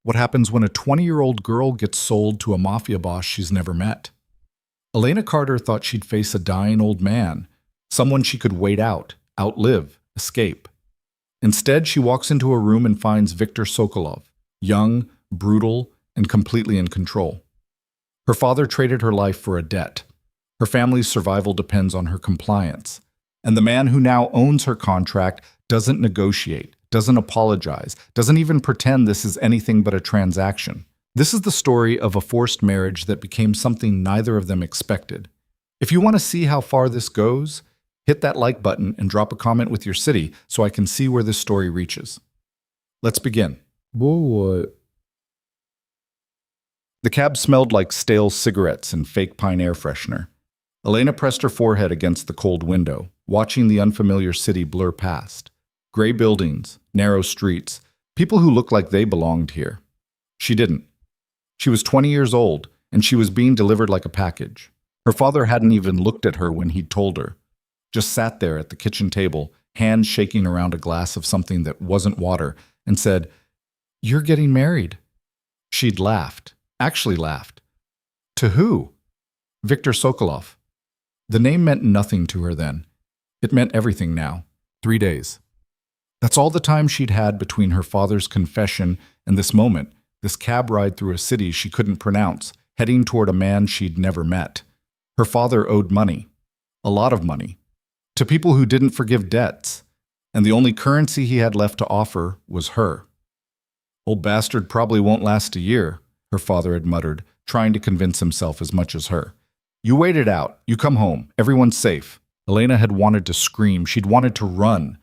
What happens when a 20-year-old girl gets sold to a mafia boss she's never met? Elena Carter thought she'd face a dying old man, someone she could wait out, outlive, escape. Instead, she walks into a room and finds Viktor Sokolov, young, brutal, and completely in control. Her father traded her life for a debt. Her family's survival depends on her compliance. And the man who now owns her contract doesn't negotiate, doesn't apologize, doesn't even pretend this is anything but a transaction. This is the story of a forced marriage that became something neither of them expected. If you want to see how far this goes, hit that like button and drop a comment with your city so I can see where this story reaches. Let's begin. What? The cab smelled like stale cigarettes and fake pine air freshener. Elena pressed her forehead against the cold window, watching the unfamiliar city blur past. Gray buildings, narrow streets, people who looked like they belonged here. She didn't. She was 20 years old, and she was being delivered like a package. Her father hadn't even looked at her when he'd told her. Just sat there at the kitchen table, hands shaking around a glass of something that wasn't water, and said, "You're getting married." She'd laughed, actually laughed. To who? Viktor Sokolov. The name meant nothing to her then. It meant everything now. 3 days. That's all the time she'd had between her father's confession and this moment, this cab ride through a city she couldn't pronounce, heading toward a man she'd never met. Her father owed money. A lot of money. To people who didn't forgive debts. And the only currency he had left to offer was her. "Old bastard probably won't last a year," her father had muttered, trying to convince himself as much as her. "You wait it out. You come home. Everyone's safe." Elena had wanted to scream. She'd wanted to run.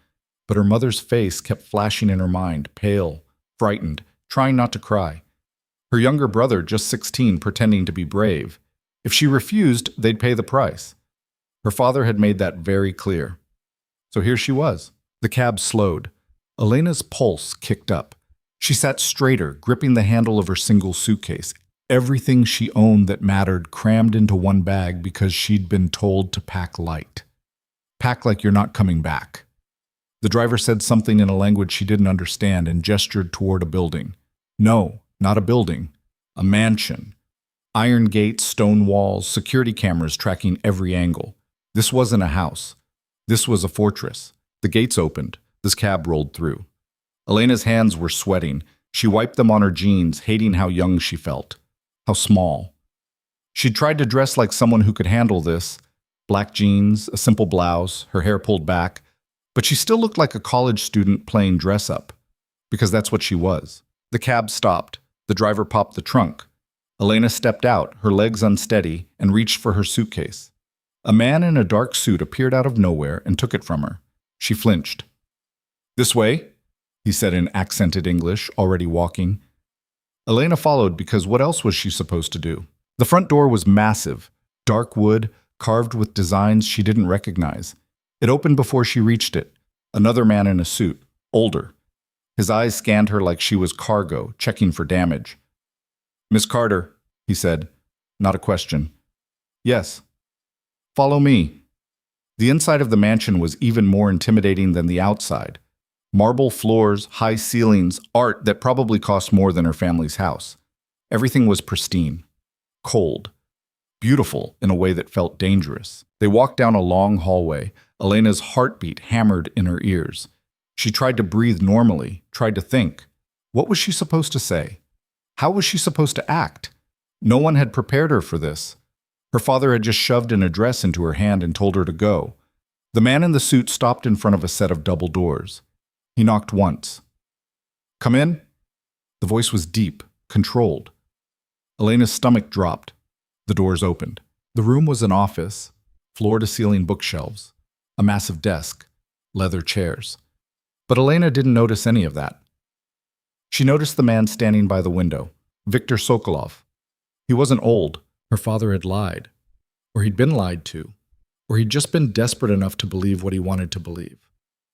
But her mother's face kept flashing in her mind, pale, frightened, trying not to cry. Her younger brother, just 16, pretending to be brave. If she refused, they'd pay the price. Her father had made that very clear. So here she was. The cab slowed. Elena's pulse kicked up. She sat straighter, gripping the handle of her single suitcase. Everything she owned that mattered crammed into one bag because she'd been told to pack light. Pack like you're not coming back. The driver said something in a language she didn't understand and gestured toward a building. No, not a building. A mansion. Iron gates, stone walls, security cameras tracking every angle. This wasn't a house. This was a fortress. The gates opened. This cab rolled through. Elena's hands were sweating. She wiped them on her jeans, hating how young she felt. How small. She'd tried to dress like someone who could handle this. Black jeans, a simple blouse, her hair pulled back. But she still looked like a college student playing dress-up. Because that's what she was. The cab stopped. The driver popped the trunk. Elena stepped out, her legs unsteady, and reached for her suitcase. A man in a dark suit appeared out of nowhere and took it from her. She flinched. "This way," he said in accented English, already walking. Elena followed because what else was she supposed to do? The front door was massive, dark wood, carved with designs she didn't recognize. It opened before she reached it. Another man in a suit, older. His eyes scanned her like she was cargo, checking for damage. "Miss Carter," he said. Not a question. "Yes." "Follow me." The inside of the mansion was even more intimidating than the outside. Marble floors, high ceilings, art that probably cost more than her family's house. Everything was pristine. Cold. Beautiful in a way that felt dangerous. They walked down a long hallway. Elena's heartbeat hammered in her ears. She tried to breathe normally, tried to think. What was she supposed to say? How was she supposed to act? No one had prepared her for this. Her father had just shoved an address into her hand and told her to go. The man in the suit stopped in front of a set of double doors. He knocked once. "Come in?" The voice was deep, controlled. Elena's stomach dropped. The doors opened. The room was an office, floor-to-ceiling bookshelves, a massive desk, leather chairs. But Elena didn't notice any of that. She noticed the man standing by the window, Viktor Sokolov. He wasn't old. Her father had lied. Or he'd been lied to. Or he'd just been desperate enough to believe what he wanted to believe.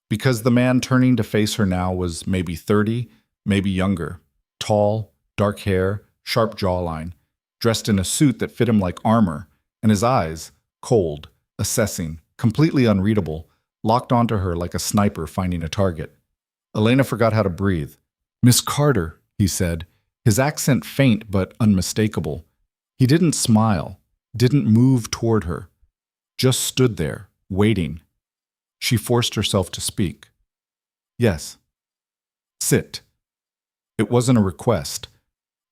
Because the man turning to face her now was maybe 30, maybe younger. Tall, dark hair, sharp jawline, dressed in a suit that fit him like armor, and his eyes, cold, assessing, completely unreadable, locked onto her like a sniper finding a target. Elena forgot how to breathe. "Miss Carter," he said. His accent faint but unmistakable. He didn't smile, didn't move toward her, just stood there, waiting. She forced herself to speak. Yes. Sit. It wasn't a request.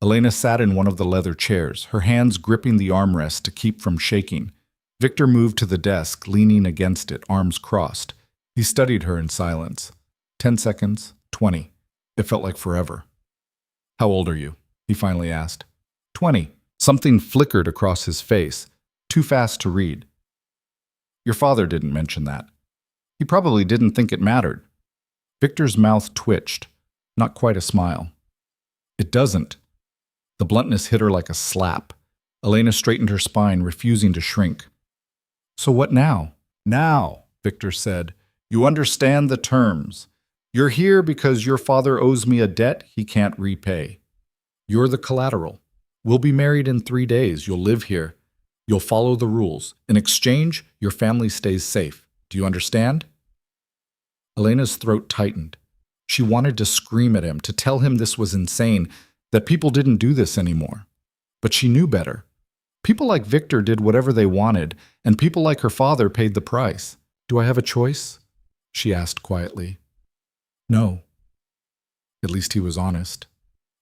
Elena sat in one of the leather chairs, her hands gripping the armrest to keep from shaking. Victor moved to the desk, leaning against it, arms crossed. He studied her in silence. 10 seconds, 20. It felt like forever. How old are you? He finally asked. 20. Something flickered across his face, too fast to read. Your father didn't mention that. He probably didn't think it mattered. Victor's mouth twitched, not quite a smile. It doesn't. The bluntness hit her like a slap. Elena straightened her spine, refusing to shrink. So what now? Now, Victor said. You understand the terms. You're here because your father owes me a debt he can't repay. You're the collateral. We'll be married in 3 days. You'll live here. You'll follow the rules. In exchange, your family stays safe. Do you understand? Elena's throat tightened. She wanted to scream at him, to tell him this was insane, that people didn't do this anymore. But she knew better. People like Victor did whatever they wanted, and people like her father paid the price. Do I have a choice? She asked quietly. No. At least he was honest.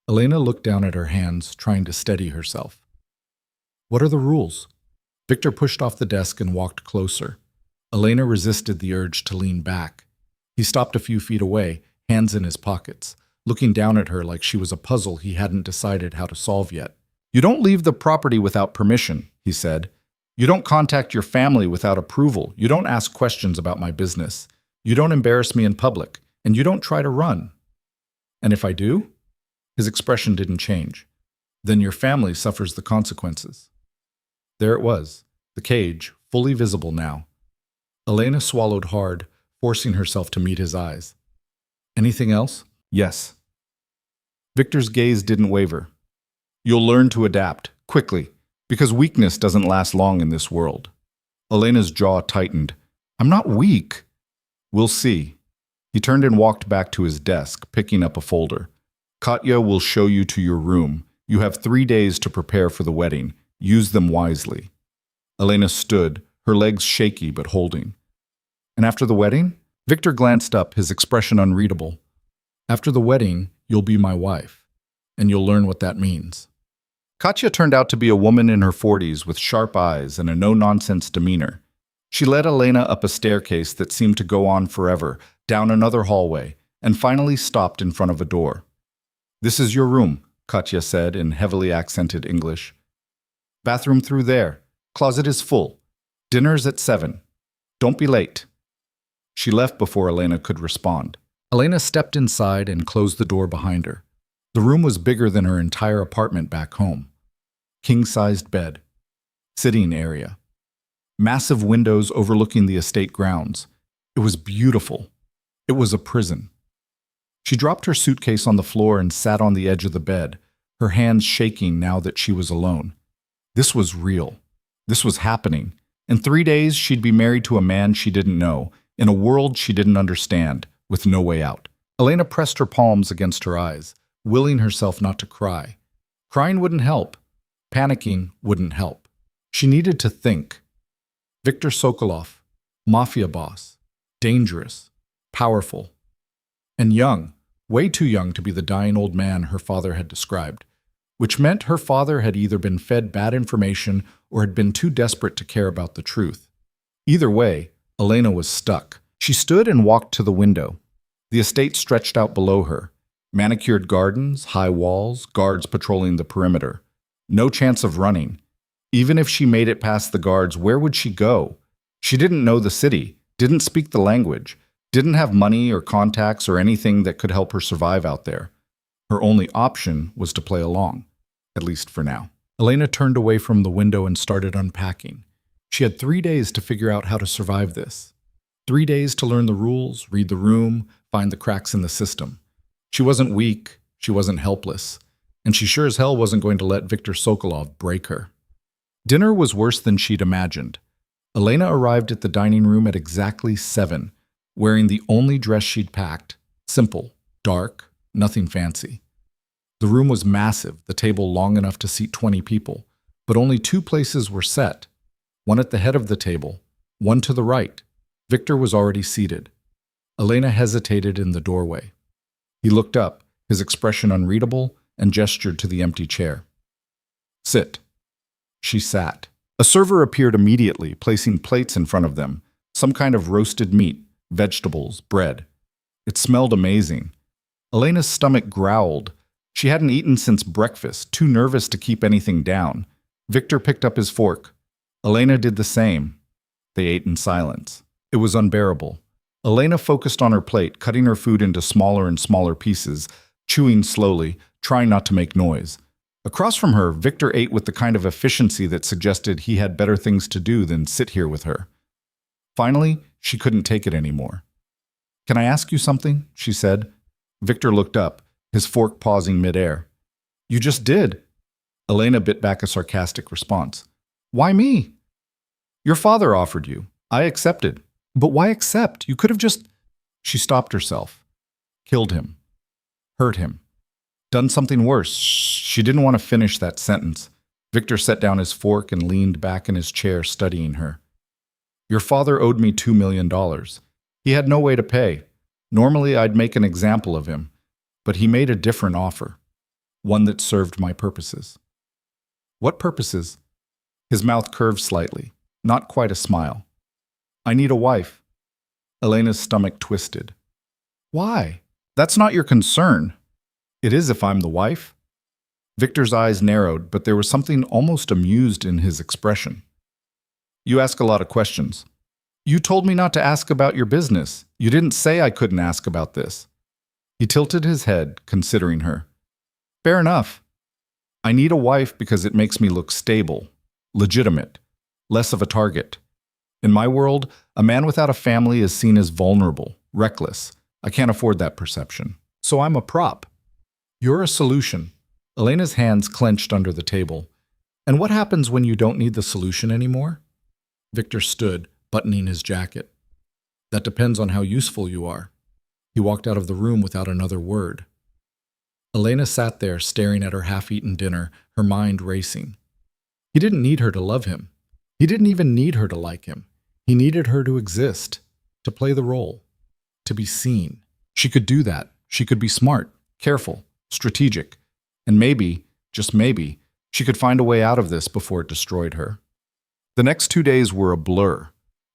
Elena looked down at her hands, trying to steady herself. What are the rules? Victor pushed off the desk and walked closer. Elena resisted the urge to lean back. He stopped a few feet away, hands in his pockets, looking down at her like she was a puzzle he hadn't decided how to solve yet. You don't leave the property without permission, he said. You don't contact your family without approval. You don't ask questions about my business. You don't embarrass me in public, and you don't try to run. And if I do? His expression didn't change. Then your family suffers the consequences. There it was, the cage, fully visible now. Elena swallowed hard, forcing herself to meet his eyes. Anything else? Yes. Victor's gaze didn't waver. You'll learn to adapt, quickly, because weakness doesn't last long in this world. Elena's jaw tightened. I'm not weak. We'll see. He turned and walked back to his desk, picking up a folder. Katya will show you to your room. You have 3 days to prepare for the wedding. Use them wisely. Elena stood, her legs shaky but holding. And after the wedding? Victor glanced up, his expression unreadable. After the wedding, you'll be my wife, and you'll learn what that means. Katya turned out to be a woman in her 40s with sharp eyes and a no-nonsense demeanor. She led Elena up a staircase that seemed to go on forever, down another hallway, and finally stopped in front of a door. This is your room, Katya said in heavily accented English. Bathroom through there. Closet is full. Dinner's at 7. Don't be late. She left before Elena could respond. Elena stepped inside and closed the door behind her. The room was bigger than her entire apartment back home. King-sized bed. Sitting area. Massive windows overlooking the estate grounds. It was beautiful. It was a prison. She dropped her suitcase on the floor and sat on the edge of the bed, her hands shaking now that she was alone. This was real. This was happening. In 3 days, she'd be married to a man she didn't know, in a world she didn't understand, with no way out. Elena pressed her palms against her eyes, willing herself not to cry. Crying wouldn't help. Panicking wouldn't help. She needed to think. Viktor Sokolov, Mafia boss, dangerous, powerful, and young, way too young to be the dying old man her father had described, which meant her father had either been fed bad information or had been too desperate to care about the truth. Either way, Elena was stuck. She stood and walked to the window. The estate stretched out below her. Manicured gardens, high walls, guards patrolling the perimeter. No chance of running. Even if she made it past the guards, where would she go? She didn't know the city, didn't speak the language, didn't have money or contacts or anything that could help her survive out there. Her only option was to play along, at least for now. Elena turned away from the window and started unpacking. She had 3 days to figure out how to survive this. 3 days to learn the rules, read the room, find the cracks in the system. She wasn't weak, she wasn't helpless, and she sure as hell wasn't going to let Viktor Sokolov break her. Dinner was worse than she'd imagined. Elena arrived at the dining room at exactly 7, wearing the only dress she'd packed, simple, dark, nothing fancy. The room was massive, the table long enough to seat 20 people, but only two places were set, one at the head of the table, one to the right. Victor was already seated. Elena hesitated in the doorway. He looked up, his expression unreadable, and gestured to the empty chair. Sit. She sat. A server appeared immediately, placing plates in front of them, some kind of roasted meat, vegetables, bread. It smelled amazing. Elena's stomach growled. She hadn't eaten since breakfast, too nervous to keep anything down. Victor picked up his fork. Elena did the same. They ate in silence. It was unbearable. Elena focused on her plate, cutting her food into smaller and smaller pieces, chewing slowly, trying not to make noise. Across from her, Victor ate with the kind of efficiency that suggested he had better things to do than sit here with her. Finally, she couldn't take it anymore. "Can I ask you something?" she said. Victor looked up, his fork pausing midair. "You just did." Elena bit back a sarcastic response. "Why me?" "Your father offered you. I accepted." "But why accept? You could have just—" She stopped herself. Killed him. Hurt him. Done something worse. She didn't want to finish that sentence. Victor set down his fork and leaned back in his chair, studying her. "Your father owed me $2 million. He had no way to pay. Normally, I'd make an example of him, but he made a different offer, one that served my purposes." "What purposes?" His mouth curved slightly, not quite a smile. "I need a wife." Elena's stomach twisted. "Why? That's not your concern." "It is if I'm the wife." Victor's eyes narrowed, but there was something almost amused in his expression. "You ask a lot of questions. You told me not to ask about your business. You didn't say I couldn't ask about this." He tilted his head, considering her. "Fair enough. I need a wife because it makes me look stable, legitimate, less of a target. In my world, a man without a family is seen as vulnerable, reckless. I can't afford that perception. So I'm a prop. You're a solution." Elena's hands clenched under the table. "And what happens when you don't need the solution anymore?" Victor stood, buttoning his jacket. "That depends on how useful you are." He walked out of the room without another word. Elena sat there, staring at her half-eaten dinner, her mind racing. He didn't need her to love him. He didn't even need her to like him. He needed her to exist, to play the role, to be seen. She could do that. She could be smart, careful, strategic, and maybe, just maybe, she could find a way out of this before it destroyed her. The next 2 days were a blur.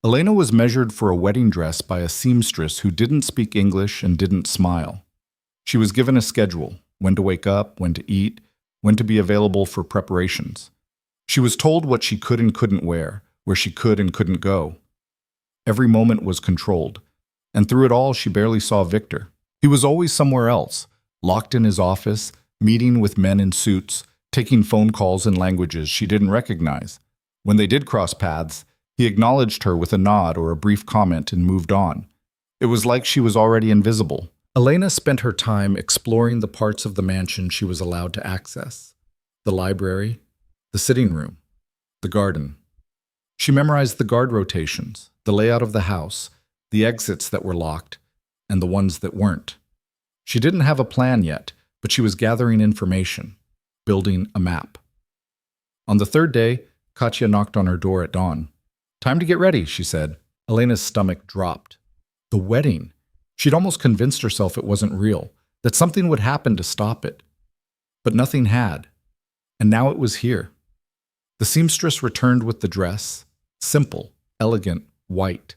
Elena was measured for a wedding dress by a seamstress who didn't speak English and didn't smile. She was given a schedule, when to wake up, when to eat, when to be available for preparations. She was told what she could and couldn't wear, where she could and couldn't go. Every moment was controlled, and through it all she barely saw Victor. He was always somewhere else, locked in his office, meeting with men in suits, taking phone calls in languages she didn't recognize. When they did cross paths, he acknowledged her with a nod or a brief comment and moved on. It was like she was already invisible. Elena spent her time exploring the parts of the mansion she was allowed to access. The library, the sitting room, the garden. She memorized the guard rotations, the layout of the house, the exits that were locked, and the ones that weren't. She didn't have a plan yet, but she was gathering information, building a map. On the third day, Katya knocked on her door at dawn. "Time to get ready," she said. Elena's stomach dropped. The wedding. She'd almost convinced herself it wasn't real, that something would happen to stop it. But nothing had. And now it was here. The seamstress returned with the dress, simple, elegant, white.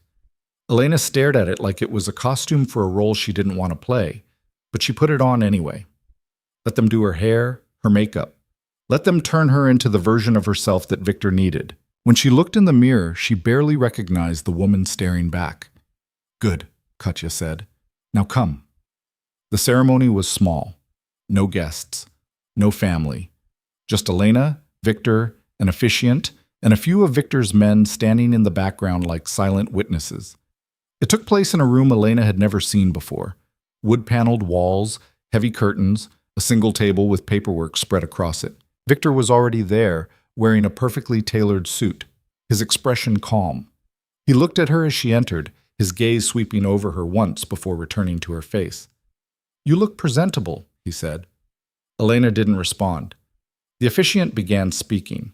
Elena stared at it like it was a costume for a role she didn't want to play, but she put it on anyway. Let them do her hair, her makeup. Let them turn her into the version of herself that Victor needed. When she looked in the mirror, she barely recognized the woman staring back. "Good," Katya said. "Now come." The ceremony was small. No guests. No family. Just Elena, Victor, an officiant, and a few of Victor's men standing in the background like silent witnesses. It took place in a room Elena had never seen before. Wood-paneled walls, heavy curtains, a single table with paperwork spread across it. Victor was already there, wearing a perfectly tailored suit, his expression calm. He looked at her as she entered, his gaze sweeping over her once before returning to her face. "You look presentable," he said. Elena didn't respond. The officiant began speaking.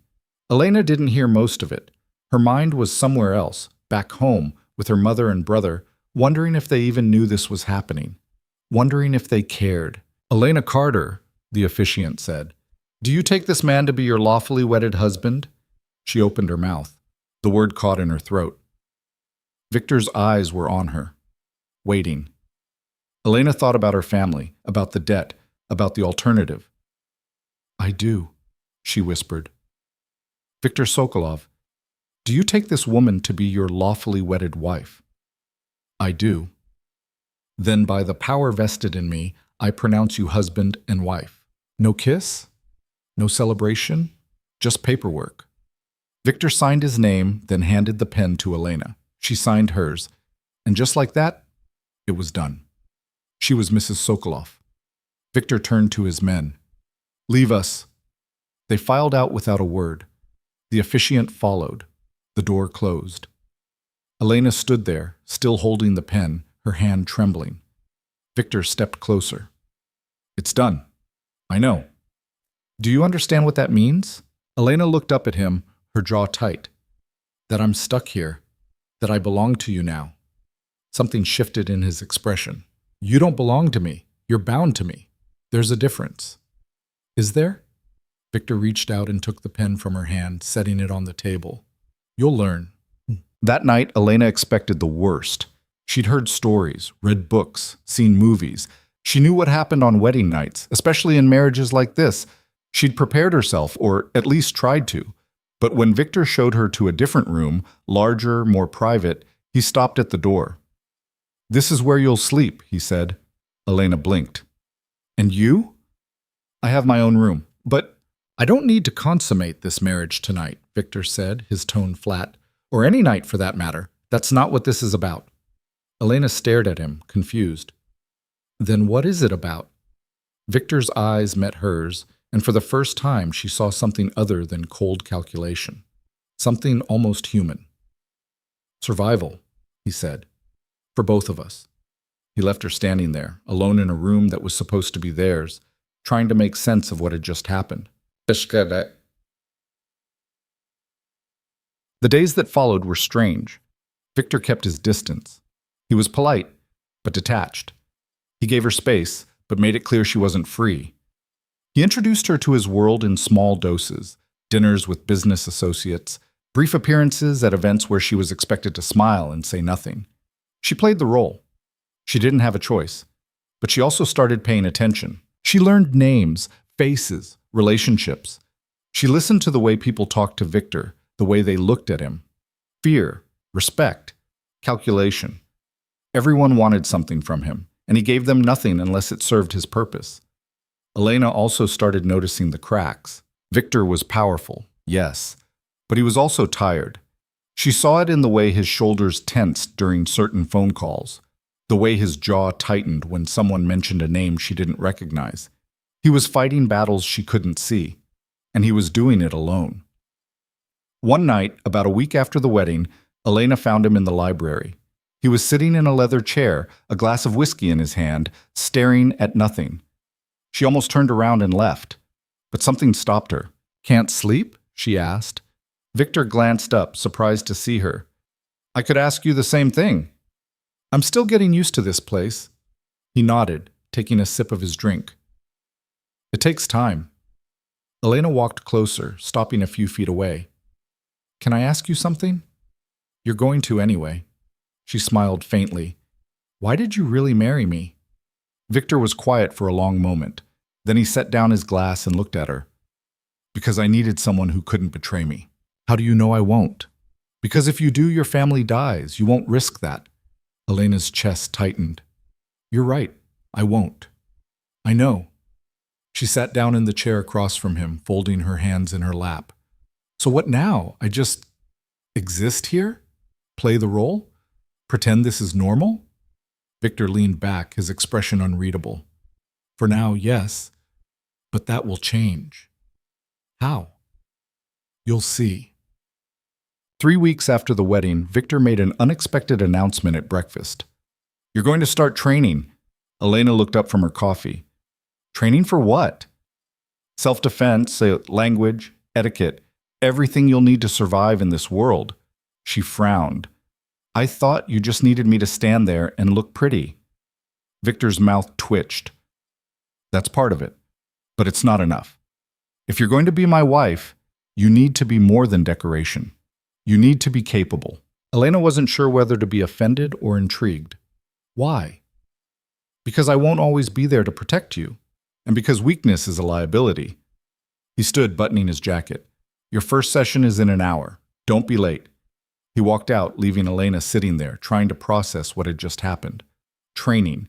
Elena didn't hear most of it. Her mind was somewhere else, back home, with her mother and brother, wondering if they even knew this was happening, wondering if they cared. "Elena Carter," the officiant said, "do you take this man to be your lawfully wedded husband?" She opened her mouth. The word caught in her throat. Victor's eyes were on her, waiting. Elena thought about her family, about the debt, about the alternative. "I do," she whispered. "Victor Sokolov, do you take this woman to be your lawfully wedded wife?" "I do." "Then by the power vested in me, I pronounce you husband and wife. No kiss? No celebration? Just paperwork." Victor signed his name, then handed the pen to Elena. She signed hers, and just like that, it was done. She was Mrs. Sokolov. Victor turned to his men. "Leave us." They filed out without a word. The officiant followed. The door closed. Elena stood there, still holding the pen, her hand trembling. Victor stepped closer. "It's done. I know. Do you understand what that means?" Elena looked up at him, her jaw tight. "That I'm stuck here. That I belong to you now." Something shifted in his expression. "You don't belong to me. You're bound to me. There's a difference." "Is there?" Victor reached out and took the pen from her hand, setting it on the table. "You'll learn." That night, Elena expected the worst. She'd heard stories, read books, seen movies. She knew what happened on wedding nights, especially in marriages like this. She'd prepared herself, or at least tried to. But when Victor showed her to a different room, larger, more private, he stopped at the door. "This is where you'll sleep," he said. Elena blinked. "And you?" "I have my own room. But I don't need to consummate this marriage tonight," Victor said, his tone flat. "Or any night for that matter. That's not what this is about." Elena stared at him, confused. "Then what is it about?" Victor's eyes met hers, and for the first time she saw something other than cold calculation. Something almost human. "Survival," he said. "For both of us." He left her standing there, alone in a room that was supposed to be theirs, trying to make sense of what had just happened. The days that followed were strange. Victor kept his distance. He was polite, but detached. He gave her space, but made it clear she wasn't free. He introduced her to his world in small doses, dinners with business associates, brief appearances at events where she was expected to smile and say nothing. She played the role. She didn't have a choice, but she also started paying attention. She learned names, faces, relationships. She listened to the way people talked to Victor, the way they looked at him. Fear, respect, calculation. Everyone wanted something from him, and he gave them nothing unless it served his purpose. Elena also started noticing the cracks. Victor was powerful, yes, but he was also tired. She saw it in the way his shoulders tensed during certain phone calls, the way his jaw tightened when someone mentioned a name she didn't recognize. He was fighting battles she couldn't see, and he was doing it alone. One night, about a week after the wedding, Elena found him in the library. He was sitting in a leather chair, a glass of whiskey in his hand, staring at nothing. She almost turned around and left, but something stopped her. "Can't sleep?" she asked. Victor glanced up, surprised to see her. "I could ask you the same thing." "I'm still getting used to this place." He nodded, taking a sip of his drink. "It takes time." Elena walked closer, stopping a few feet away. "Can I ask you something?" "You're going to anyway." She smiled faintly. "Why did you really marry me?" Victor was quiet for a long moment. Then he set down his glass and looked at her. "Because I needed someone who couldn't betray me." "How do you know I won't?" "Because if you do, your family dies. You won't risk that." Elena's chest tightened. "You're right. I won't." "I know." She sat down in the chair across from him, folding her hands in her lap. "So what now? I just exist here? Play the role? Pretend this is normal?" Victor leaned back, his expression unreadable. "For now, yes. But that will change." "How?" "You'll see." 3 weeks after the wedding, Victor made an unexpected announcement at breakfast. "You're going to start training." Elena looked up from her coffee. "Training for what?" Self-defense, language, etiquette, everything you'll need to survive in this world. She frowned. I thought you just needed me to stand there and look pretty. Victor's mouth twitched. That's part of it, but it's not enough. If you're going to be my wife, you need to be more than decoration. You need to be capable. Elena wasn't sure whether to be offended or intrigued. Why? Because I won't always be there to protect you, and because weakness is a liability. He stood, buttoning his jacket. Your first session is in an hour. Don't be late. He walked out, leaving Elena sitting there, trying to process what had just happened. Training.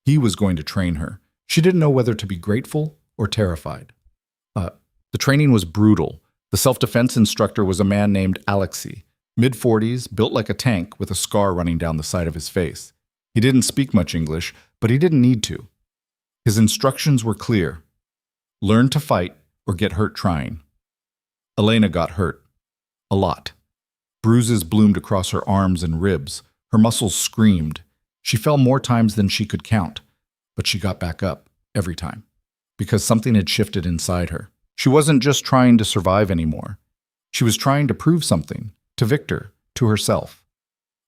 He was going to train her. She didn't know whether to be grateful or terrified. The training was brutal. The self-defense instructor was a man named Alexei, mid-40s, built like a tank with a scar running down the side of his face. He didn't speak much English, but he didn't need to. His instructions were clear. Learn to fight or get hurt trying. Elena got hurt. A lot. Bruises bloomed across her arms and ribs. Her muscles screamed. She fell more times than she could count, but she got back up every time because something had shifted inside her. She wasn't just trying to survive anymore. She was trying to prove something to Victor, to herself.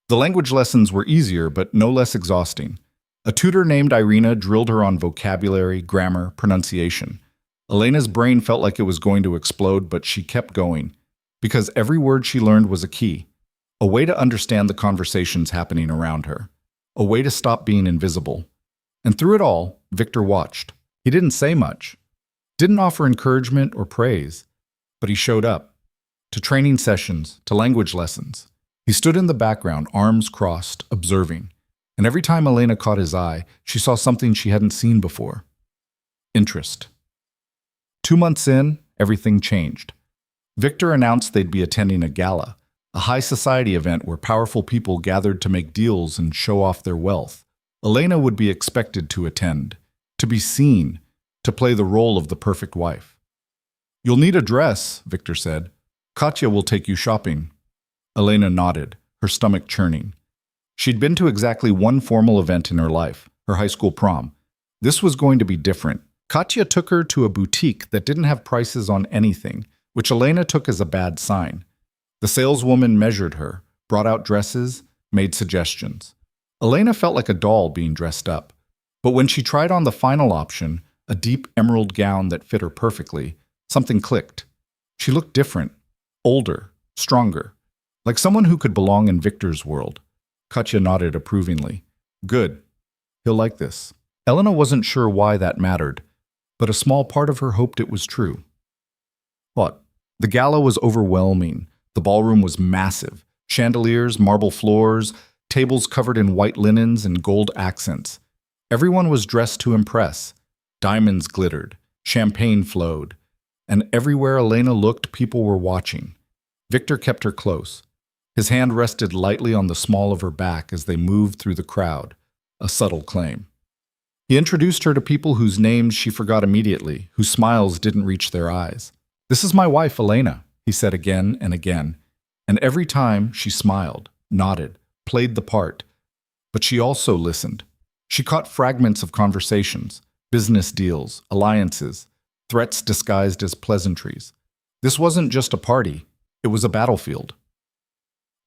The language lessons were easier, but no less exhausting. A tutor named Irina drilled her on vocabulary, grammar, pronunciation. Elena's brain felt like it was going to explode, but she kept going, because every word she learned was a key, a way to understand the conversations happening around her, a way to stop being invisible. And through it all, Victor watched. He didn't say much, didn't offer encouragement or praise, but he showed up, to training sessions, to language lessons. He stood in the background, arms crossed, observing. And every time Elena caught his eye, she saw something she hadn't seen before. Interest. 2 months in, everything changed. Victor announced they'd be attending a gala, a high society event where powerful people gathered to make deals and show off their wealth. Elena would be expected to attend, to be seen, to play the role of the perfect wife. You'll need a dress, Victor said. Katya will take you shopping. Elena nodded, her stomach churning. She'd been to exactly one formal event in her life, her high school prom. This was going to be different. Katya took her to a boutique that didn't have prices on anything, which Elena took as a bad sign. The saleswoman measured her, brought out dresses, made suggestions. Elena felt like a doll being dressed up. But when she tried on the final option, a deep emerald gown that fit her perfectly, something clicked. She looked different, older, stronger, like someone who could belong in Victor's world. Katya nodded approvingly. Good. He'll like this. Elena wasn't sure why that mattered, but a small part of her hoped it was true. What? The gala was overwhelming. The ballroom was massive. Chandeliers, marble floors, tables covered in white linens and gold accents. Everyone was dressed to impress. Diamonds glittered. Champagne flowed. And everywhere Elena looked, people were watching. Victor kept her close. His hand rested lightly on the small of her back as they moved through the crowd, a subtle claim. He introduced her to people whose names she forgot immediately, whose smiles didn't reach their eyes. This is my wife, Elena, he said again and again. And every time she smiled, nodded, played the part. But she also listened. She caught fragments of conversations, business deals, alliances, threats disguised as pleasantries. This wasn't just a party, it was a battlefield.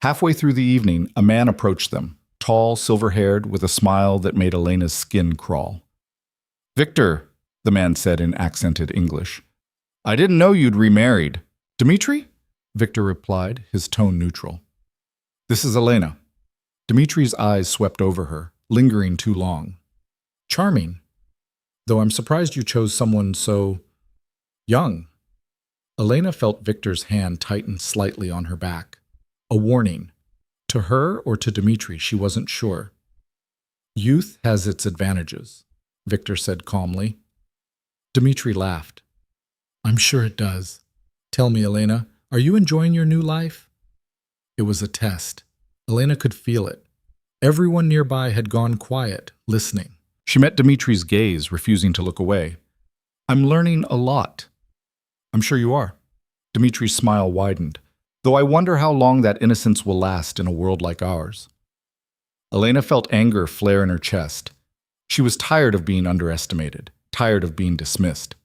Halfway through the evening, a man approached them, tall, silver-haired, with a smile that made Elena's skin crawl. Victor, the man said in accented English. I didn't know you'd remarried. Dmitri? Victor replied, his tone neutral. This is Elena. Dmitri's eyes swept over her, lingering too long. Charming. Though I'm surprised you chose someone so young. Elena felt Victor's hand tighten slightly on her back. A warning. To her or to Dmitri, she wasn't sure. Youth has its advantages, Victor said calmly. Dmitri laughed. I'm sure it does. Tell me, Elena, are you enjoying your new life? It was a test. Elena could feel it. Everyone nearby had gone quiet, listening. She met Dmitri's gaze, refusing to look away. I'm learning a lot. I'm sure you are. Dmitri's smile widened. Though I wonder how long that innocence will last in a world like ours. Elena felt anger flare in her chest. She was tired of being underestimated, tired of being dismissed.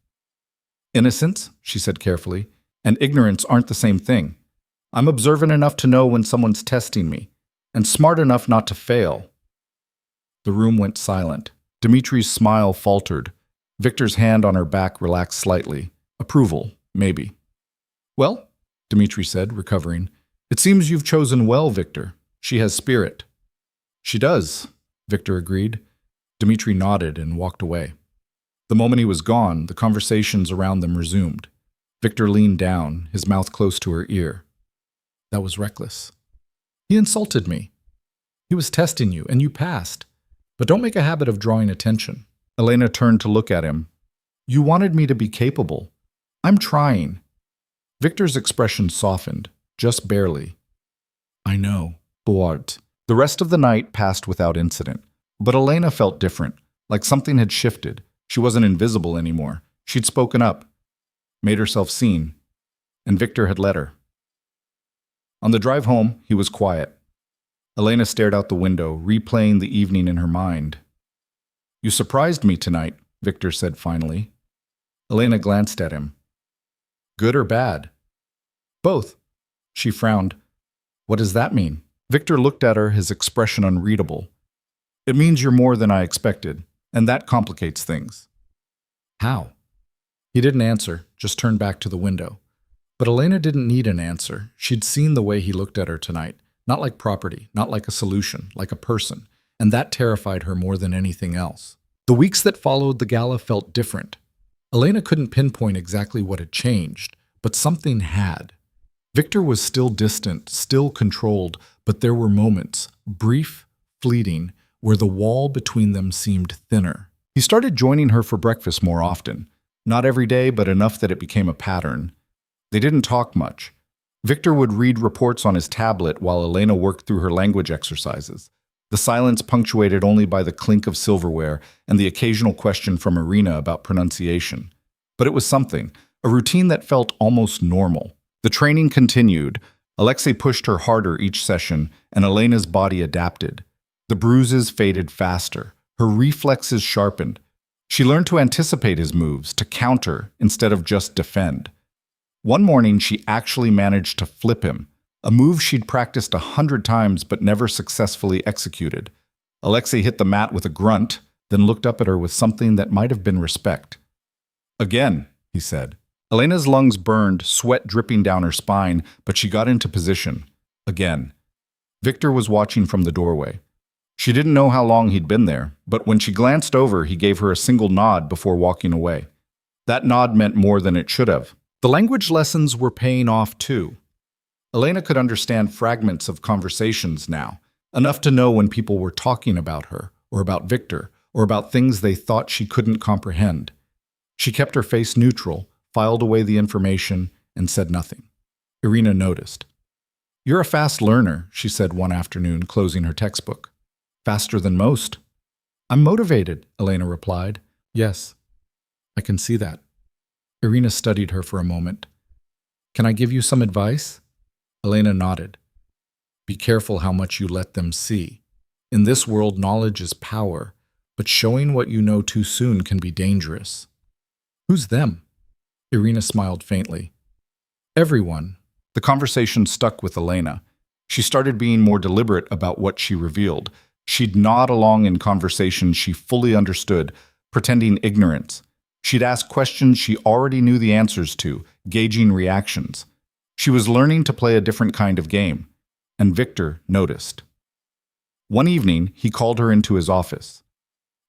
Innocence, she said carefully, and ignorance aren't the same thing. I'm observant enough to know when someone's testing me, and smart enough not to fail. The room went silent. Dmitri's smile faltered. Victor's hand on her back relaxed slightly. Approval, maybe. Well, Dmitri said, recovering, it seems you've chosen well, Victor. She has spirit. She does, Victor agreed. Dmitri nodded and walked away. The moment he was gone, the conversations around them resumed. Victor leaned down, his mouth close to her ear. That was reckless. He insulted me. He was testing you, and you passed. But don't make a habit of drawing attention. Elena turned to look at him. You wanted me to be capable. I'm trying. Victor's expression softened, just barely. I know. Bluart. The rest of the night passed without incident. But Elena felt different, like something had shifted. She wasn't invisible anymore. She'd spoken up, made herself seen, and Victor had let her. On the drive home, he was quiet. Elena stared out the window, replaying the evening in her mind. You surprised me tonight, Victor said finally. Elena glanced at him. Good or bad? Both. She frowned. What does that mean? Victor looked at her, his expression unreadable. It means you're more than I expected, and that complicates things. How? He didn't answer, just turned back to the window. But Elena didn't need an answer. She'd seen the way he looked at her tonight. Not like property, not like a solution, like a person. And that terrified her more than anything else. The weeks that followed the gala felt different. Elena couldn't pinpoint exactly what had changed, but something had. Victor was still distant, still controlled, but there were moments, brief, fleeting, where the wall between them seemed thinner. He started joining her for breakfast more often. Not every day, but enough that it became a pattern. They didn't talk much. Victor would read reports on his tablet while Elena worked through her language exercises. The silence punctuated only by the clink of silverware and the occasional question from Irina about pronunciation. But it was something, a routine that felt almost normal. The training continued. Alexei pushed her harder each session, and Elena's body adapted. The bruises faded faster. Her reflexes sharpened. She learned to anticipate his moves, to counter instead of just defend. One morning, she actually managed to flip him, a move she'd practiced 100 times but never successfully executed. Alexei hit the mat with a grunt, then looked up at her with something that might have been respect. Again, he said. Elena's lungs burned, sweat dripping down her spine, but she got into position. Again. Victor was watching from the doorway. She didn't know how long he'd been there, but when she glanced over, he gave her a single nod before walking away. That nod meant more than it should have. The language lessons were paying off too. Elena could understand fragments of conversations now, enough to know when people were talking about her, or about Victor, or about things they thought she couldn't comprehend. She kept her face neutral, filed away the information, and said nothing. Irina noticed. You're a fast learner, she said one afternoon, closing her textbook. Faster than most. I'm motivated, Elena replied. Yes, I can see that. Irina studied her for a moment. Can I give you some advice? Elena nodded. Be careful how much you let them see. In this world, knowledge is power, but showing what you know too soon can be dangerous. Who's them? Irina smiled faintly. Everyone. The conversation stuck with Elena. She started being more deliberate about what she revealed. She'd nod along in conversations she fully understood, pretending ignorance. She'd ask questions she already knew the answers to, gauging reactions. She was learning to play a different kind of game, and Victor noticed. One evening, he called her into his office.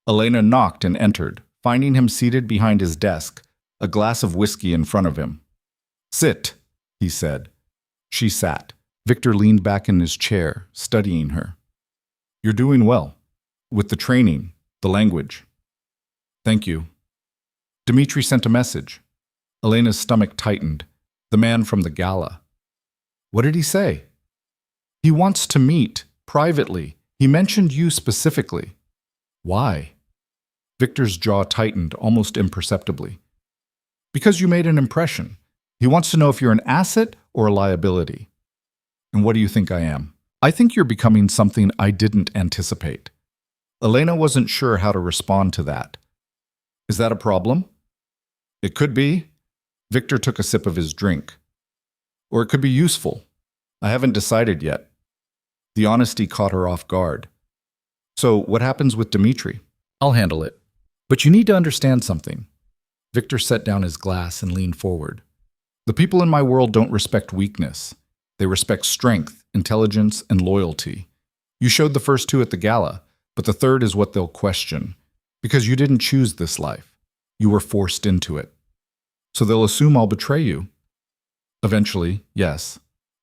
Elena knocked and entered, finding him seated behind his desk, a glass of whiskey in front of him. Sit, he said. She sat. Victor leaned back in his chair, studying her. You're doing well. With the training, the language. Thank you. Dmitri sent a message. Elena's stomach tightened. The man from the gala. What did he say? He wants to meet, privately. He mentioned you specifically. Why? Victor's jaw tightened almost imperceptibly. Because you made an impression. He wants to know if you're an asset or a liability. And what do you think I am? I think you're becoming something I didn't anticipate. Elena wasn't sure how to respond to that. Is that a problem? It could be. Victor took a sip of his drink. Or it could be useful. I haven't decided yet. The honesty caught her off guard. So, what happens with Dmitri? I'll handle it. But you need to understand something. Victor set down his glass and leaned forward. The people in my world don't respect weakness. They respect strength, intelligence, and loyalty. You showed the first two at the gala, but the third is what they'll question. Because you didn't choose this life. You were forced into it. So they'll assume I'll betray you. Eventually, yes.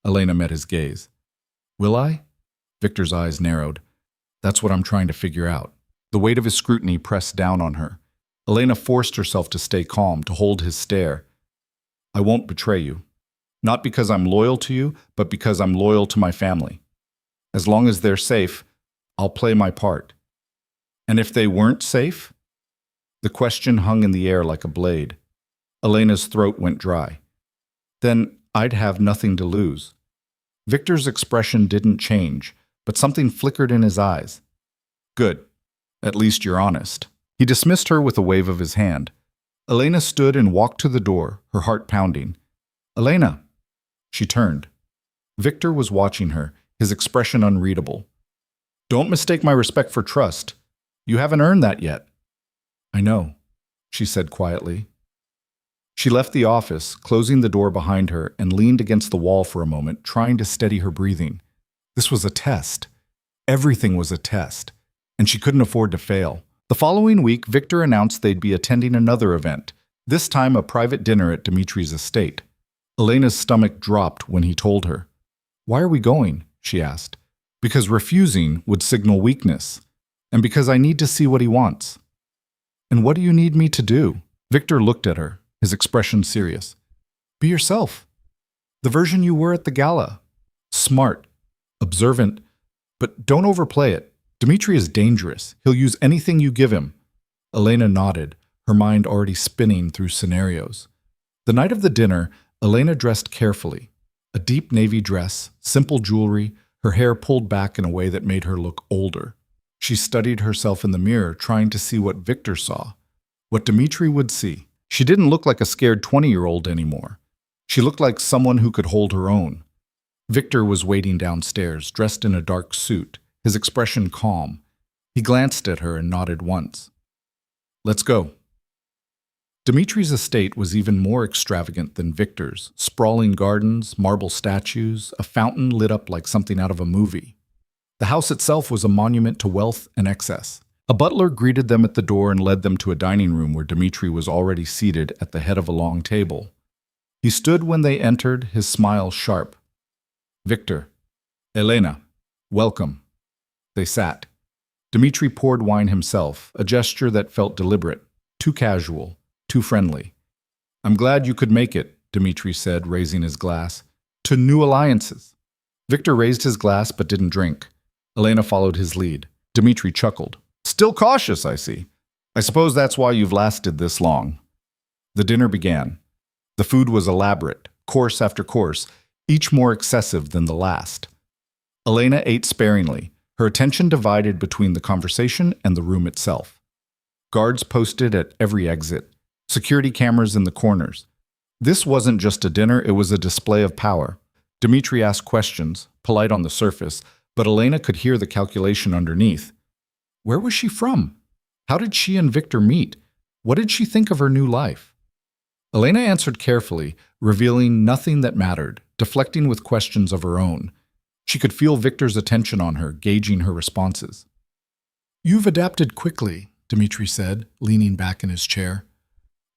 Elena met his gaze. Will I? Victor's eyes narrowed. That's what I'm trying to figure out. The weight of his scrutiny pressed down on her. Elena forced herself to stay calm, to hold his stare. I won't betray you. Not because I'm loyal to you, but because I'm loyal to my family. As long as they're safe, I'll play my part. And if they weren't safe? The question hung in the air like a blade. Elena's throat went dry. Then I'd have nothing to lose. Victor's expression didn't change, but something flickered in his eyes. Good. At least you're honest. He dismissed her with a wave of his hand. Elena stood and walked to the door, her heart pounding. Elena! She turned. Victor was watching her, his expression unreadable. Don't mistake my respect for trust. You haven't earned that yet. I know, she said quietly. She left the office, closing the door behind her, and leaned against the wall for a moment, trying to steady her breathing. This was a test. Everything was a test, and she couldn't afford to fail. The following week, Victor announced they'd be attending another event, this time a private dinner at Dmitri's estate. Elena's stomach dropped when he told her. Why are we going? She asked. Because refusing would signal weakness, and because I need to see what he wants. And what do you need me to do? Victor looked at her, his expression serious. Be yourself. The version you were at the gala. Smart, observant, but don't overplay it. Dmitri is dangerous. He'll use anything you give him. Elena nodded, her mind already spinning through scenarios. The night of the dinner, Elena dressed carefully. A deep navy dress, simple jewelry, her hair pulled back in a way that made her look older. She studied herself in the mirror, trying to see what Victor saw, what Dmitri would see. She didn't look like a scared 20-year-old anymore. She looked like someone who could hold her own. Victor was waiting downstairs, dressed in a dark suit, his expression calm. He glanced at her and nodded once. Let's go. Dmitri's estate was even more extravagant than Victor's. Sprawling gardens, marble statues, a fountain lit up like something out of a movie. The house itself was a monument to wealth and excess. A butler greeted them at the door and led them to a dining room where Dmitri was already seated at the head of a long table. He stood when they entered, his smile sharp. Victor, Elena, welcome. They sat. Dmitri poured wine himself, a gesture that felt deliberate, too casual, too friendly. I'm glad you could make it, Dmitri said, raising his glass. To new alliances. Victor raised his glass but didn't drink. Elena followed his lead. Dmitri chuckled. Still cautious, I see. I suppose that's why you've lasted this long. The dinner began. The food was elaborate, course after course, each more excessive than the last. Elena ate sparingly, her attention divided between the conversation and the room itself. Guards posted at every exit, security cameras in the corners. This wasn't just a dinner, it was a display of power. Dmitri asked questions, polite on the surface, but Elena could hear the calculation underneath. Where was she from? How did she and Victor meet? What did she think of her new life? Elena answered carefully, revealing nothing that mattered, deflecting with questions of her own. She could feel Victor's attention on her, gauging her responses. You've adapted quickly, Dmitri said, leaning back in his chair.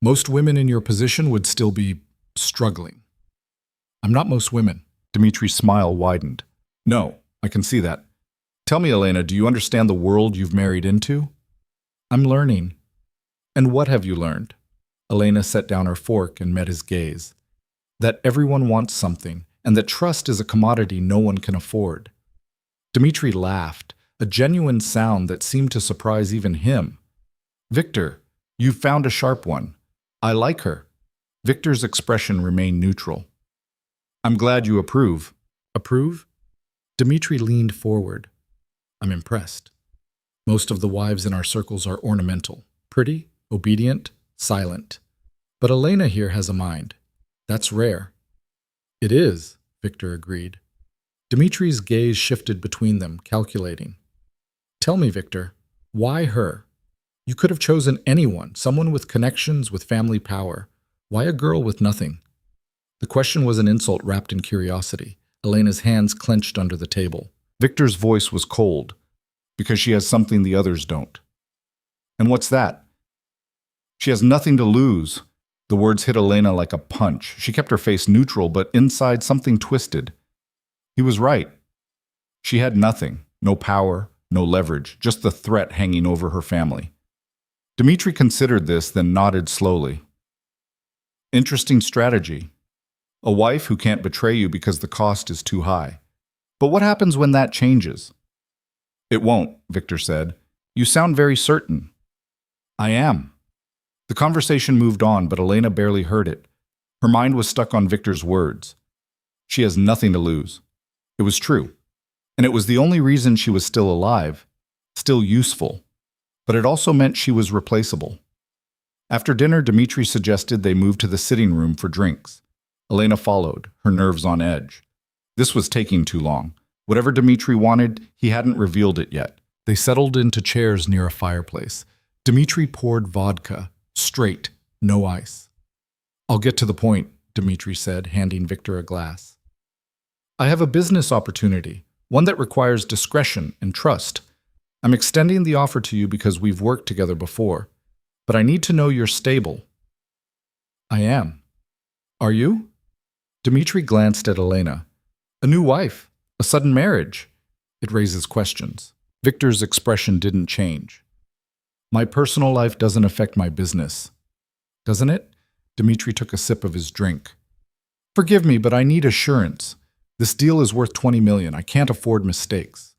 Most women in your position would still be struggling. I'm not most women. Dmitri's smile widened. No, I can see that. Tell me, Elena, do you understand the world you've married into? I'm learning. And what have you learned? Elena set down her fork and met his gaze. That everyone wants something, and that trust is a commodity no one can afford. Dmitri laughed, a genuine sound that seemed to surprise even him. Victor, you've found a sharp one. I like her. Victor's expression remained neutral. I'm glad you approve. Approve? Dmitri leaned forward. I'm impressed. Most of the wives in our circles are ornamental, pretty, obedient, silent. But Elena here has a mind. That's rare. It is, Victor agreed. Dmitri's gaze shifted between them, calculating. Tell me, Victor, why her? You could have chosen anyone, someone with connections, with family power. Why a girl with nothing? The question was an insult wrapped in curiosity. Elena's hands clenched under the table. Victor's voice was cold, because she has something the others don't. And what's that? She has nothing to lose. The words hit Elena like a punch. She kept her face neutral, but inside something twisted. He was right. She had nothing, no power, no leverage, just the threat hanging over her family. Dmitri considered this, then nodded slowly. Interesting strategy. A wife who can't betray you because the cost is too high. But what happens when that changes? It won't, Victor said. You sound very certain. I am. The conversation moved on, but Elena barely heard it. Her mind was stuck on Victor's words. She has nothing to lose. It was true. And it was the only reason she was still alive, still useful. But it also meant she was replaceable. After dinner, Dmitri suggested they move to the sitting room for drinks. Elena followed, her nerves on edge. This was taking too long. Whatever Dmitri wanted, he hadn't revealed it yet. They settled into chairs near a fireplace. Dmitri poured vodka, straight, no ice. I'll get to the point, Dmitri said, handing Victor a glass. I have a business opportunity, one that requires discretion and trust. I'm extending the offer to you because we've worked together before, but I need to know you're stable. I am. Are you? Dmitri glanced at Elena. A new wife, a sudden marriage. It raises questions. Victor's expression didn't change. My personal life doesn't affect my business. Doesn't it? Dmitri took a sip of his drink. Forgive me, but I need assurance. This deal is worth 20 million. I can't afford mistakes.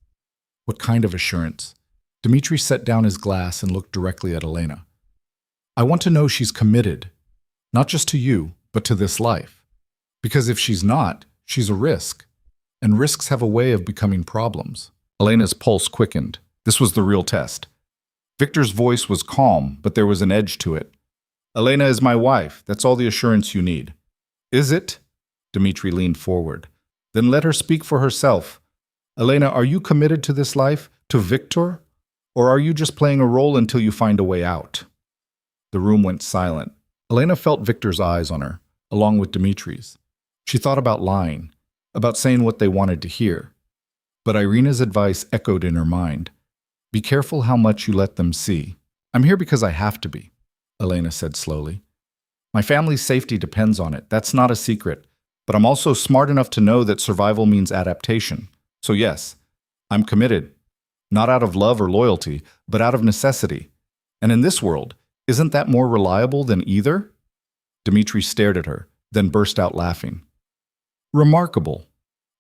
What kind of assurance? Dmitri set down his glass and looked directly at Elena. I want to know she's committed, not just to you, but to this life. Because if she's not, she's a risk. And risks have a way of becoming problems. Elena's pulse quickened. This was the real test. Victor's voice was calm, but there was an edge to it. Elena is my wife. That's all the assurance you need. Is it? Dmitri leaned forward. Then let her speak for herself. Elena, are you committed to this life, to Victor? Or are you just playing a role until you find a way out? The room went silent. Elena felt Victor's eyes on her, along with Dmitri's. She thought about lying, about saying what they wanted to hear. But Irina's advice echoed in her mind. Be careful how much you let them see. I'm here because I have to be, Elena said slowly. My family's safety depends on it. That's not a secret. But I'm also smart enough to know that survival means adaptation. So yes, I'm committed. Not out of love or loyalty, but out of necessity. And in this world, isn't that more reliable than either? Dmitri stared at her, then burst out laughing. Remarkable.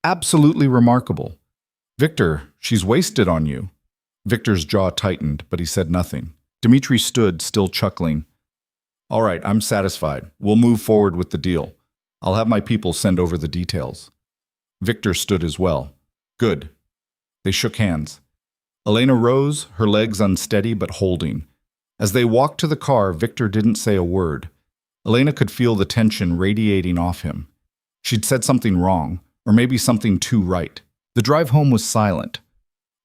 Absolutely remarkable. Victor, she's wasted on you. Victor's jaw tightened, but he said nothing. Dmitri stood, still chuckling. All right, I'm satisfied. We'll move forward with the deal. I'll have my people send over the details. Victor stood as well. Good. They shook hands. Elena rose, her legs unsteady but holding. As they walked to the car, Victor didn't say a word. Elena could feel the tension radiating off him. She'd said something wrong, or maybe something too right. The drive home was silent.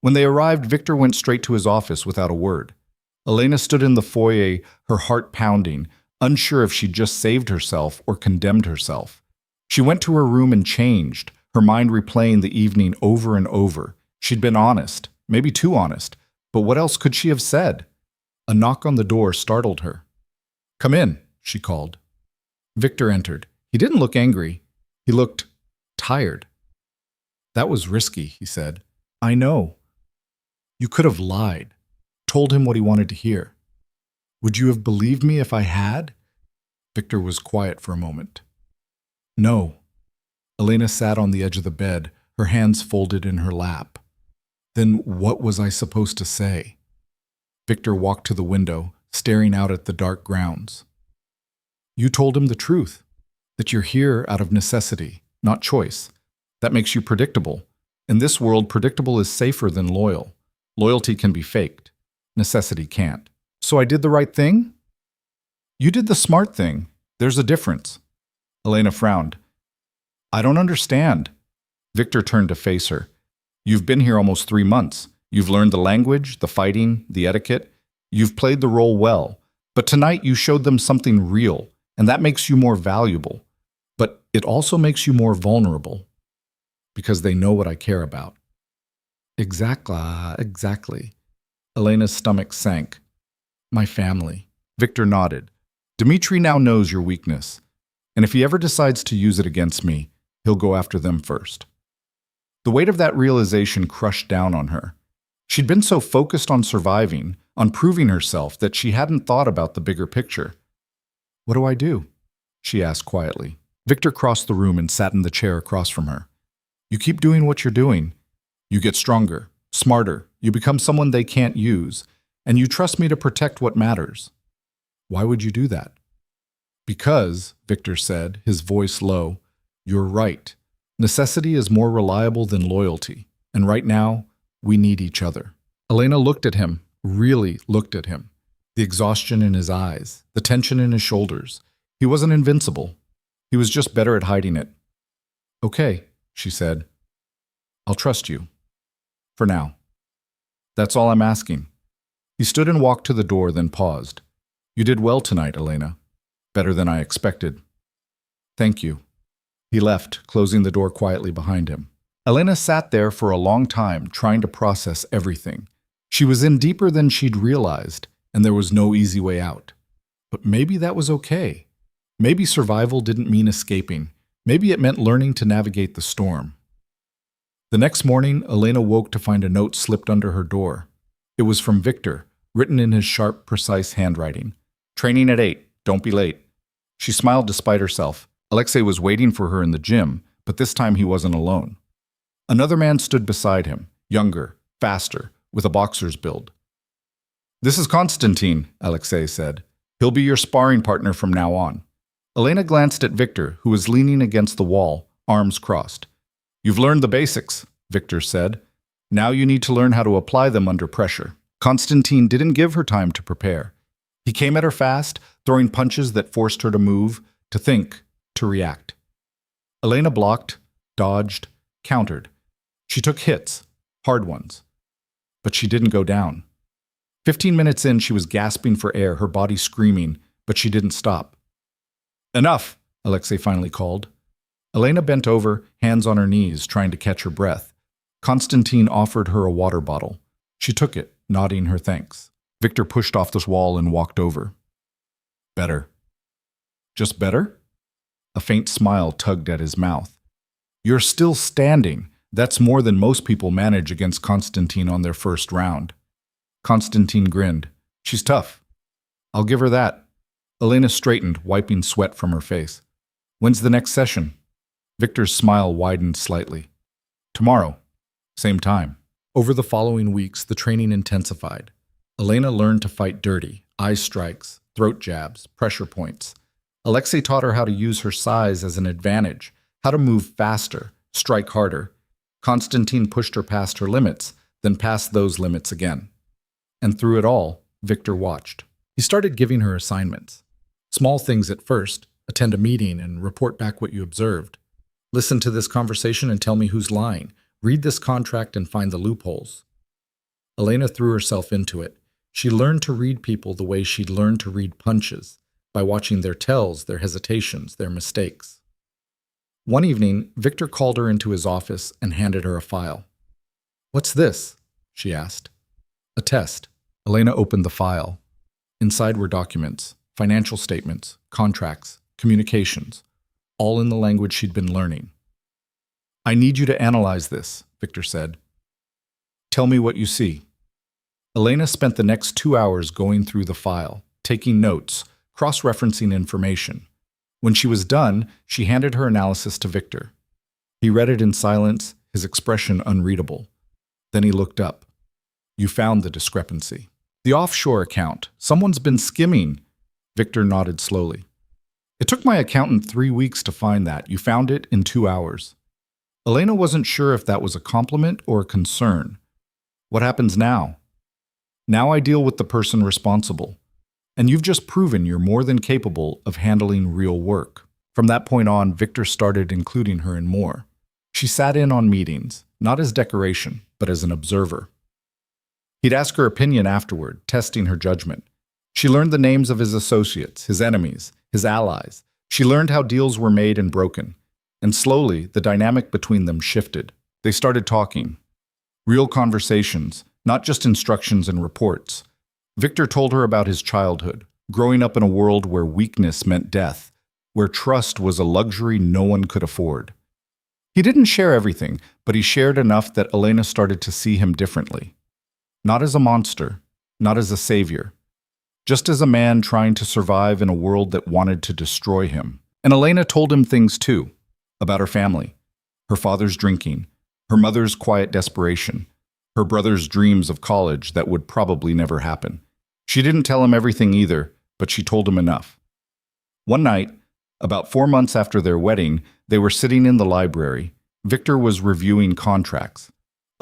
When they arrived, Victor went straight to his office without a word. Elena stood in the foyer, her heart pounding, unsure if she'd just saved herself or condemned herself. She went to her room and changed, her mind replaying the evening over and over. She'd been honest, maybe too honest, but what else could she have said? A knock on the door startled her. Come in, she called. Victor entered. He didn't look angry. He looked tired. That was risky, he said. I know. You could have lied, told him what he wanted to hear. Would you have believed me if I had? Victor was quiet for a moment. No. Elena sat on the edge of the bed, her hands folded in her lap. Then what was I supposed to say? Victor walked to the window, staring out at the dark grounds. You told him the truth, that you're here out of necessity, not choice. That makes you predictable. In this world, predictable is safer than loyal. Loyalty can be faked. Necessity can't. So I did the right thing? You did the smart thing. There's a difference. Elena frowned. I don't understand. Victor turned to face her. You've been here almost 3 months. You've learned the language, the fighting, the etiquette. You've played the role well. But tonight you showed them something real, and that makes you more valuable. But it also makes you more vulnerable. Because they know what I care about. Exactly. Elena's stomach sank. My family. Victor nodded. Dmitri now knows your weakness. And if he ever decides to use it against me, he'll go after them first. The weight of that realization crushed down on her. She'd been so focused on surviving, on proving herself, that she hadn't thought about the bigger picture. What do I do? She asked quietly. Victor crossed the room and sat in the chair across from her. You keep doing what you're doing. You get stronger, smarter, you become someone they can't use, and you trust me to protect what matters. Why would you do that? Because, Victor said, his voice low, you're right. Necessity is more reliable than loyalty, and right now, we need each other. Elena looked at him, really looked at him. The exhaustion in his eyes, the tension in his shoulders. He wasn't invincible. He was just better at hiding it. Okay, she said. I'll trust you. For now. That's all I'm asking. He stood and walked to the door, then paused. You did well tonight, Elena. Better than I expected. Thank you. He left, closing the door quietly behind him. Elena sat there for a long time, trying to process everything. She was in deeper than she'd realized, and there was no easy way out. But maybe that was okay. Maybe survival didn't mean escaping. Maybe it meant learning to navigate the storm. The next morning, Elena woke to find a note slipped under her door. It was from Victor, written in his sharp, precise handwriting. Training at 8. Don't be late. She smiled despite herself. Alexei was waiting for her in the gym, but this time he wasn't alone. Another man stood beside him, younger, faster, with a boxer's build. This is Konstantin, Alexei said. He'll be your sparring partner from now on. Elena glanced at Victor, who was leaning against the wall, arms crossed. You've learned the basics, Victor said. Now you need to learn how to apply them under pressure. Konstantin didn't give her time to prepare. He came at her fast, throwing punches that forced her to move, to think, to react. Elena blocked, dodged, countered. She took hits, hard ones. But she didn't go down. 15 minutes in, she was gasping for air, her body screaming, but she didn't stop. Enough, Alexei finally called. Elena bent over, hands on her knees, trying to catch her breath. Konstantin offered her a water bottle. She took it, nodding her thanks. Victor pushed off this wall and walked over. Better. Just better? A faint smile tugged at his mouth. You're still standing. That's more than most people manage against Konstantin on their first round. Konstantin grinned. She's tough. I'll give her that. Elena straightened, wiping sweat from her face. When's the next session? Victor's smile widened slightly. Tomorrow. Same time. Over the following weeks, the training intensified. Elena learned to fight dirty, eye strikes, throat jabs, pressure points. Alexei taught her how to use her size as an advantage, how to move faster, strike harder. Konstantin pushed her past her limits, then past those limits again. And through it all, Victor watched. He started giving her assignments. Small things at first, attend a meeting and report back what you observed. Listen to this conversation and tell me who's lying. Read this contract and find the loopholes. Elena threw herself into it. She learned to read people the way she'd learned to read punches, by watching their tells, their hesitations, their mistakes. One evening, Victor called her into his office and handed her a file. What's this? She asked. A test. Elena opened the file. Inside were documents, financial statements, contracts, communications, all in the language she'd been learning. I need you to analyze this, Victor said. Tell me what you see. Elena spent the next 2 hours going through the file, taking notes, cross-referencing information. When she was done, she handed her analysis to Victor. He read it in silence, his expression unreadable. Then he looked up. You found the discrepancy. The offshore account. Someone's been skimming. Victor nodded slowly. It took my accountant 3 weeks to find that. You found it in 2 hours. Elena wasn't sure if that was a compliment or a concern. What happens now? Now I deal with the person responsible. And you've just proven you're more than capable of handling real work. From that point on, Victor started including her in more. She sat in on meetings, not as decoration, but as an observer. He'd ask her opinion afterward, testing her judgment. She learned the names of his associates, his enemies, his allies. She learned how deals were made and broken. And slowly, the dynamic between them shifted. They started talking. Real conversations, not just instructions and reports. Victor told her about his childhood, growing up in a world where weakness meant death, where trust was a luxury no one could afford. He didn't share everything, but he shared enough that Elena started to see him differently. Not as a monster, not as a savior, just as a man trying to survive in a world that wanted to destroy him. And Elena told him things too, about her family, her father's drinking, her mother's quiet desperation, her brother's dreams of college that would probably never happen. She didn't tell him everything either, but she told him enough. One night, about 4 months after their wedding, they were sitting in the library. Victor was reviewing contracts.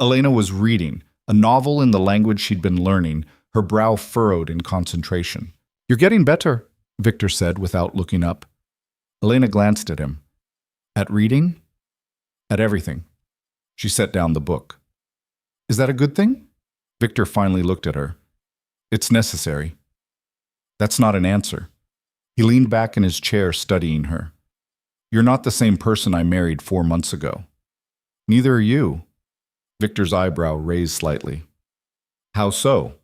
Elena was reading, a novel in the language she'd been learning, her brow furrowed in concentration. "You're getting better," Victor said without looking up. Elena glanced at him. "At reading?" "At everything." She set down the book. "Is that a good thing?" Victor finally looked at her. "It's necessary." "That's not an answer." He leaned back in his chair, studying her. "You're not the same person I married 4 months ago." "Neither are you." Victor's eyebrow raised slightly. "How so?"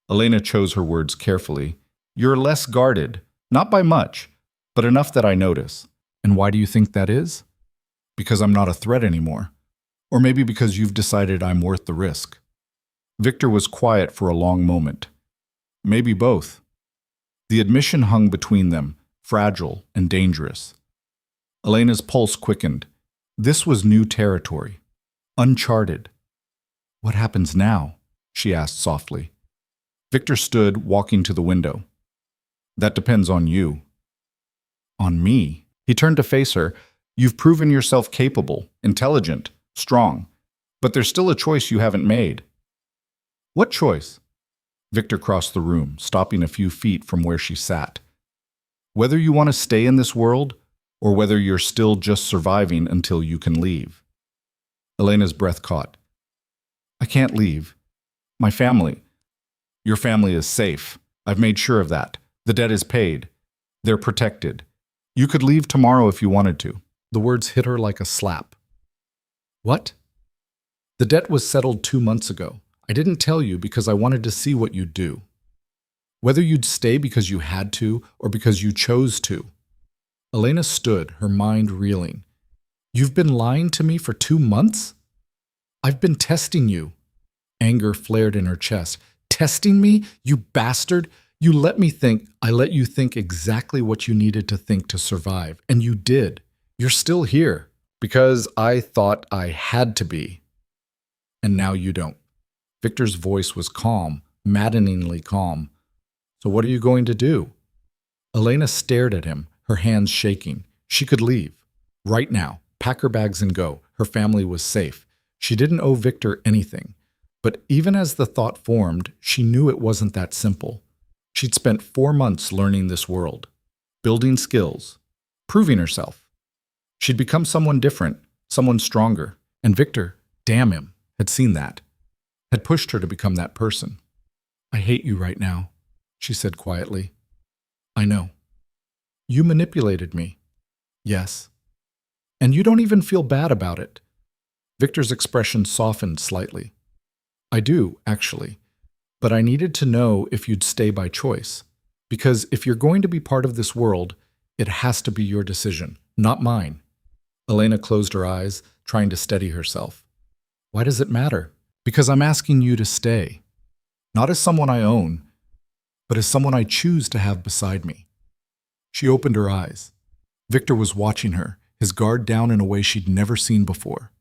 Elena chose her words carefully. "You're less guarded, not by much, but enough that I notice." "And why do you think that is?" "Because I'm not a threat anymore. Or maybe because you've decided I'm worth the risk." Victor was quiet for a long moment. "Maybe both." The admission hung between them, fragile and dangerous. Elena's pulse quickened. This was new territory. Uncharted. "What happens now?" she asked softly. Victor stood, walking to the window. "That depends on you." "On me?" He turned to face her. "You've proven yourself capable, intelligent, strong. But there's still a choice you haven't made." "What choice?" Victor crossed the room, stopping a few feet from where she sat. "Whether you want to stay in this world, or whether you're still just surviving until you can leave." Elena's breath caught. "I can't leave. My family." "Your family is safe. I've made sure of that. The debt is paid. They're protected. You could leave tomorrow if you wanted to." The words hit her like a slap. "What?" "The debt was settled 2 months ago. I didn't tell you because I wanted to see what you'd do. Whether you'd stay because you had to or because you chose to." Elena stood, her mind reeling. "You've been lying to me for 2 months? I've been testing you." Anger flared in her chest. "Testing me? You bastard! I let you think exactly what you needed to think to survive, and you did. You're still here because I thought I had to be. And now you don't." Victor's voice was calm, maddeningly calm. "So what are you going to do?" Elena stared at him, her hands shaking. She could leave. Right now. Pack her bags and go. Her family was safe. She didn't owe Victor anything. But even as the thought formed, she knew it wasn't that simple. She'd spent 4 months learning this world, building skills, proving herself. She'd become someone different, someone stronger. And Victor, damn him, had seen that, had pushed her to become that person. "I hate you right now," she said quietly. "I know. You manipulated me." "Yes. And you don't even feel bad about it." Victor's expression softened slightly. "I do, actually. But I needed to know if you'd stay by choice. Because if you're going to be part of this world, it has to be your decision, not mine." Elena closed her eyes, trying to steady herself. "Why does it matter?" "Because I'm asking you to stay. Not as someone I own, but as someone I choose to have beside me." She opened her eyes. Victor was watching her, his guard down in a way she'd never seen before.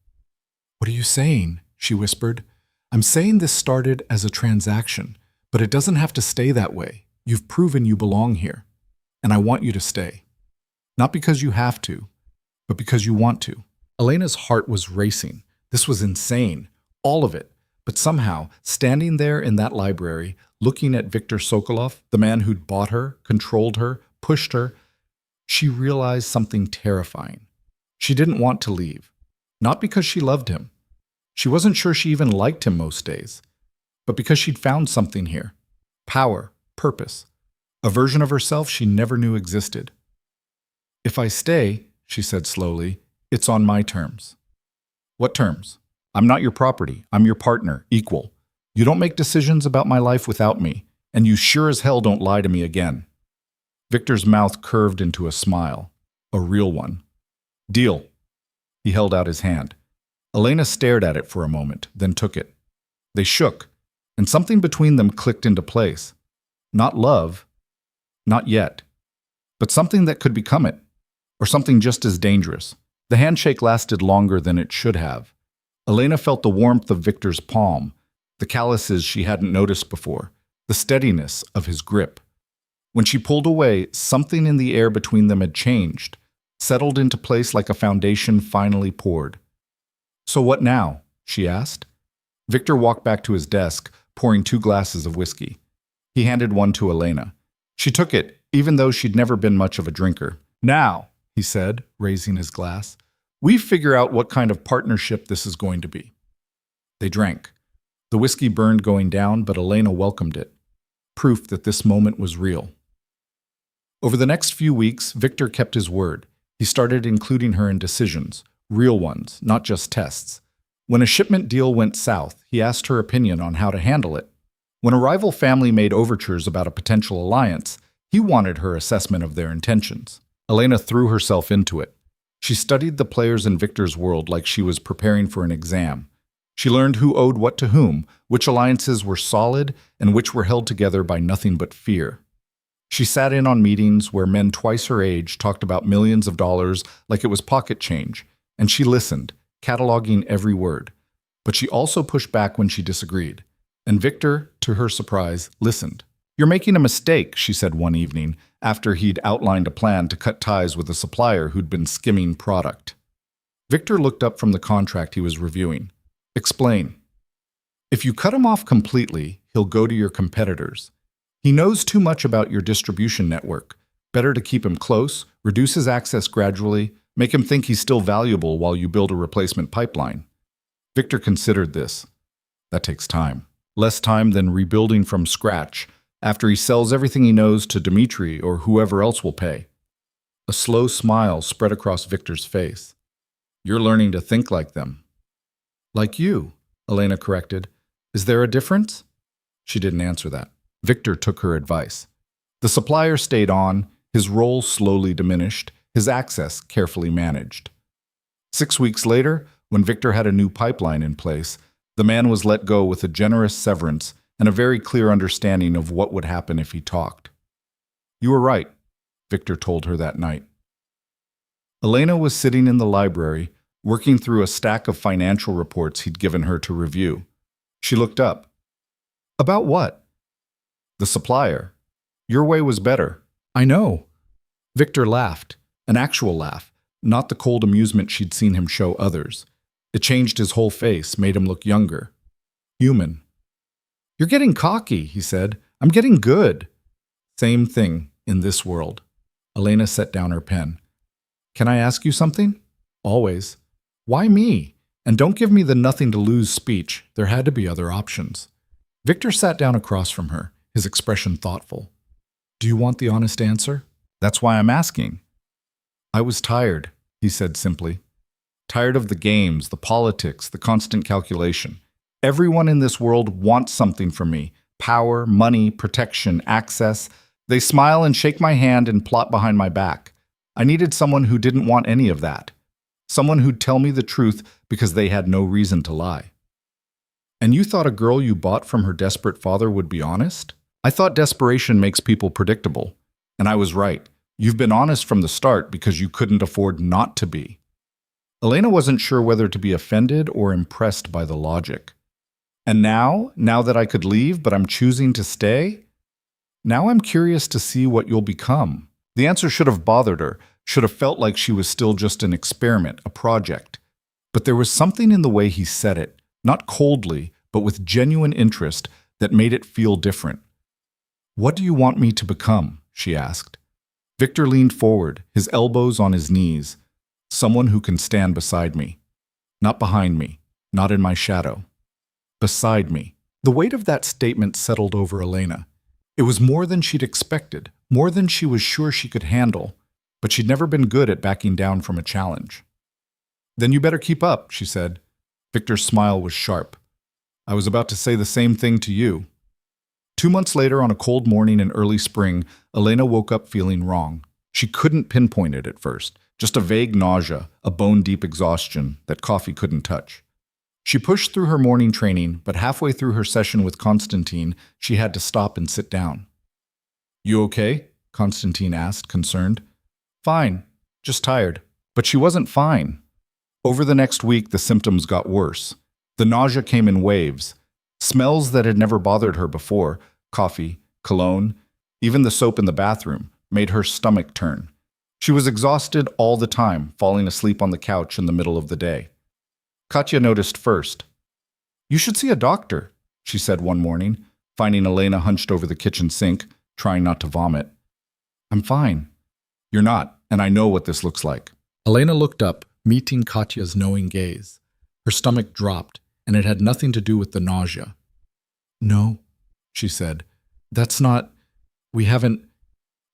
"What are you saying?" she whispered. "I'm saying this started as a transaction, but it doesn't have to stay that way. You've proven you belong here, and I want you to stay. Not because you have to, but because you want to." Elena's heart was racing. This was insane, all of it. But somehow, standing there in that library, looking at Viktor Sokolov, the man who'd bought her, controlled her, pushed her, she realized something terrifying. She didn't want to leave. Not because she loved him. She wasn't sure she even liked him most days. But because she'd found something here. Power, purpose. A version of herself she never knew existed. "If I stay," she said slowly, "it's on my terms." "What terms?" "I'm not your property. I'm your partner, equal. You don't make decisions about my life without me, and you sure as hell don't lie to me again." Victor's mouth curved into a smile, a real one. "Deal." He held out his hand. Elena stared at it for a moment, then took it. They shook, and something between them clicked into place. Not love, not yet, but something that could become it, or something just as dangerous. The handshake lasted longer than it should have. Elena felt the warmth of Victor's palm, the calluses she hadn't noticed before, the steadiness of his grip. When she pulled away, something in the air between them had changed, settled into place like a foundation finally poured. "So what now?" she asked. Victor walked back to his desk, pouring 2 glasses of whiskey. He handed one to Elena. She took it, even though she'd never been much of a drinker. "Now," he said, raising his glass, "we figure out what kind of partnership this is going to be." They drank. The whiskey burned going down, but Elena welcomed it. Proof that this moment was real. Over the next few weeks, Victor kept his word. He started including her in decisions, real ones, not just tests. When a shipment deal went south, he asked her opinion on how to handle it. When a rival family made overtures about a potential alliance, he wanted her assessment of their intentions. Elena threw herself into it. She studied the players in Victor's world like she was preparing for an exam. She learned who owed what to whom, which alliances were solid, and which were held together by nothing but fear. She sat in on meetings where men twice her age talked about millions of dollars like it was pocket change, and she listened, cataloging every word. But she also pushed back when she disagreed. And Victor, to her surprise, listened. "You're making a mistake," she said one evening, after he'd outlined a plan to cut ties with a supplier who'd been skimming product. Victor looked up from the contract he was reviewing. "Explain." "If you cut him off completely, he'll go to your competitors. He knows too much about your distribution network. Better to keep him close, reduce his access gradually, make him think he's still valuable while you build a replacement pipeline." Victor considered this. That takes time. Less time than rebuilding from scratch, after he sells everything he knows to Dmitri or whoever else will pay. A slow smile spread across Victor's face. "You're learning to think like them." "Like you," Elena corrected. "Is there a difference?" She didn't answer that. Victor took her advice. The supplier stayed on, his role slowly diminished, his access carefully managed. 6 weeks later, when Victor had a new pipeline in place, the man was let go with a generous severance and a very clear understanding of what would happen if he talked. "You were right," Victor told her that night. Elena was sitting in the library, working through a stack of financial reports he'd given her to review. She looked up. "About what?" "The supplier. Your way was better." "I know." Victor laughed, an actual laugh, not the cold amusement she'd seen him show others. It changed his whole face, made him look younger. Human. "You're getting cocky," he said. "I'm getting good." Same thing in this world. Elena set down her pen. "Can I ask you something?" "Always." "Why me? And don't give me the nothing-to-lose speech. There had to be other options." Victor sat down across from her, his expression thoughtful. "Do you want the honest answer?" "That's why I'm asking." "I was tired," he said simply. "Tired of the games, the politics, the constant calculation. Everyone in this world wants something from me. Power, money, protection, access. They smile and shake my hand and plot behind my back. I needed someone who didn't want any of that. Someone who'd tell me the truth because they had no reason to lie." "And you thought a girl you bought from her desperate father would be honest?" "I thought desperation makes people predictable. And I was right. You've been honest from the start because you couldn't afford not to be." Elena wasn't sure whether to be offended or impressed by the logic. "And now that I could leave, but I'm choosing to stay? Now I'm curious to see what you'll become." The answer should have bothered her, should have felt like she was still just an experiment, a project. But there was something in the way he said it, not coldly, but with genuine interest, that made it feel different. "What do you want me to become?" she asked. Victor leaned forward, his elbows on his knees. Someone who can stand beside me. Not behind me, not in my shadow. Beside me. The weight of that statement settled over Elena. It was more than she'd expected, more than she was sure she could handle, but she'd never been good at backing down from a challenge. "Then you better keep up," she said. Victor's smile was sharp. "I was about to say the same thing to you." 2 months later, on a cold morning in early spring, Elena woke up feeling wrong. She couldn't pinpoint it at first, just a vague nausea, a bone-deep exhaustion that coffee couldn't touch. She pushed through her morning training, but halfway through her session with Constantine, she had to stop and sit down. "You okay?" Constantine asked, concerned. "Fine, just tired." But she wasn't fine. Over the next week, the symptoms got worse. The nausea came in waves. Smells that had never bothered her before, coffee, cologne, even the soap in the bathroom, made her stomach turn. She was exhausted all the time, falling asleep on the couch in the middle of the day. Katya noticed first. "You should see a doctor," she said one morning, finding Elena hunched over the kitchen sink, trying not to vomit. "I'm fine." "You're not, and I know what this looks like." Elena looked up, meeting Katya's knowing gaze. Her stomach dropped, and it had nothing to do with the nausea. "No," she said. "That's not... We haven't..."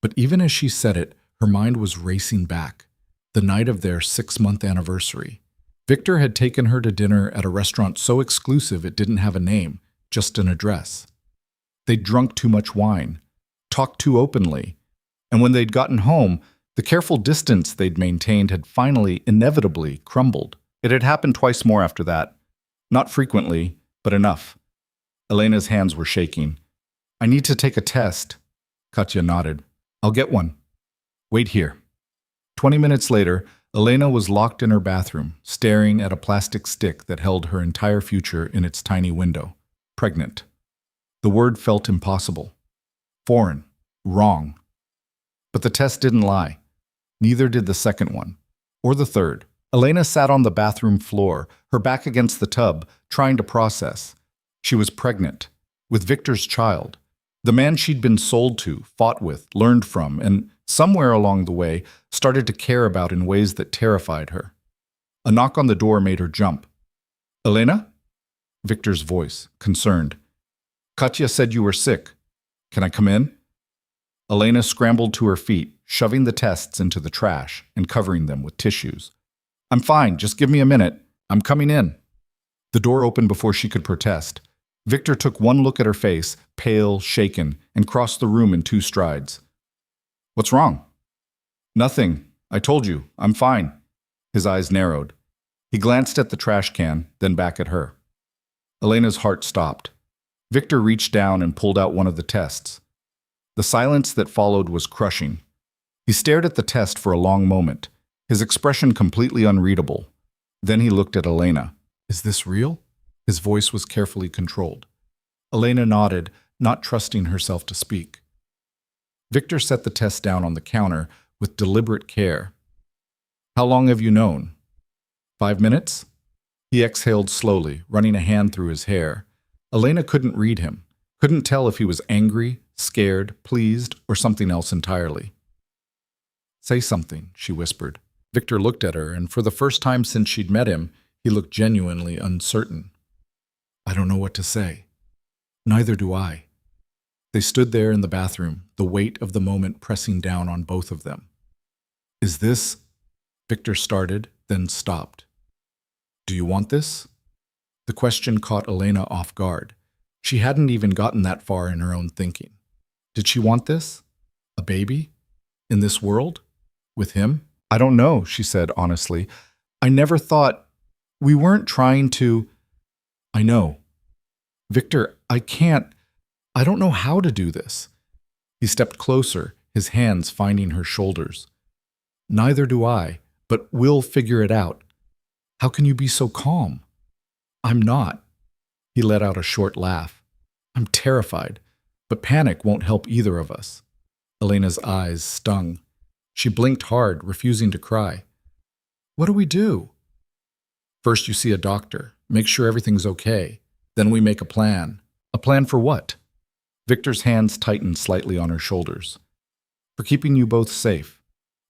But even as she said it, her mind was racing back. The night of their 6-month anniversary. Victor had taken her to dinner at a restaurant so exclusive it didn't have a name, just an address. They'd drunk too much wine, talked too openly, and when they'd gotten home, the careful distance they'd maintained had finally, inevitably, crumbled. It had happened twice more after that. Not frequently, but enough. Elena's hands were shaking. "I need to take a test." Katya nodded. "I'll get one. Wait here." 20 minutes later, Elena was locked in her bathroom, staring at a plastic stick that held her entire future in its tiny window. Pregnant. The word felt impossible. Foreign. Wrong. But the test didn't lie. Neither did the second one. Or the third. Elena sat on the bathroom floor, her back against the tub, trying to process. She was pregnant. With Victor's child. The man she'd been sold to, fought with, learned from, and somewhere along the way, started to care about in ways that terrified her. A knock on the door made her jump. "Elena?" Victor's voice, concerned. "Katya said you were sick. Can I come in?" Elena scrambled to her feet, shoving the tests into the trash and covering them with tissues. "I'm fine, just give me a minute. I'm coming in." The door opened before she could protest. Victor took one look at her face, pale, shaken, and crossed the room in 2 strides. "What's wrong?" "Nothing. I told you. I'm fine." His eyes narrowed. He glanced at the trash can, then back at her. Elena's heart stopped. Victor reached down and pulled out one of the tests. The silence that followed was crushing. He stared at the test for a long moment, his expression completely unreadable. Then he looked at Elena. "Is this real?" His voice was carefully controlled. Elena nodded, not trusting herself to speak. Victor set the test down on the counter with deliberate care. "How long have you known?" 5 minutes? He exhaled slowly, running a hand through his hair. Elena couldn't read him, couldn't tell if he was angry, scared, pleased, or something else entirely. "Say something," she whispered. Victor looked at her, and for the first time since she'd met him, he looked genuinely uncertain. "I don't know what to say." "Neither do I." They stood there in the bathroom, the weight of the moment pressing down on both of them. "Is this..." Victor started, then stopped. "Do you want this?" The question caught Elena off guard. She hadn't even gotten that far in her own thinking. Did she want this? A baby? In this world? With him? "I don't know," she said honestly. "I never thought... We weren't trying to..." "I know." "Victor, I can't... I don't know how to do this." He stepped closer, his hands finding her shoulders. "Neither do I, but we'll figure it out." "How can you be so calm?" "I'm not." He let out a short laugh. "I'm terrified, but panic won't help either of us." Elena's eyes stung. She blinked hard, refusing to cry. "What do we do?" "First you see a doctor, make sure everything's okay. Then we make a plan." "A plan for what?" Victor's hands tightened slightly on her shoulders. for keeping you both safe.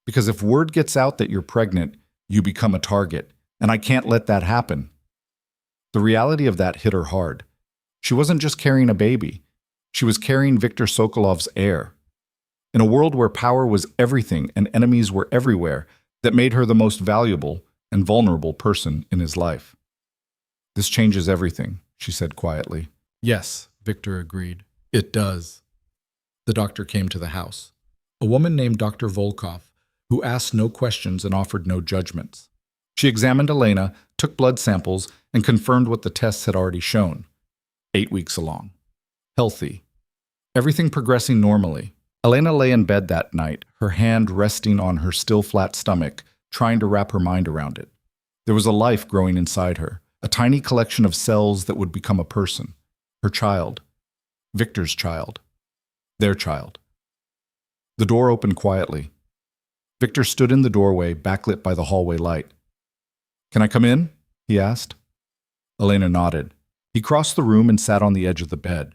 Because if word gets out that you're pregnant, you become a target, and I can't let that happen." The reality of that hit her hard. She wasn't just carrying a baby. She was carrying Viktor Sokolov's heir. In a world where power was everything and enemies were everywhere, that made her the most valuable and vulnerable person in his life. "This changes everything," she said quietly. "Yes," Viktor agreed. "It does." The doctor came to the house. A woman named Dr. Volkov, who asked no questions and offered no judgments. She examined Elena, took blood samples, and confirmed what the tests had already shown. 8 weeks along. Healthy. Everything progressing normally. Elena lay in bed that night, her hand resting on her still flat stomach, trying to wrap her mind around it. There was a life growing inside her, a tiny collection of cells that would become a person. Her child. Viktor's child. Their child. The door opened quietly. Viktor stood in the doorway, backlit by the hallway light. "Can I come in?" he asked. Elena nodded. He crossed the room and sat on the edge of the bed.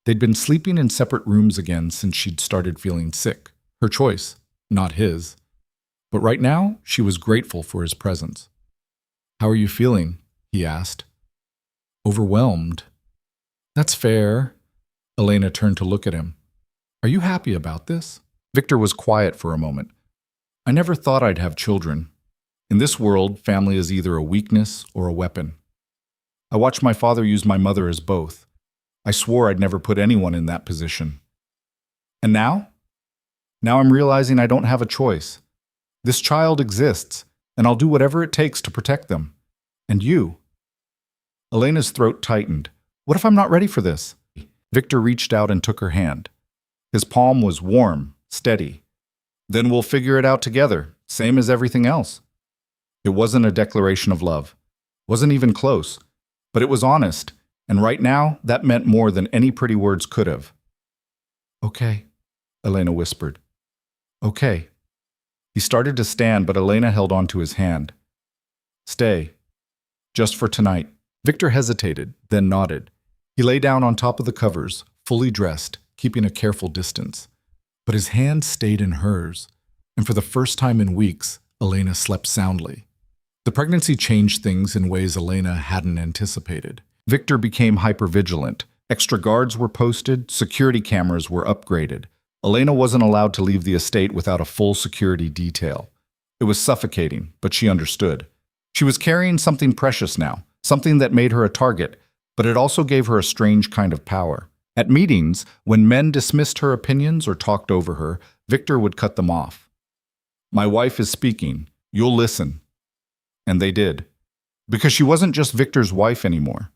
They'd been sleeping in separate rooms again since she'd started feeling sick. Her choice, not his. But right now, she was grateful for his presence. "How are you feeling?" he asked. "Overwhelmed." "That's fair." Elena turned to look at him. "Are you happy about this?" Viktor was quiet for a moment. "I never thought I'd have children. In this world, family is either a weakness or a weapon. I watched my father use my mother as both. I swore I'd never put anyone in that position. And now? Now I'm realizing I don't have a choice. This child exists, and I'll do whatever it takes to protect them. And you." Elena's throat tightened. "What if I'm not ready for this?" Viktor reached out and took her hand. His palm was warm, steady. "Then we'll figure it out together, same as everything else." It wasn't a declaration of love. Wasn't even close. But it was honest, and right now, that meant more than any pretty words could have. "Okay," Elena whispered. "Okay." He started to stand, but Elena held onto his hand. "Stay. Just for tonight." Viktor hesitated, then nodded. He lay down on top of the covers, fully dressed, keeping a careful distance. But his hand stayed in hers, and for the first time in weeks, Elena slept soundly. The pregnancy changed things in ways Elena hadn't anticipated. Viktor became hypervigilant. Extra guards were posted, security cameras were upgraded. Elena wasn't allowed to leave the estate without a full security detail. It was suffocating, but she understood. She was carrying something precious now, something that made her a target, but it also gave her a strange kind of power. At meetings, when men dismissed her opinions or talked over her, Viktor would cut them off. "My wife is speaking. You'll listen." And they did. Because she wasn't just Viktor's wife anymore.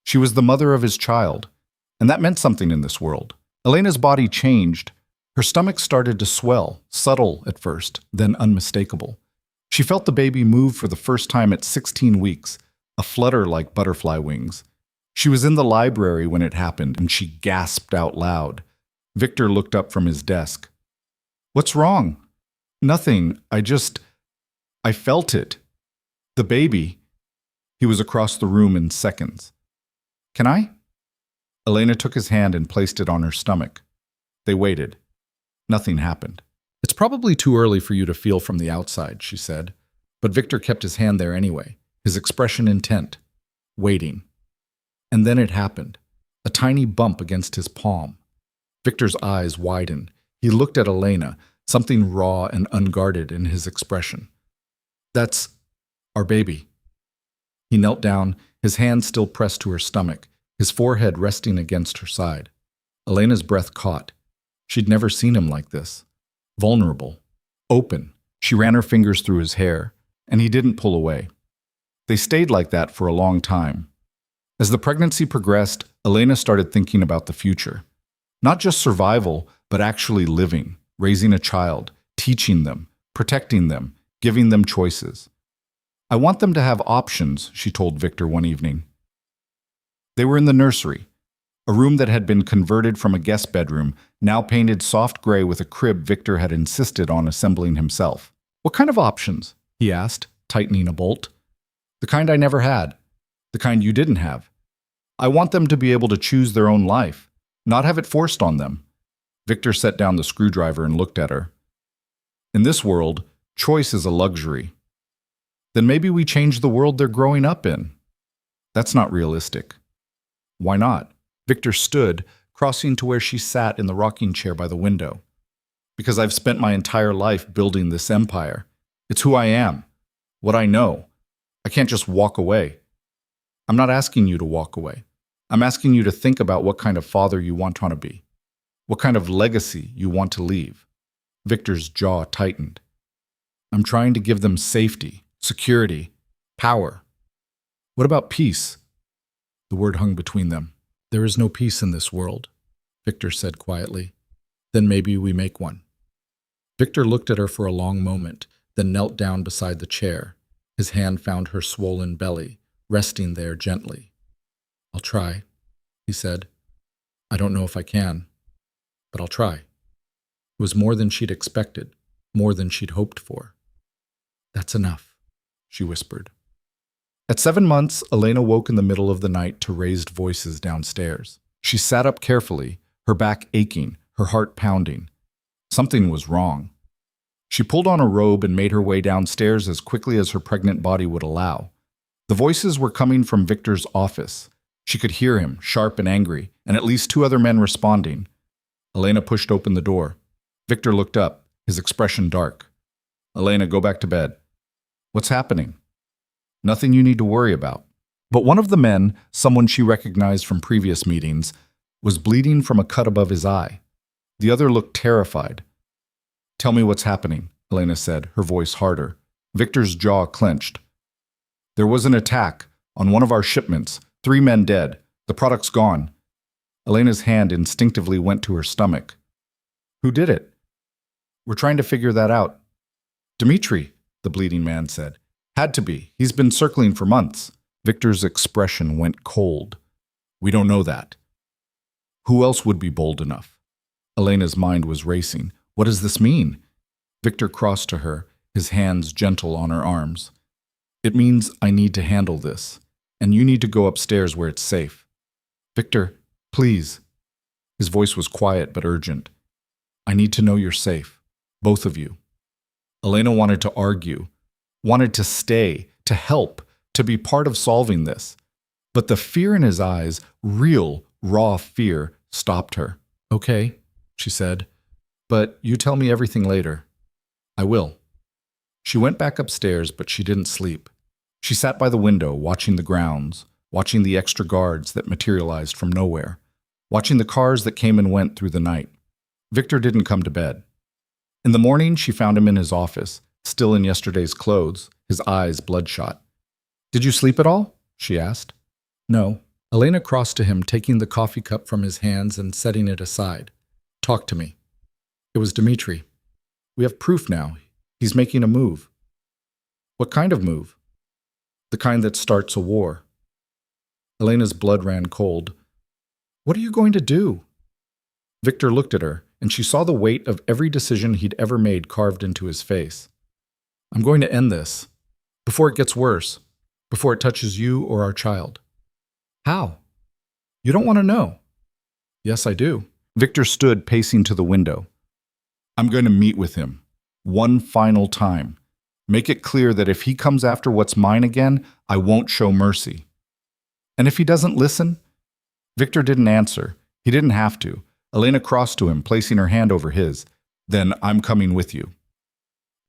She was the mother of his child. And that meant something in this world. Elena's body changed. Her stomach started to swell, subtle at first, then unmistakable. She felt the baby move for the first time at 16 weeks, a flutter like butterfly wings. She was in the library when it happened, and she gasped out loud. Viktor looked up from his desk. "What's wrong?" "Nothing. I felt it. The baby." He was across the room in seconds. "Can I?" Elena took his hand and placed it on her stomach. They waited. Nothing happened. "It's probably too early for you to feel from the outside," she said. But Viktor kept his hand there anyway, his expression intent, waiting. And then it happened. A tiny bump against his palm. Viktor's eyes widened. He looked at Elena, something raw and unguarded in his expression. "That's our baby." He knelt down, his hand still pressed to her stomach, his forehead resting against her side. Elena's breath caught. She'd never seen him like this. Vulnerable. Open. She ran her fingers through his hair, and he didn't pull away. They stayed like that for a long time. As the pregnancy progressed, Elena started thinking about the future. Not just survival, but actually living, raising a child, teaching them, protecting them, giving them choices. "I want them to have options," she told Viktor one evening. They were in the nursery, a room that had been converted from a guest bedroom, now painted soft gray with a crib Viktor had insisted on assembling himself. "What kind of options?" he asked, tightening a bolt. "The kind I never had. The kind you didn't have. I want them to be able to choose their own life, not have it forced on them." Victor set down the screwdriver and looked at her. In this world, choice is a luxury. Then maybe we change the world they're growing up in. That's not realistic. Why not? Victor stood, crossing to where she sat in the rocking chair by the window. Because I've spent my entire life building this empire. It's who I am, what I know. I can't just walk away. I'm not asking you to walk away. I'm asking you to think about what kind of father you want to be, what kind of legacy you want to leave. Victor's jaw tightened. I'm trying to give them safety, security, power. What about peace? The word hung between them. There is no peace in this world, Victor said quietly. Then maybe we make one. Victor looked at her for a long moment, then knelt down beside the chair. His hand found her swollen belly, resting there gently. I'll try, he said. I don't know if I can, but I'll try. It was more than she'd expected, more than she'd hoped for. That's enough, she whispered. At 7 months, Elena woke in the middle of the night to raised voices downstairs. She sat up carefully, her back aching, her heart pounding. Something was wrong. She pulled on a robe and made her way downstairs as quickly as her pregnant body would allow. The voices were coming from Victor's office. She could hear him, sharp and angry, and at least 2 other men responding. Elena pushed open the door. Victor looked up, his expression dark. Elena, go back to bed. What's happening? Nothing you need to worry about. But one of the men, someone she recognized from previous meetings, was bleeding from a cut above his eye. The other looked terrified. Tell me what's happening, Elena said, her voice harder. Victor's jaw clenched. There was an attack on one of our shipments. 3 men dead. The product's gone. Elena's hand instinctively went to her stomach. Who did it? We're trying to figure that out. Dmitri, the bleeding man said. Had to be. He's been circling for months. Victor's expression went cold. We don't know that. Who else would be bold enough? Elena's mind was racing. What does this mean? Victor crossed to her, his hands gentle on her arms. It means I need to handle this, and you need to go upstairs where it's safe. Victor, please. His voice was quiet but urgent. I need to know you're safe, both of you. Elena wanted to argue, wanted to stay, to help, to be part of solving this. But the fear in his eyes, real, raw fear, stopped her. Okay, she said, but you tell me everything later. I will. She went back upstairs, but she didn't sleep. She sat by the window, watching the grounds, watching the extra guards that materialized from nowhere, watching the cars that came and went through the night. Victor didn't come to bed. In the morning, she found him in his office, still in yesterday's clothes, his eyes bloodshot. Did you sleep at all? She asked. No. Elena crossed to him, taking the coffee cup from his hands and setting it aside. Talk to me. It was Dmitri. We have proof now. He's making a move. What kind of move? The kind that starts a war. Elena's blood ran cold. What are you going to do? Victor looked at her, and she saw the weight of every decision he'd ever made carved into his face. I'm going to end this, before it gets worse, before it touches you or our child. How? You don't want to know. Yes, I do. Victor stood pacing to the window. I'm going to meet with him. One final time. Make it clear that if he comes after what's mine again, I won't show mercy. And if he doesn't listen? Victor didn't answer. He didn't have to. Elena crossed to him, placing her hand over his. Then I'm coming with you.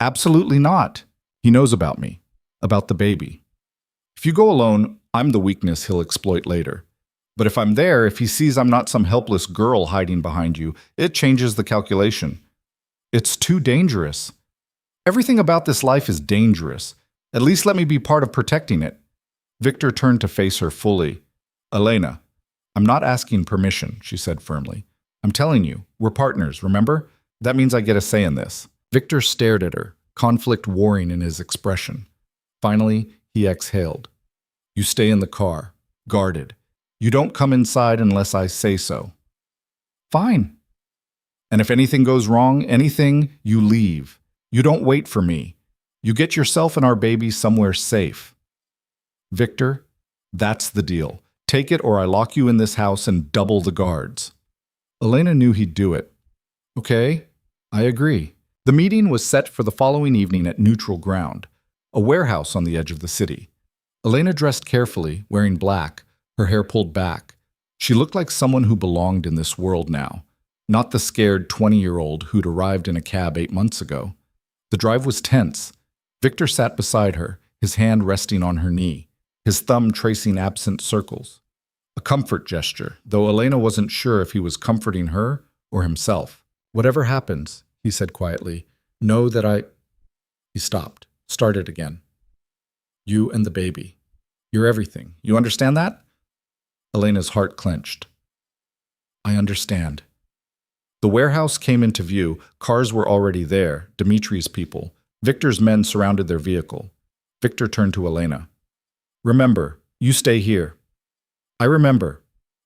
Absolutely not. He knows about me, about the baby. If you go alone, I'm the weakness he'll exploit later. But if I'm there, if he sees I'm not some helpless girl hiding behind you, it changes the calculation. It's too dangerous. Everything about this life is dangerous. At least let me be part of protecting it. Victor turned to face her fully. Elena, I'm not asking permission, she said firmly. I'm telling you, we're partners, remember? That means I get a say in this. Victor stared at her, conflict warring in his expression. Finally, he exhaled. You stay in the car, guarded. You don't come inside unless I say so. Fine. And if anything goes wrong, anything, you leave. You don't wait for me. You get yourself and our baby somewhere safe. Victor, that's the deal. Take it or I lock you in this house and double the guards. Elena knew he'd do it. Okay, I agree. The meeting was set for the following evening at neutral ground, a warehouse on the edge of the city. Elena dressed carefully, wearing black, her hair pulled back. She looked like someone who belonged in this world now, not the scared 20-year-old who'd arrived in a cab 8 months ago. The drive was tense. Victor sat beside her, his hand resting on her knee, his thumb tracing absent circles. A comfort gesture, though Elena wasn't sure if he was comforting her or himself. Whatever happens, he said quietly, know that I... He stopped, started again. You and the baby. You're everything. You understand that? Elena's heart clenched. I understand. The warehouse came into view. Cars were already there, Dmitri's people. Victor's men surrounded their vehicle. Victor turned to Elena. Remember, you stay here. I remember.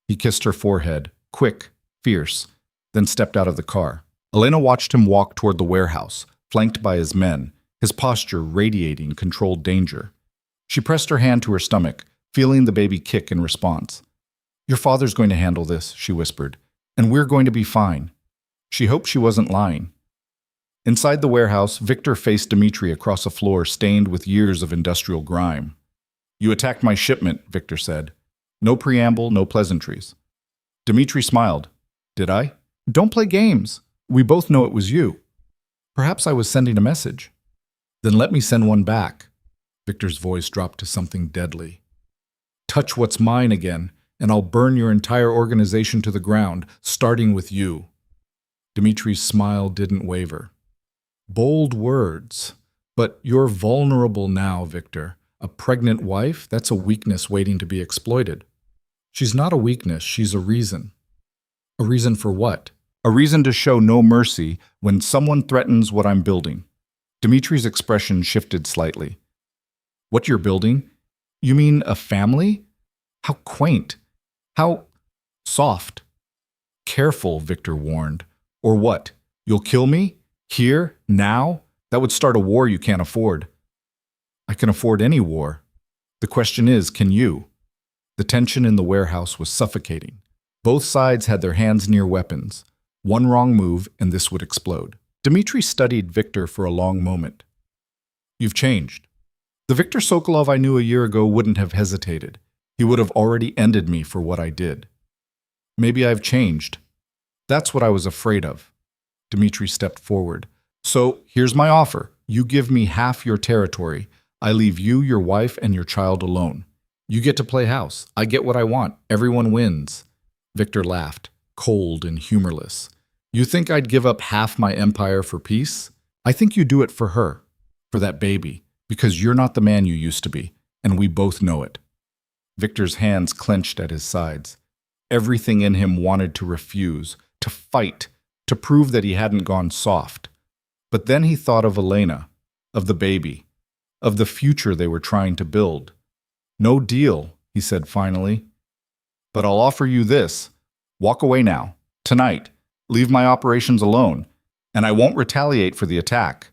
He kissed her forehead, quick, fierce, then stepped out of the car. Elena watched him walk toward the warehouse, flanked by his men, his posture radiating controlled danger. She pressed her hand to her stomach, feeling the baby kick in response. Your father's going to handle this, she whispered, and we're going to be fine. She hoped she wasn't lying. Inside the warehouse, Victor faced Dmitri across a floor stained with years of industrial grime. You attacked my shipment, Victor said. No preamble, no pleasantries. Dmitri smiled. Did I? Don't play games. We both know it was you. Perhaps I was sending a message. Then let me send one back. Victor's voice dropped to something deadly. Touch what's mine again, and I'll burn your entire organization to the ground, starting with you. Dmitri's smile didn't waver. Bold words. But you're vulnerable now, Victor. A pregnant wife, that's a weakness waiting to be exploited. She's not a weakness, she's a reason. A reason for what? A reason to show no mercy when someone threatens what I'm building. Dmitri's expression shifted slightly. What you're building? You mean a family? How quaint. How soft. Careful, Victor warned. Or what? You'll kill me? Here? Now? That would start a war you can't afford. I can afford any war. The question is, can you? The tension in the warehouse was suffocating. Both sides had their hands near weapons. One wrong move, and this would explode. Dmitri studied Victor for a long moment. You've changed. The Victor Sokolov I knew a year ago wouldn't have hesitated. He would have already ended me for what I did. Maybe I've changed. That's what I was afraid of. Dmitri stepped forward. So, here's my offer. You give me half your territory. I leave you, your wife, and your child alone. You get to play house. I get what I want. Everyone wins. Victor laughed, cold and humorless. You think I'd give up half my empire for peace? I think you do it for her, for that baby, because you're not the man you used to be, and we both know it. Victor's hands clenched at his sides. Everything in him wanted to refuse, to fight, to prove that he hadn't gone soft. But then he thought of Elena, of the baby, of the future they were trying to build. No deal, he said finally. But I'll offer you this. Walk away now, tonight. Leave my operations alone, and I won't retaliate for the attack.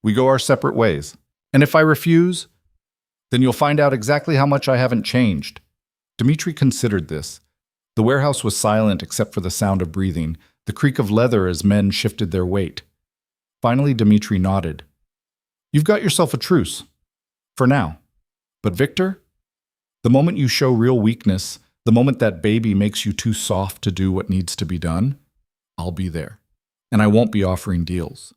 We go our separate ways. And if I refuse, then you'll find out exactly how much I haven't changed. Dmitri considered this. The warehouse was silent except for the sound of breathing, the creak of leather as men shifted their weight. Finally, Dmitri nodded. You've got yourself a truce. For now. But Victor, the moment you show real weakness, the moment that baby makes you too soft to do what needs to be done, I'll be there. And I won't be offering deals.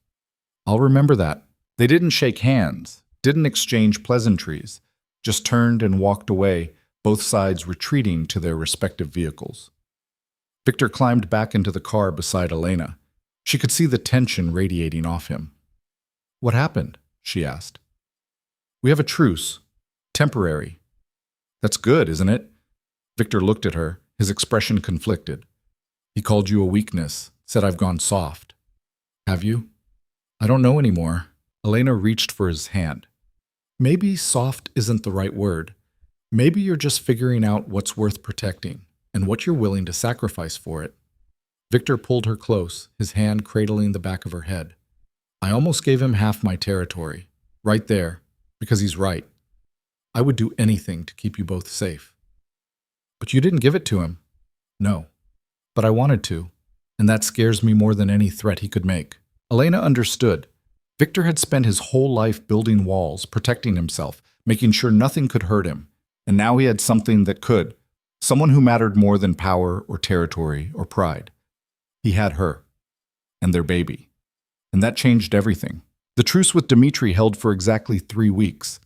I'll remember that. They didn't shake hands, didn't exchange pleasantries, just turned and walked away, both sides retreating to their respective vehicles. Victor climbed back into the car beside Elena. She could see the tension radiating off him. What happened? She asked. We have a truce. Temporary. That's good, isn't it? Victor looked at her, his expression conflicted. He called you a weakness, said I've gone soft. Have you? I don't know anymore. Elena reached for his hand. Maybe soft isn't the right word. Maybe you're just figuring out what's worth protecting and what you're willing to sacrifice for it. Victor pulled her close, his hand cradling the back of her head. I almost gave him half my territory, right there, because he's right. I would do anything to keep you both safe. But you didn't give it to him. No, but I wanted to, and that scares me more than any threat he could make. Elena understood. Victor had spent his whole life building walls, protecting himself, making sure nothing could hurt him. And now he had something that could. Someone who mattered more than power or territory or pride. He had her. And their baby. And that changed everything. The truce with Dmitri held for exactly 3 weeks.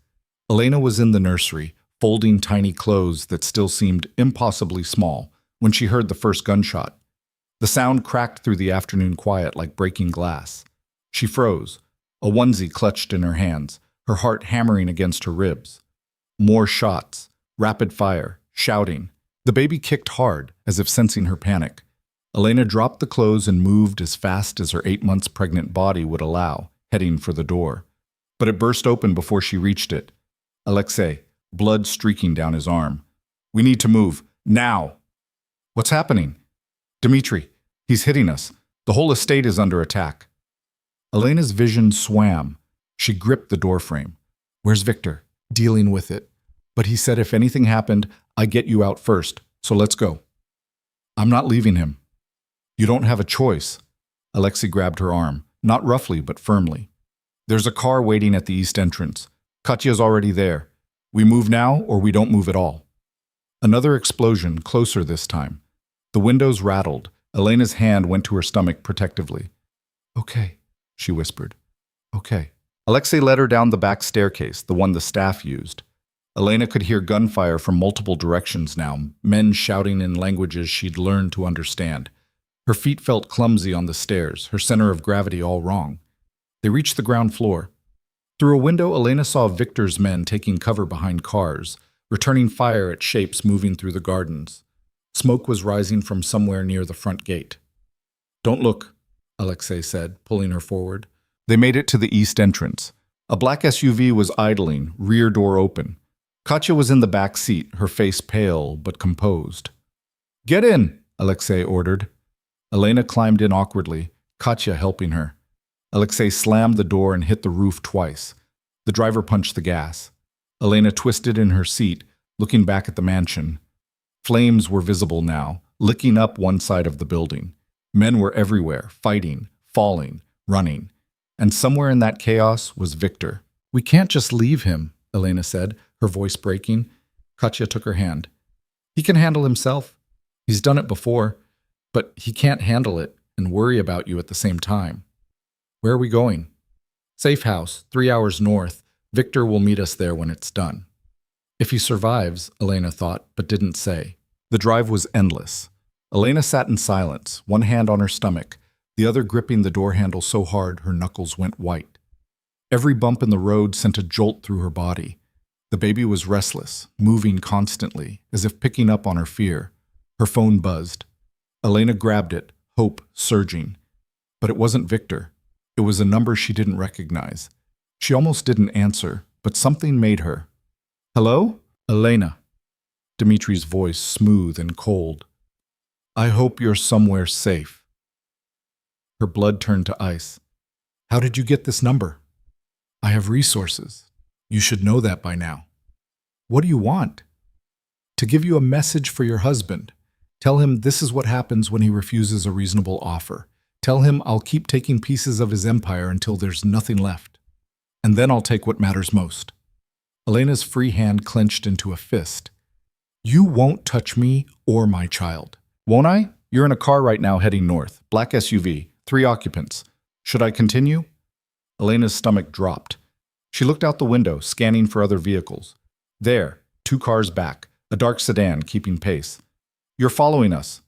Elena was in the nursery, folding tiny clothes that still seemed impossibly small, when she heard the first gunshot. The sound cracked through the afternoon quiet like breaking glass. She froze, a onesie clutched in her hands, her heart hammering against her ribs. More shots, rapid fire, shouting. The baby kicked hard, as if sensing her panic. Elena dropped the clothes and moved as fast as her 8 months pregnant body would allow, heading for the door. But it burst open before she reached it. Alexei, blood streaking down his arm. "We need to move, now!" "What's happening?" "Dmitri, he's hitting us. The whole estate is under attack." Elena's vision swam. She gripped the doorframe. "Where's Victor?" "Dealing with it. But he said if anything happened, I'd get you out first, so let's go." "I'm not leaving him." "You don't have a choice." Alexei grabbed her arm, not roughly but firmly. "There's a car waiting at the east entrance. Katya's already there. We move now or we don't move at all." Another explosion, closer this time. The windows rattled. Elena's hand went to her stomach protectively. "Okay," she whispered. "Okay." Alexei led her down the back staircase, the one the staff used. Elena could hear gunfire from multiple directions now, men shouting in languages she'd learned to understand. Her feet felt clumsy on the stairs, her center of gravity all wrong. They reached the ground floor. Through a window, Elena saw Victor's men taking cover behind cars, returning fire at shapes moving through the gardens. Smoke was rising from somewhere near the front gate. "Don't look," Alexei said, pulling her forward. They made it to the east entrance. A black SUV was idling, rear door open. Katya was in the back seat, her face pale but composed. "Get in," Alexei ordered. Elena climbed in awkwardly, Katya helping her. Alexei slammed the door and hit the roof twice. The driver punched the gas. Elena twisted in her seat, looking back at the mansion. Flames were visible now, licking up one side of the building. Men were everywhere, fighting, falling, running. And somewhere in that chaos was Victor. "We can't just leave him," Elena said, her voice breaking. Katya took her hand. "He can handle himself. He's done it before. But he can't handle it and worry about you at the same time." "Where are we going?" "Safe house, 3 hours north. Victor will meet us there when it's done." If he survives, Elena thought, but didn't say. The drive was endless. Elena sat in silence, one hand on her stomach, the other gripping the door handle so hard her knuckles went white. Every bump in the road sent a jolt through her body. The baby was restless, moving constantly, as if picking up on her fear. Her phone buzzed. Elena grabbed it, hope surging. But it wasn't Victor. It was a number she didn't recognize. She almost didn't answer, but something made her. "Hello? Elena." Dmitri's voice smooth and cold. "I hope you're somewhere safe." Her blood turned to ice. "How did you get this number?" "I have resources. You should know that by now." "What do you want?" "To give you a message for your husband. Tell him this is what happens when he refuses a reasonable offer. Tell him I'll keep taking pieces of his empire until there's nothing left. And then I'll take what matters most." Elena's free hand clenched into a fist. "You won't touch me or my child." "Won't I? You're in a car right now heading north. Black SUV, 3 occupants. Should I continue?" Elena's stomach dropped. She looked out the window, scanning for other vehicles. There, 2 cars back, a dark sedan keeping pace. "You're following us."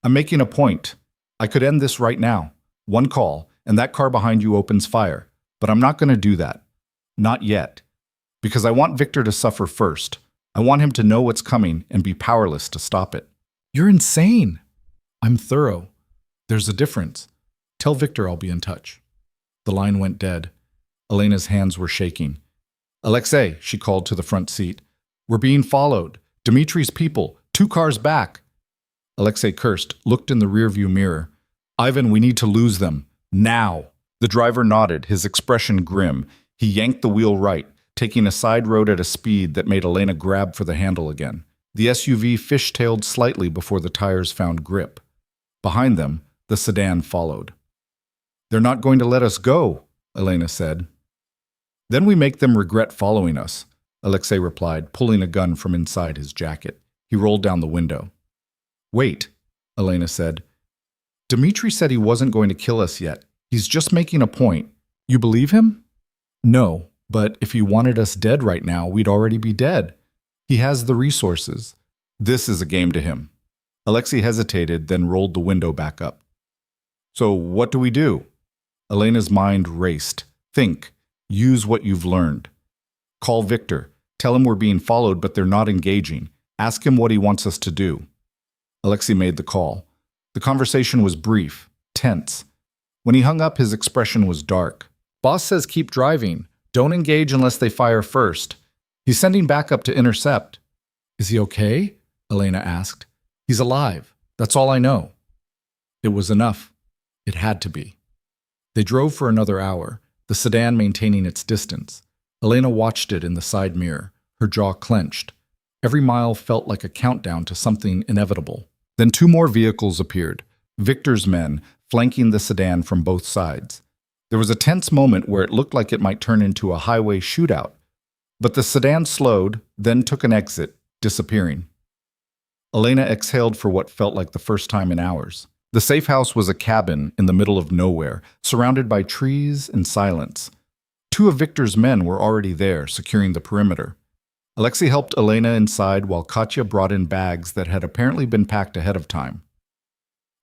"I'm making a point. I could end this right now. 1 call, and that car behind you opens fire. But I'm not going to do that. Not yet. Because I want Victor to suffer first. I want him to know what's coming and be powerless to stop it." "You're insane." "I'm thorough. There's a difference. Tell Victor I'll be in touch." The line went dead. Elena's hands were shaking. "Alexei," she called to the front seat. "We're being followed. Dmitri's people. 2 cars back." Alexei cursed, looked in the rearview mirror. "Ivan, we need to lose them. Now." The driver nodded, his expression grim. He yanked the wheel right, taking a side road at a speed that made Elena grab for the handle again. The SUV fishtailed slightly before the tires found grip. Behind them, The sedan followed. "They're not going to let us go," Elena said. "Then we make them regret following us," Alexei replied, pulling a gun from inside his jacket. He rolled down the window. "Wait," Elena said. "Dmitri said he wasn't going to kill us yet. He's just making a point. You believe him?" "No, but if he wanted us dead right now, we'd already be dead. He has the resources. This is a game to him." Alexei hesitated, then rolled the window back up. "So what do we do?" Elena's mind raced. "Think. Use what you've learned. Call Victor. Tell him we're being followed, but they're not engaging. Ask him what he wants us to do." Alexei made the call. The conversation was brief, tense. When he hung up, his expression was dark. "Boss says keep driving. Don't engage unless they fire first. He's sending backup to intercept." "Is he okay?" Elena asked. "He's alive. That's all I know." It was enough. It had to be. They drove for another hour, the sedan maintaining its distance. Elena watched it in the side mirror, her jaw clenched. Every mile felt like a countdown to something inevitable. Then 2 more vehicles appeared, Victor's men, flanking the sedan from both sides. There was a tense moment where it looked like it might turn into a highway shootout. But the sedan slowed, then took an exit, disappearing. Elena exhaled for what felt like the first time in hours. The safe house was a cabin in the middle of nowhere, surrounded by trees and silence. 2 of Victor's men were already there, securing the perimeter. Alexei helped Elena inside while Katya brought in bags that had apparently been packed ahead of time.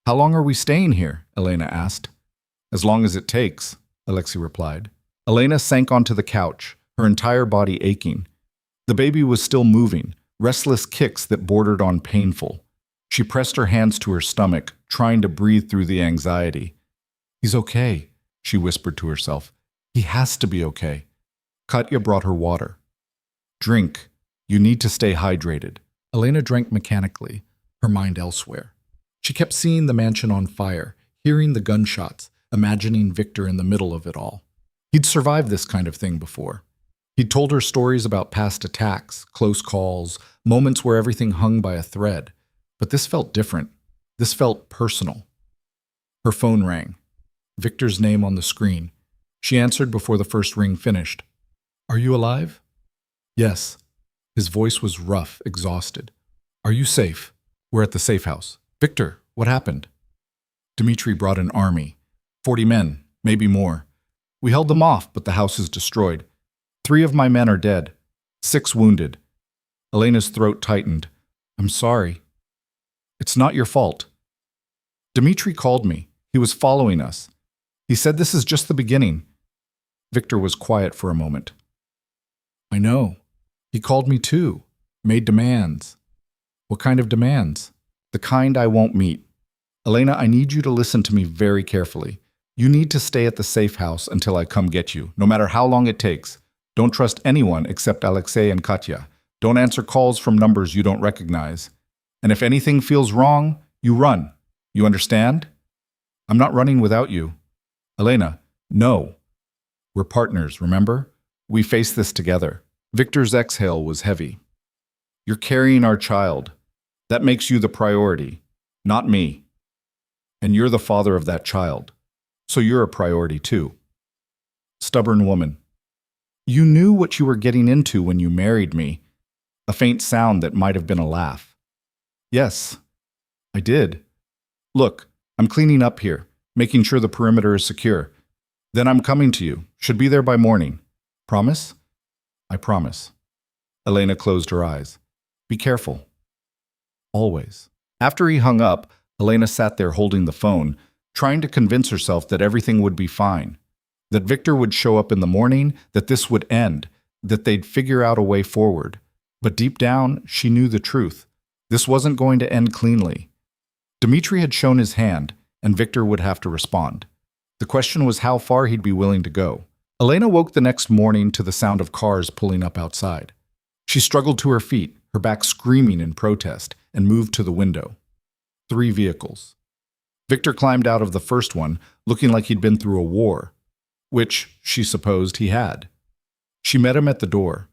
"How long are we staying here?" Elena asked. "As long as it takes," Alexei replied. Elena sank onto the couch, her entire body aching. The baby was still moving, restless kicks that bordered on painful. She pressed her hands to her stomach, trying to breathe through the anxiety. "He's okay," she whispered to herself. "He has to be okay." Katya brought her water. "Drink. You need to stay hydrated." Elena drank mechanically, her mind elsewhere. She kept seeing the mansion on fire, hearing the gunshots, imagining Victor in the middle of it all. He'd survived this kind of thing before. He'd told her stories about past attacks, close calls, moments where everything hung by a thread. But this felt different. This felt personal. Her phone rang. Victor's name on the screen. She answered before the first ring finished. "Are you alive?" "Yes." His voice was rough, exhausted. "Are you safe?" "We're at the safe house." "Victor, what happened?" "Dmitri brought an army. 40 men, maybe more. We held them off, but the house is destroyed. 3 of my men are dead. 6 wounded." Elena's throat tightened. "I'm sorry." "It's not your fault." "Dmitri called me. He was following us. He said this is just the beginning." Victor was quiet for a moment. "I know. He called me too. Made demands." "What kind of demands?" "The kind I won't meet. Elena, I need you to listen to me very carefully. You need to stay at the safe house until I come get you, no matter how long it takes. Don't trust anyone except Alexei and Katya. Don't answer calls from numbers you don't recognize. And if anything feels wrong, you run. You understand? I'm not running without you." "Elena, no. We're partners, remember? We face this together." Victor's exhale was heavy. "You're carrying our child. That makes you the priority, not me. And you're the father of that child. So you're a priority too." Stubborn woman. "You knew what you were getting into when you married me." A faint sound that might have been a laugh. "Yes, I did. Look, I'm cleaning up here, making sure the perimeter is secure. Then I'm coming to you. Should be there by morning. Promise?" "I promise." Elena closed her eyes. "Be careful. Always." After he hung up, Elena sat there holding the phone, trying to convince herself that everything would be fine, that Victor would show up in the morning, that this would end, that they'd figure out a way forward. But deep down, she knew the truth. This wasn't going to end cleanly. Dmitri had shown his hand, and Victor would have to respond. The question was how far he'd be willing to go. Elena woke the next morning to the sound of cars pulling up outside. She struggled to her feet, her back screaming in protest, and moved to the window. 3 vehicles. Victor climbed out of the first one, looking like he'd been through a war, which, she supposed, he had. She met him at the door.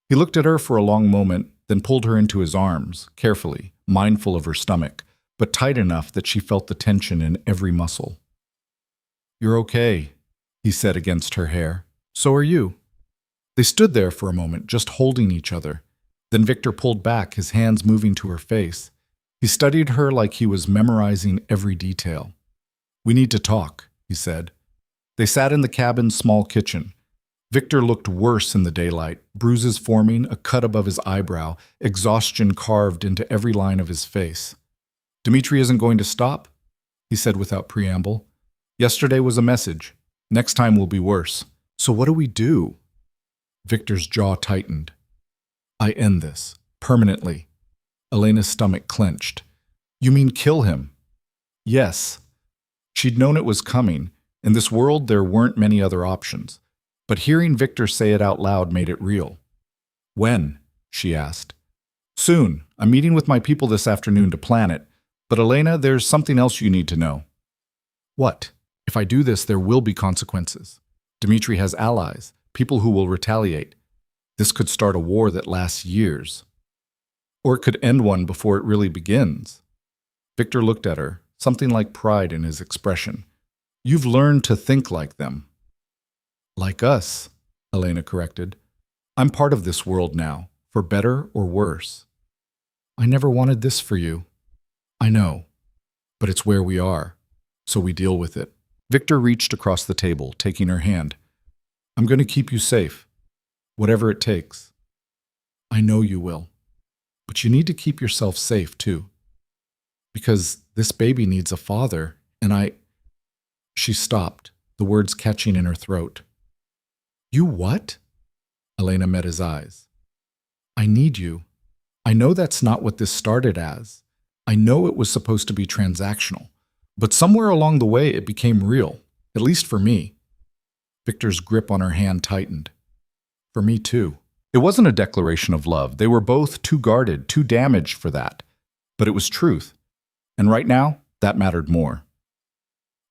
He looked at her for a long moment, then pulled her into his arms, carefully, mindful of her stomach, but tight enough that she felt the tension in every muscle. "You're okay," he said against her hair. "So are you." They stood there for a moment, just holding each other. Then Victor pulled back, his hands moving to her face. He studied her like he was memorizing every detail. "We need to talk," he said. They sat in the cabin's small kitchen. Victor looked worse in the daylight, bruises forming, a cut above his eyebrow, exhaustion carved into every line of his face. "Dmitri isn't going to stop," he said without preamble. "Yesterday was a message. Next time will be worse. So what do we do?" Victor's jaw tightened. "I end this. Permanently." Elena's stomach clenched. "You mean kill him?" "Yes." She'd known it was coming. In this world, there weren't many other options. But hearing Victor say it out loud made it real. "When?" she asked. "Soon. I'm meeting with my people this afternoon to plan it. But Elena, there's something else you need to know." "What?" "If I do this, there will be consequences. Dmitri has allies, people who will retaliate. This could start a war that lasts years. Or it could end one before it really begins." Victor looked at her, something like pride in his expression. "You've learned to think like them." "Like us," Elena corrected. "I'm part of this world now, for better or worse." "I never wanted this for you." "I know, but it's where we are, so we deal with it." Victor reached across the table, taking her hand. "I'm going to keep you safe, whatever it takes." "I know you will. But you need to keep yourself safe, too. Because this baby needs a father, and I—" She stopped, the words catching in her throat. "You what?" Elena met his eyes. "I need you. I know that's not what this started as. I know it was supposed to be transactional. But somewhere along the way it became real, at least for me." Victor's grip on her hand tightened. "For me too." It wasn't a declaration of love. They were both too guarded, too damaged for that. But it was truth. And right now, that mattered more.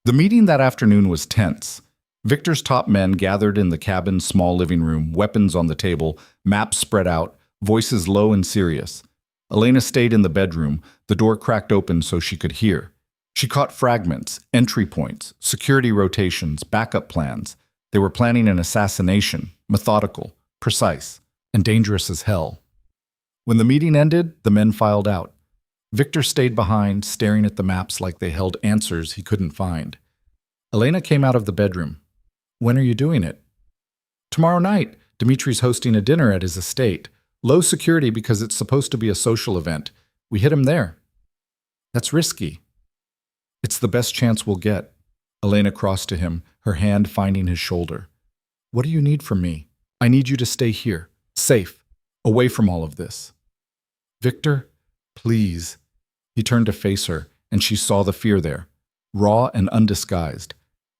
The meeting that afternoon was tense. Victor's top men gathered in the cabin's small living room, weapons on the table, maps spread out, voices low and serious. Elena stayed in the bedroom, the door cracked open so she could hear. She caught fragments, entry points, security rotations, backup plans. They were planning an assassination, methodical, precise, and dangerous as hell. When the meeting ended, the men filed out. Victor stayed behind, staring at the maps like they held answers he couldn't find. Elena came out of the bedroom. "When are you doing it?" "Tomorrow night. Dmitri's hosting a dinner at his estate. Low security because it's supposed to be a social event. We hit him there." "That's risky." "It's the best chance we'll get." Elena crossed to him, her hand finding his shoulder. "What do you need from me?" "I need you to stay here, safe, away from all of this." "Victor, please." He turned to face her, and she saw the fear there, raw and undisguised.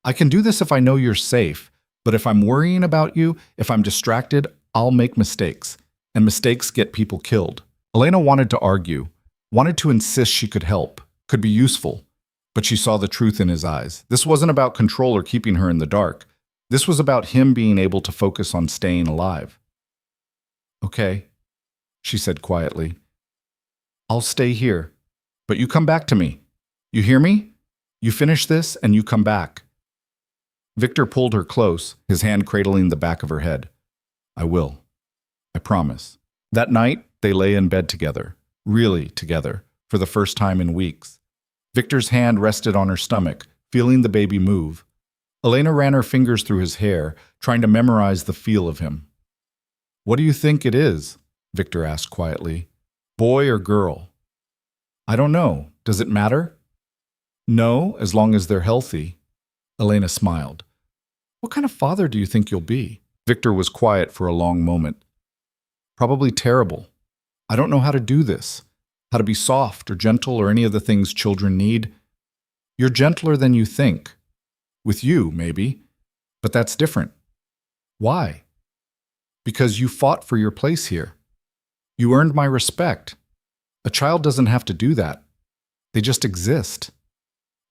"I can do this if I know you're safe, but if I'm worrying about you, if I'm distracted, I'll make mistakes, and mistakes get people killed." Elena wanted to argue, wanted to insist she could help, could be useful, but she saw the truth in his eyes. This wasn't about control or keeping her in the dark. This was about him being able to focus on staying alive. "Okay," she said quietly. "I'll stay here, but you come back to me. You hear me? You finish this and you come back." Victor pulled her close, his hand cradling the back of her head. "I will. I promise." That night, they lay in bed together, really together, for the first time in weeks. Victor's hand rested on her stomach, feeling the baby move. Elena ran her fingers through his hair, trying to memorize the feel of him. "What do you think it is?" Victor asked quietly. "Boy or girl?" "I don't know. Does it matter?" "No, as long as they're healthy." Elena smiled. "What kind of father do you think you'll be?" Victor was quiet for a long moment. "Probably terrible. I don't know how to do this, how to be soft or gentle or any of the things children need. You're gentler than you think. With you, maybe. But that's different." "Why?" "Because you fought for your place here. You earned my respect. A child doesn't have to do that. They just exist.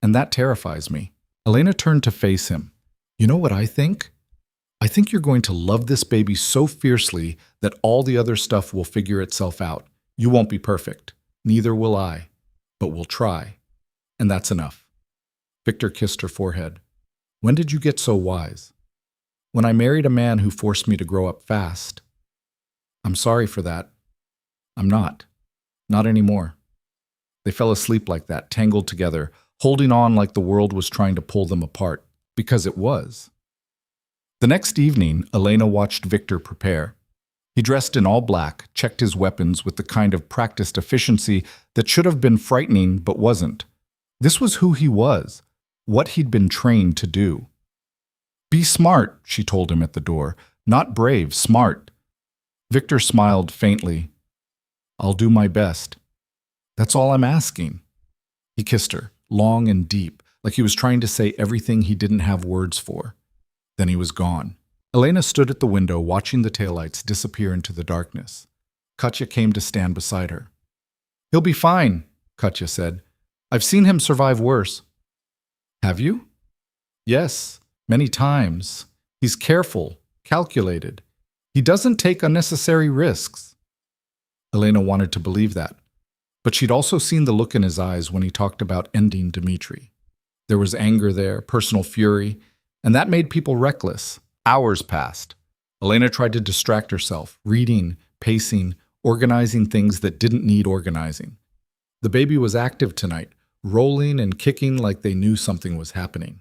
And that terrifies me." Elena turned to face him. "You know what I think? I think you're going to love this baby so fiercely that all the other stuff will figure itself out. You won't be perfect. Neither will I. but we'll try. And that's enough. Victor kissed her forehead. When did you get so wise? When I married a man who forced me to grow up fast. I'm sorry for that. I'm not. Not anymore. They fell asleep like that, tangled together, holding on like the world was trying to pull them apart, because it was. The next evening, Elena watched Victor prepare. He dressed in all black, checked his weapons with the kind of practiced efficiency that should have been frightening but wasn't. This was who he was, what he'd been trained to do. Be smart, she told him at the door. Not brave, smart. Victor smiled faintly. I'll do my best. That's all I'm asking. He kissed her, long and deep, like he was trying to say everything he didn't have words for. Then he was gone. Elena stood at the window watching the taillights disappear into the darkness. Katya came to stand beside her. He'll be fine, Katya said. I've seen him survive worse. Have you? Yes, many times. He's careful, calculated. He doesn't take unnecessary risks. Elena wanted to believe that, but she'd also seen the look in his eyes when he talked about ending Dmitri. There was anger there, personal fury, and that made people reckless. Hours passed. Elena tried to distract herself, reading, pacing, organizing things that didn't need organizing. The baby was active tonight, rolling and kicking like they knew something was happening.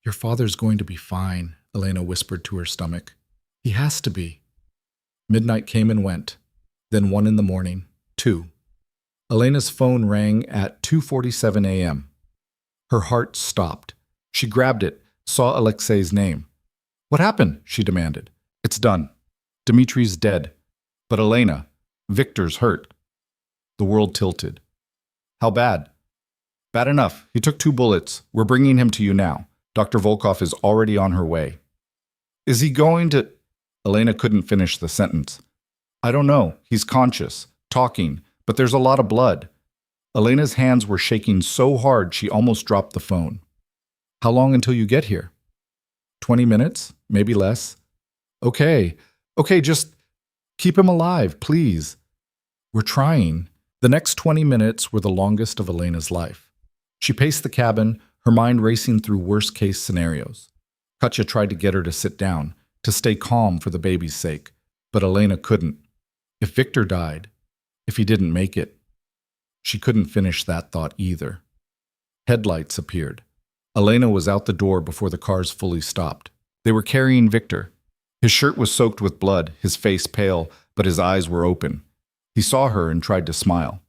Your father's going to be fine, Elena whispered to her stomach. He has to be. Midnight came and went. Then 1 in the morning, 2. Elena's phone rang at 2:47 a.m. Her heart stopped. She grabbed it, saw Alexei's name. What happened? She demanded. It's done. Dmitri's dead. But Elena, Victor's hurt. The world tilted. How bad? Bad enough. He took 2 bullets. We're bringing him to you now. Dr. Volkov is already on her way. Is he going to... Elena couldn't finish the sentence. I don't know. He's conscious, talking, but there's a lot of blood. Elena's hands were shaking so hard she almost dropped the phone. How long until you get here? 20 minutes? Maybe less? Okay, just keep him alive, please. We're trying. The next 20 minutes were the longest of Elena's life. She paced the cabin, her mind racing through worst-case scenarios. Katya tried to get her to sit down, to stay calm for the baby's sake, but Elena couldn't. If Victor died, if he didn't make it, she couldn't finish that thought either. Headlights appeared. Elena was out the door before the cars fully stopped. They were carrying Victor. His shirt was soaked with blood, his face pale, but his eyes were open. He saw her and tried to smile.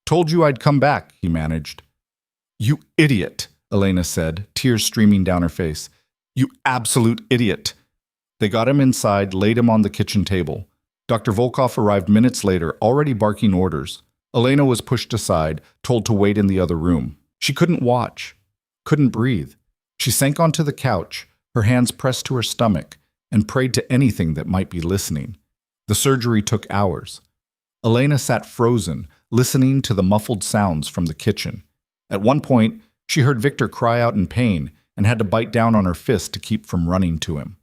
Told you I'd come back, he managed. You idiot, Elena said, tears streaming down her face. You absolute idiot. They got him inside, laid him on the kitchen table. Dr. Volkov arrived minutes later, already barking orders. Elena was pushed aside, told to wait in the other room. She couldn't watch, couldn't breathe. She sank onto the couch, her hands pressed to her stomach, and prayed to anything that might be listening. The surgery took hours. Elena sat frozen, listening to the muffled sounds from the kitchen. At one point, she heard Victor cry out in pain and had to bite down on her fist to keep from running to him.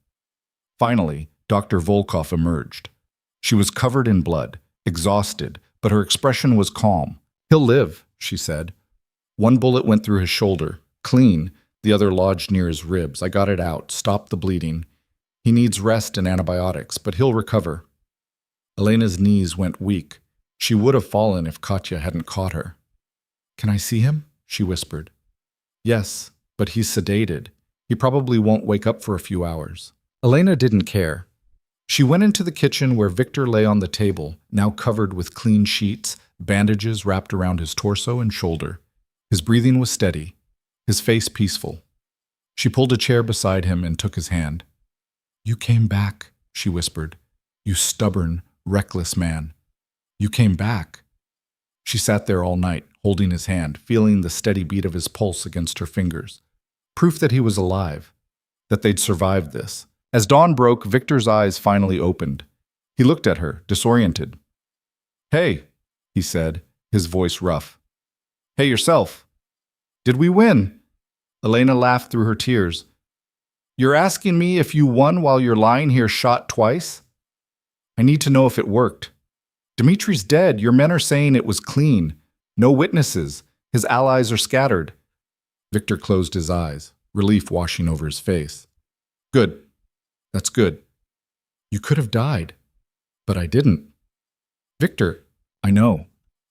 Finally, Dr. Volkov emerged. She was covered in blood, exhausted, but her expression was calm. He'll live, she said. One bullet went through his shoulder, clean, the other lodged near his ribs. I got it out, stopped the bleeding. He needs rest and antibiotics, but he'll recover. Elena's knees went weak. She would have fallen if Katya hadn't caught her. Can I see him? She whispered. Yes, but he's sedated. He probably won't wake up for a few hours. Elena didn't care. She went into the kitchen where Victor lay on the table, now covered with clean sheets, bandages wrapped around his torso and shoulder. His breathing was steady, his face peaceful. She pulled a chair beside him and took his hand. You came back, she whispered. You stubborn, reckless man. You came back. She sat there all night, holding his hand, feeling the steady beat of his pulse against her fingers. Proof that he was alive, that they'd survived this. As dawn broke, Victor's eyes finally opened. He looked at her, disoriented. Hey, he said, his voice rough. Hey, yourself. Did we win? Elena laughed through her tears. You're asking me if you won while you're lying here shot twice? I need to know if it worked. Dmitri's dead. Your men are saying it was clean. No witnesses. His allies are scattered. Victor closed his eyes, relief washing over his face. Good. That's good. You could have died. But I didn't. Victor, I know.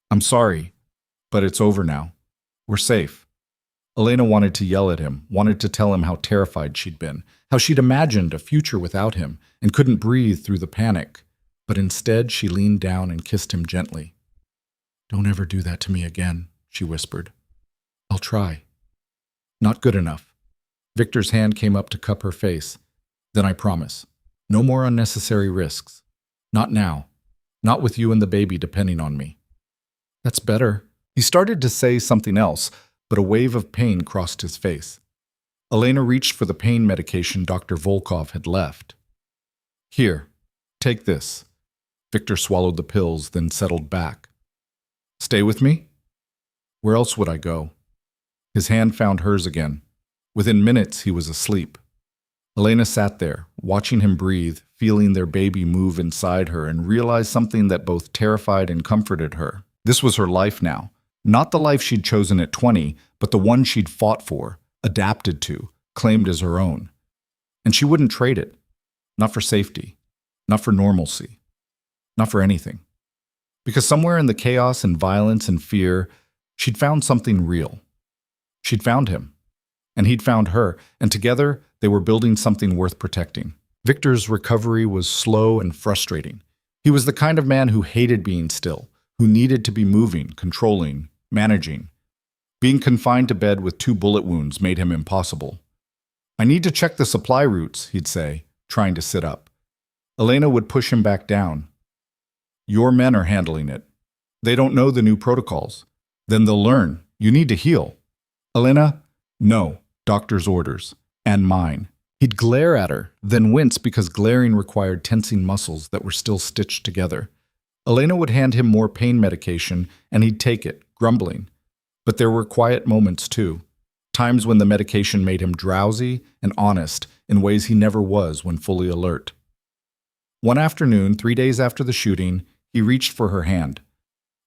I'm sorry. But it's over now. We're safe. Elena wanted to yell at him, wanted to tell him how terrified she'd been, how she'd imagined a future without him and couldn't breathe through the panic. But instead, she leaned down and kissed him gently. Don't ever do that to me again, she whispered. I'll try. Not good enough. Victor's hand came up to cup her face. Then I promise. No more unnecessary risks. Not now. Not with you and the baby depending on me. That's better. He started to say something else, but a wave of pain crossed his face. Elena reached for the pain medication Dr. Volkov had left. Here, take this. Victor swallowed the pills, then settled back. Stay with me? Where else would I go? His hand found hers again. Within minutes, he was asleep. Elena sat there, watching him breathe, feeling their baby move inside her, and realized something that both terrified and comforted her. This was her life now. Not the life she'd chosen at 20, but the one she'd fought for, adapted to, claimed as her own. And she wouldn't trade it. Not for safety. Not for normalcy. Not for anything. Because somewhere in the chaos and violence and fear, she'd found something real. She'd found him. And he'd found her, and together they were building something worth protecting. Victor's recovery was slow and frustrating. He was the kind of man who hated being still, who needed to be moving, controlling, managing. Being confined to bed with 2 bullet wounds made him impossible. I need to check the supply routes, he'd say, trying to sit up. Elena would push him back down. Your men are handling it. They don't know the new protocols. Then they'll learn. You need to heal. Elena, no, doctor's orders. And mine. He'd glare at her, then wince because glaring required tensing muscles that were still stitched together. Elena would hand him more pain medication, and he'd take it, grumbling. But there were quiet moments, too. Times when the medication made him drowsy and honest in ways he never was when fully alert. One afternoon, 3 days after the shooting, he reached for her hand.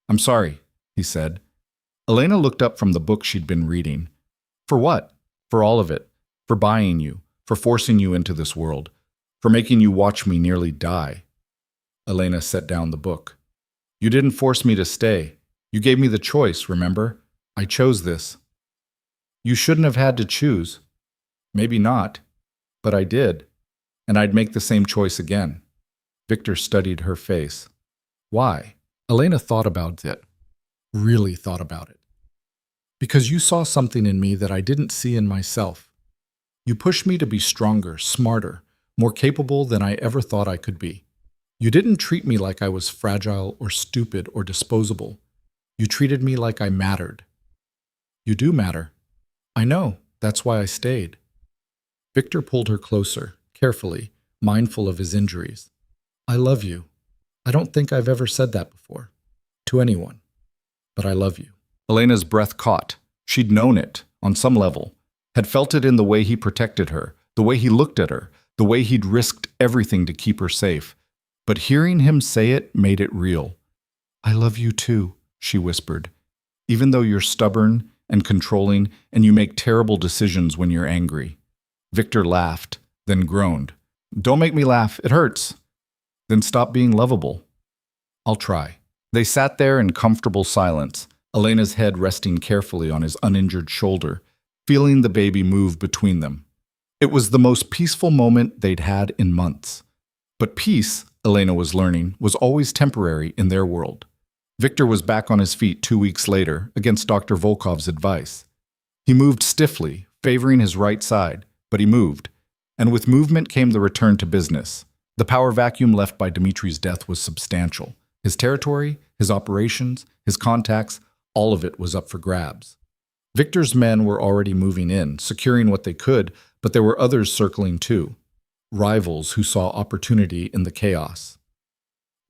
I'm sorry, he said. Elena looked up from the book she'd been reading. For what? For all of it. For buying you. For forcing you into this world. For making you watch me nearly die. Elena set down the book. You didn't force me to stay. You gave me the choice, remember? I chose this. You shouldn't have had to choose. Maybe not. But I did. And I'd make the same choice again. Victor studied her face. Why? Elena thought about it. Really thought about it. Because you saw something in me that I didn't see in myself. You pushed me to be stronger, smarter, more capable than I ever thought I could be. You didn't treat me like I was fragile or stupid or disposable. You treated me like I mattered. You do matter. I know. That's why I stayed. Victor pulled her closer, carefully, mindful of his injuries. I love you. I don't think I've ever said that before. To anyone. But I love you. Elena's breath caught. She'd known it, on some level. Had felt it in the way he protected her, the way he looked at her, the way he'd risked everything to keep her safe. But hearing him say it made it real. I love you too, she whispered. Even though you're stubborn and controlling and you make terrible decisions when you're angry. Victor laughed, then groaned. Don't make me laugh, it hurts. Then stop being lovable. I'll try. They sat there in comfortable silence, Elena's head resting carefully on his uninjured shoulder, feeling the baby move between them. It was the most peaceful moment they'd had in months. But peace, Elena was learning, was always temporary in their world. Victor was back on his feet 2 weeks later, against Dr. Volkov's advice. He moved stiffly, favoring his right side, but he moved. And with movement came the return to business. The power vacuum left by Dmitri's death was substantial. His territory, his operations, his contacts, all of it was up for grabs. Victor's men were already moving in, securing what they could, but there were others circling too. Rivals who saw opportunity in the chaos.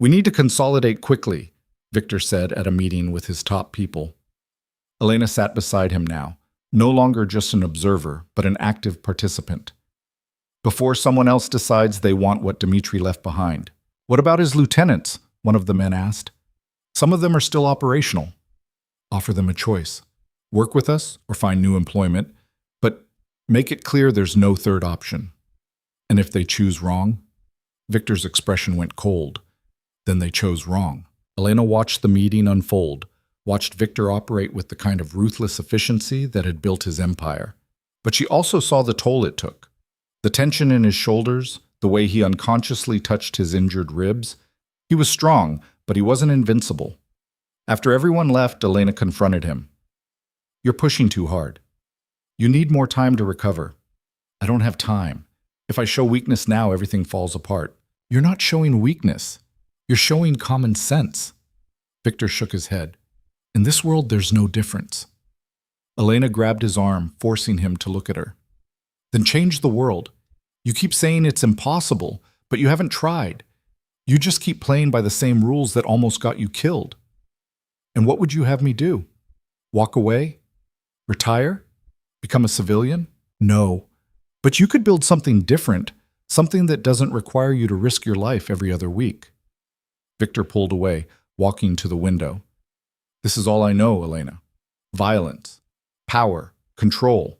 We need to consolidate quickly, Victor said at a meeting with his top people. Elena sat beside him now, no longer just an observer, but an active participant. Before someone else decides they want what Dmitri left behind. What about his lieutenants? One of the men asked. Some of them are still operational. Offer them a choice. Work with us or find new employment, but make it clear there's no third option. And if they choose wrong, Victor's expression went cold. Then they chose wrong. Elena watched the meeting unfold, watched Victor operate with the kind of ruthless efficiency that had built his empire. But she also saw the toll it took. The tension in his shoulders, the way he unconsciously touched his injured ribs. He was strong, but he wasn't invincible. After everyone left, Elena confronted him. You're pushing too hard. You need more time to recover. I don't have time. If I show weakness now, everything falls apart. You're not showing weakness. You're showing common sense. Victor shook his head. In this world, there's no difference. Elena grabbed his arm, forcing him to look at her. Then change the world. You keep saying it's impossible, but you haven't tried. You just keep playing by the same rules that almost got you killed. And what would you have me do? Walk away? Retire? Become a civilian? No. But you could build something different, something that doesn't require you to risk your life every other week. Victor pulled away, walking to the window. This is all I know, Elena. Violence, power, control.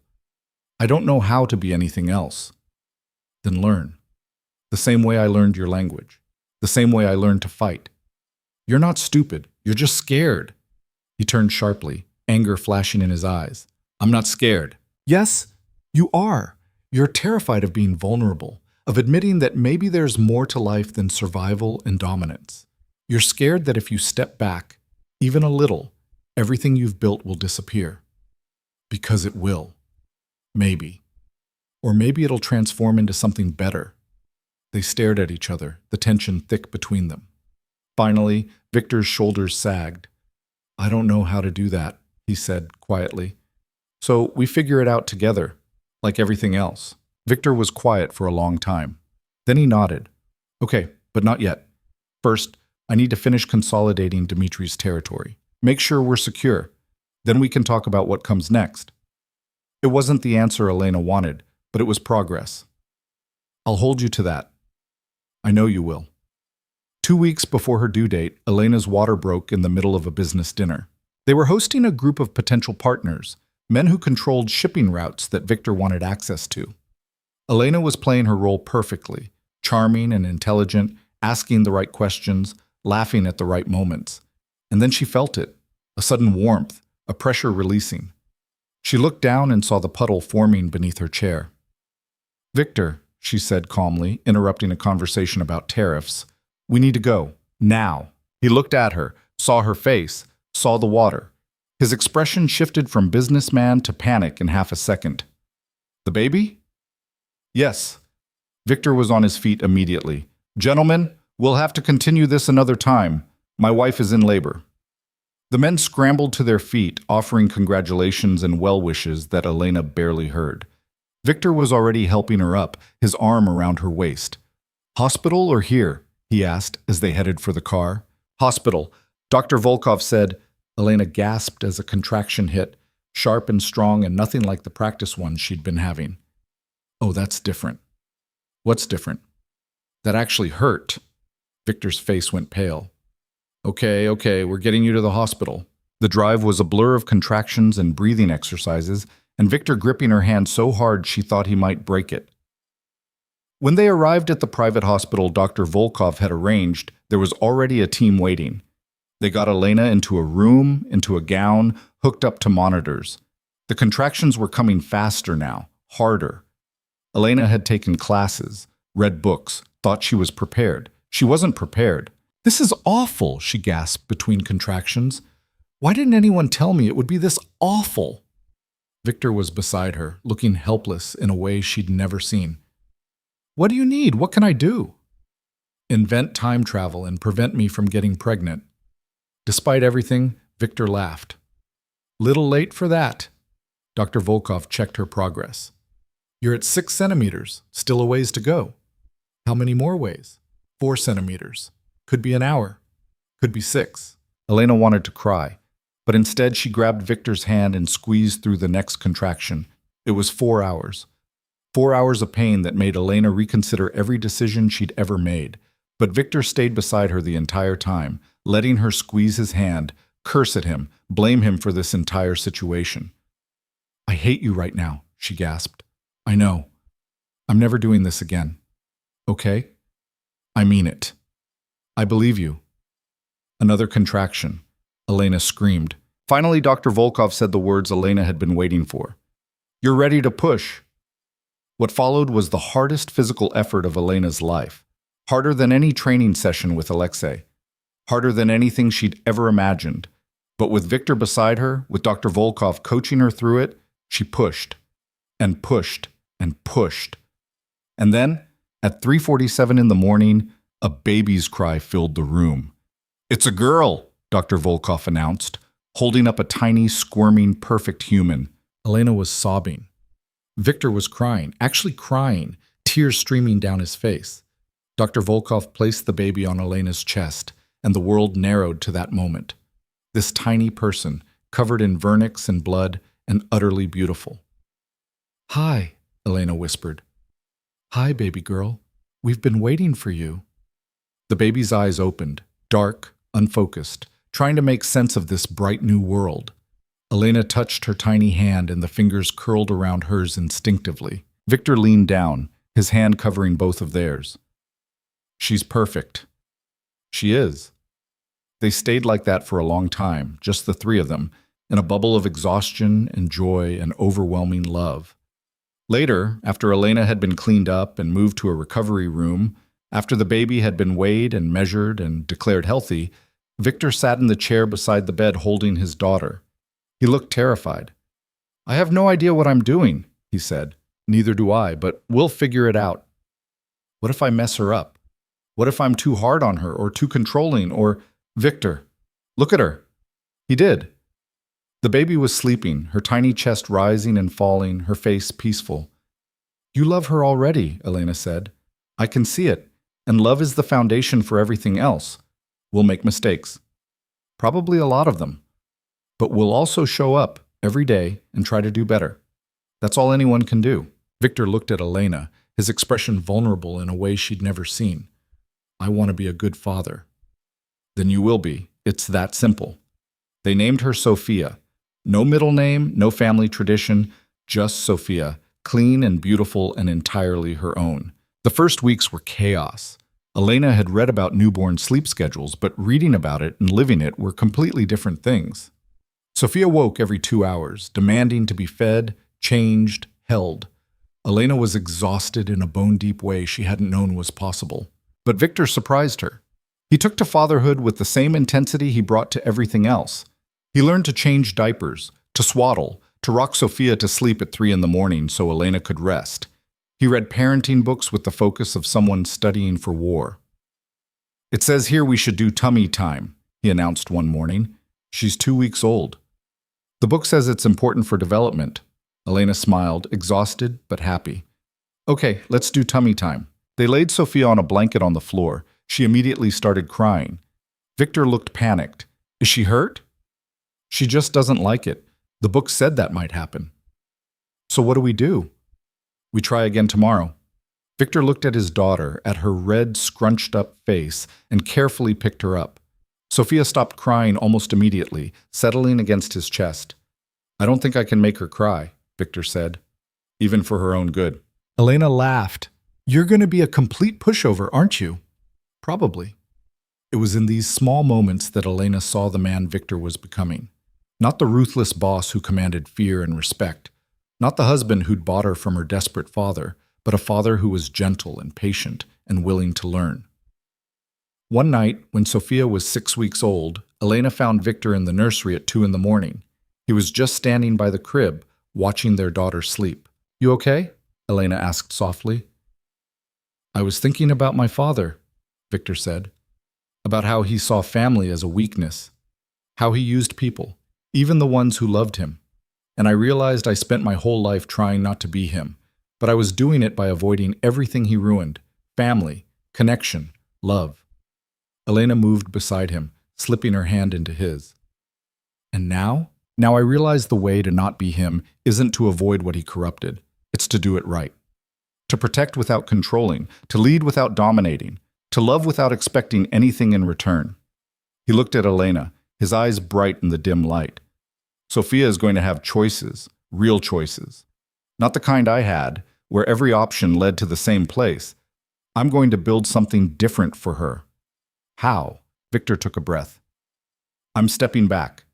I don't know how to be anything else. Then learn. The same way I learned your language. The same way I learned to fight. You're not stupid. You're just scared. He turned sharply, anger flashing in his eyes. I'm not scared. Yes, you are. You're terrified of being vulnerable, of admitting that maybe there's more to life than survival and dominance. You're scared that if you step back, even a little, everything you've built will disappear. Because it will. Maybe. Or maybe it'll transform into something better. They stared at each other, the tension thick between them. Finally, Victor's shoulders sagged. I don't know how to do that, he said quietly. So we figure it out together, like everything else. Victor was quiet for a long time. Then he nodded. Okay, but not yet. First, I need to finish consolidating Dmitri's territory. Make sure we're secure. Then we can talk about what comes next. It wasn't the answer Elena wanted, but it was progress. I'll hold you to that. I know you will. 2 weeks before her due date, Elena's water broke in the middle of a business dinner. They were hosting a group of potential partners, men who controlled shipping routes that Victor wanted access to. Elena was playing her role perfectly, charming and intelligent, asking the right questions, laughing at the right moments. And then she felt it, a sudden warmth, a pressure releasing. She looked down and saw the puddle forming beneath her chair. Victor, she said calmly, interrupting a conversation about tariffs, we need to go, now. He looked at her, saw her face, saw the water. His expression shifted from businessman to panic in half a second. The baby? Yes. Victor was on his feet immediately. Gentlemen, we'll have to continue this another time. My wife is in labor. The men scrambled to their feet, offering congratulations and well wishes that Elena barely heard. Victor was already helping her up, his arm around her waist. Hospital or here? He asked as they headed for the car. Hospital. Dr. Volkov said. Elena gasped as a contraction hit, sharp and strong and nothing like the practice ones she'd been having. Oh, that's different. What's different? That actually hurt. Victor's face went pale. Okay, we're getting you to the hospital. The drive was a blur of contractions and breathing exercises, and Victor gripping her hand so hard she thought he might break it. When they arrived at the private hospital Dr. Volkov had arranged, there was already a team waiting. They got Elena into a room, into a gown, hooked up to monitors. The contractions were coming faster now, harder. Elena had taken classes, read books, thought she was prepared. She wasn't prepared. This is awful, she gasped between contractions. Why didn't anyone tell me it would be this awful? Victor was beside her, looking helpless in a way she'd never seen. What do you need? What can I do? Invent time travel and prevent me from getting pregnant. Despite everything, Victor laughed. Little late for that. Dr. Volkov checked her progress. You're at 6 centimeters, still a ways to go. How many more ways? 4 centimeters. Could be an hour. Could be 6. Elena wanted to cry, but instead she grabbed Victor's hand and squeezed through the next contraction. It was 4 hours. 4 hours of pain that made Elena reconsider every decision she'd ever made. But Victor stayed beside her the entire time, letting her squeeze his hand, curse at him, blame him for this entire situation. "I hate you right now," she gasped. "I know. I'm never doing this again. Okay? I mean it. I believe you." Another contraction. Elena screamed. Finally, Dr. Volkov said the words Elena had been waiting for. "You're ready to push." What followed was the hardest physical effort of Elena's life. Harder than any training session with Alexei. Harder than anything she'd ever imagined. But with Victor beside her, with Dr. Volkov coaching her through it, she pushed. And pushed. And pushed. And then, at 3:47 in the morning, a baby's cry filled the room. "It's a girl," Dr. Volkov announced, holding up a tiny, squirming, perfect human. Elena was sobbing. Victor was crying, actually crying, tears streaming down his face. Dr. Volkov placed the baby on Elena's chest, and the world narrowed to that moment. This tiny person, covered in vernix and blood, and utterly beautiful. "Hi," Elena whispered. "Hi, baby girl. We've been waiting for you." The baby's eyes opened, dark, unfocused, trying to make sense of this bright new world. Elena touched her tiny hand and the fingers curled around hers instinctively. Victor leaned down, his hand covering both of theirs. "She's perfect." "She is." They stayed like that for a long time, just the three of them, in a bubble of exhaustion and joy and overwhelming love. Later, after Elena had been cleaned up and moved to a recovery room, after the baby had been weighed and measured and declared healthy, Victor sat in the chair beside the bed holding his daughter. He looked terrified. "I have no idea what I'm doing," he said. "Neither do I, but we'll figure it out. What if I mess her up? What if I'm too hard on her or too controlling or... Victor, look at her." He did. The baby was sleeping, her tiny chest rising and falling, her face peaceful. "You love her already," Elena said. "I can see it, and love is the foundation for everything else. We'll make mistakes. Probably a lot of them. But we'll also show up every day and try to do better. That's all anyone can do." Victor looked at Elena, his expression vulnerable in a way she'd never seen. "I want to be a good father." "Then you will be. It's that simple." They named her Sophia. No middle name, no family tradition, just Sophia, clean and beautiful and entirely her own. The first weeks were chaos. Elena had read about newborn sleep schedules, but reading about it and living it were completely different things. Sophia woke every 2 hours, demanding to be fed, changed, held. Elena was exhausted in a bone-deep way she hadn't known was possible. But Victor surprised her. He took to fatherhood with the same intensity he brought to everything else. He learned to change diapers, to swaddle, to rock Sophia to sleep at 3 in the morning so Elena could rest. He read parenting books with the focus of someone studying for war. "It says here we should do tummy time," he announced one morning. "She's 2 weeks old." "The book says it's important for development." Elena smiled, exhausted but happy. "Okay, let's do tummy time." They laid Sophia on a blanket on the floor. She immediately started crying. Victor looked panicked. "Is she hurt?" "She just doesn't like it. The book said that might happen." "So what do we do?" "We try again tomorrow." Victor looked at his daughter, at her red, scrunched-up face, and carefully picked her up. Sophia stopped crying almost immediately, settling against his chest. "I don't think I can make her cry," Victor said, "even for her own good." Elena laughed. "You're going to be a complete pushover, aren't you?" "Probably." It was in these small moments that Elena saw the man Victor was becoming. Not the ruthless boss who commanded fear and respect. Not the husband who'd bought her from her desperate father, but a father who was gentle and patient and willing to learn. One night, when Sophia was 6 weeks old, Elena found Victor in the nursery at 2 in the morning. He was just standing by the crib, watching their daughter sleep. "You okay?" Elena asked softly. "I was thinking about my father," Victor said. "About how he saw family as a weakness. How he used people, even the ones who loved him. And I realized I spent my whole life trying not to be him, but I was doing it by avoiding everything he ruined: family, connection, love." Elena moved beside him, slipping her hand into his. "And now? Now I realize the way to not be him isn't to avoid what he corrupted. It's to do it right. To protect without controlling, to lead without dominating, to love without expecting anything in return." He looked at Elena, his eyes bright in the dim light. Sophia is going to have choices, real choices. Not the kind I had, where every option led to the same place. I'm going to build something different for her. How? Victor took a breath. I'm stepping back.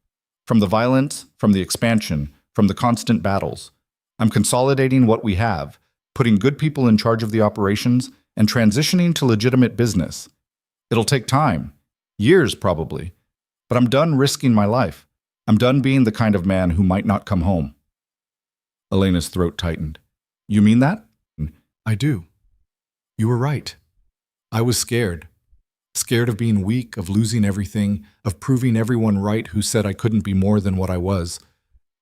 From the violence, from the expansion, from the constant battles. I'm consolidating what we have, putting good people in charge of the operations, and transitioning to legitimate business. It'll take time, years probably, but I'm done risking my life. I'm done being the kind of man who might not come home. Elena's throat tightened. You mean that? I do. You were right. I was scared. Scared of being weak, of losing everything, of proving everyone right who said I couldn't be more than what I was.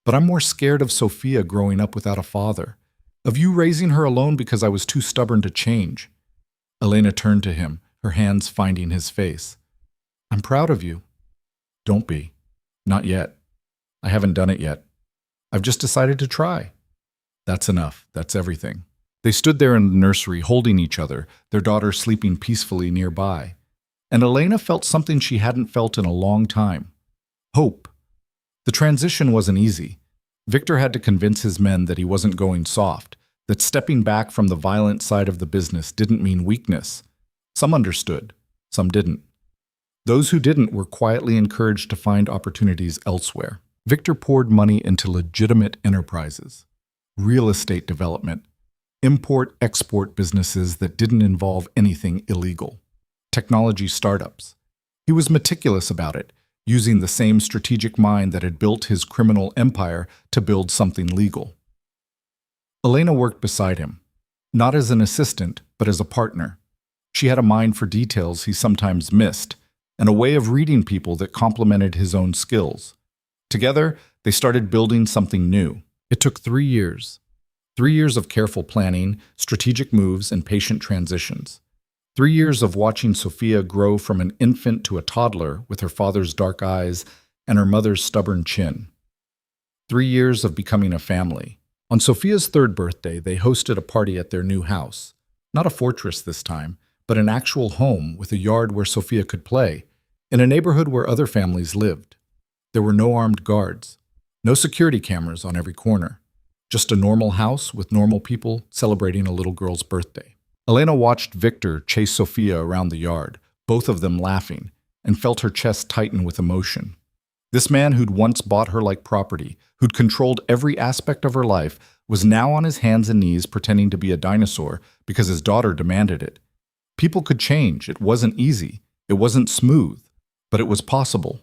But I'm more scared of Sophia growing up without a father, of you raising her alone because I was too stubborn to change. Elena turned to him, her hands finding his face. I'm proud of you. Don't be. Not yet. I haven't done it yet. I've just decided to try. That's enough. That's everything. They stood there in the nursery holding each other, their daughter sleeping peacefully nearby. And Elena felt something she hadn't felt in a long time. Hope. The transition wasn't easy. Victor had to convince his men that he wasn't going soft, that stepping back from the violent side of the business didn't mean weakness. Some understood, some didn't. Those who didn't were quietly encouraged to find opportunities elsewhere. Victor poured money into legitimate enterprises, real estate development, import-export businesses that didn't involve anything illegal, technology startups. He was meticulous about it, using the same strategic mind that had built his criminal empire to build something legal. Elena worked beside him, not as an assistant, but as a partner. She had a mind for details he sometimes missed, and a way of reading people that complemented his own skills. Together, they started building something new. It took 3 years. 3 years of careful planning, strategic moves, and patient transitions. 3 years of watching Sophia grow from an infant to a toddler with her father's dark eyes and her mother's stubborn chin. 3 years of becoming a family. On Sophia's 3rd birthday, they hosted a party at their new house. Not a fortress this time, but an actual home with a yard where Sophia could play, in a neighborhood where other families lived. There were no armed guards, no security cameras on every corner. Just a normal house with normal people celebrating a little girl's birthday. Elena watched Victor chase Sophia around the yard, both of them laughing, and felt her chest tighten with emotion. This man who'd once bought her like property, who'd controlled every aspect of her life, was now on his hands and knees pretending to be a dinosaur because his daughter demanded it. People could change. It wasn't easy. It wasn't smooth, but it was possible.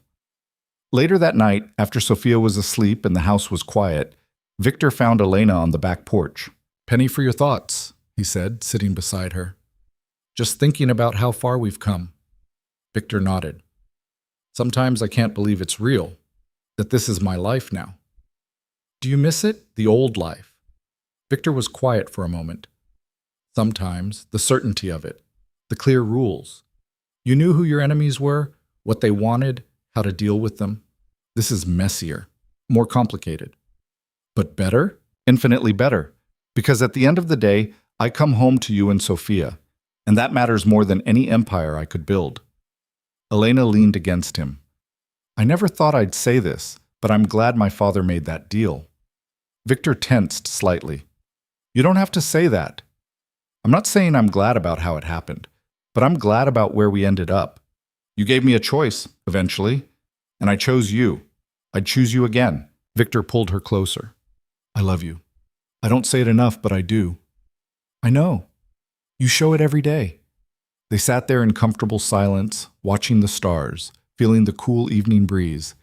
Later that night, after Sophia was asleep and the house was quiet, Victor found Elena on the back porch. "Penny for your thoughts," he said, sitting beside her. "Just thinking about how far we've come." Victor nodded. "Sometimes I can't believe it's real, that this is my life now." "Do you miss it? The old life?" Victor was quiet for a moment. "Sometimes, the certainty of it, the clear rules. You knew who your enemies were, what they wanted, how to deal with them. This is messier, more complicated. But better? Infinitely better. Because at the end of the day, I come home to you and Sophia, and that matters more than any empire I could build." Elena leaned against him. "I never thought I'd say this, but I'm glad my father made that deal." Victor tensed slightly. "You don't have to say that. I'm not saying I'm glad about how it happened, but I'm glad about where we ended up. You gave me a choice, eventually, and I chose you. I'd choose you again." Victor pulled her closer. "I love you. I don't say it enough, but I do." "I know. You show it every day." They sat there in comfortable silence, watching the stars, feeling the cool evening breeze.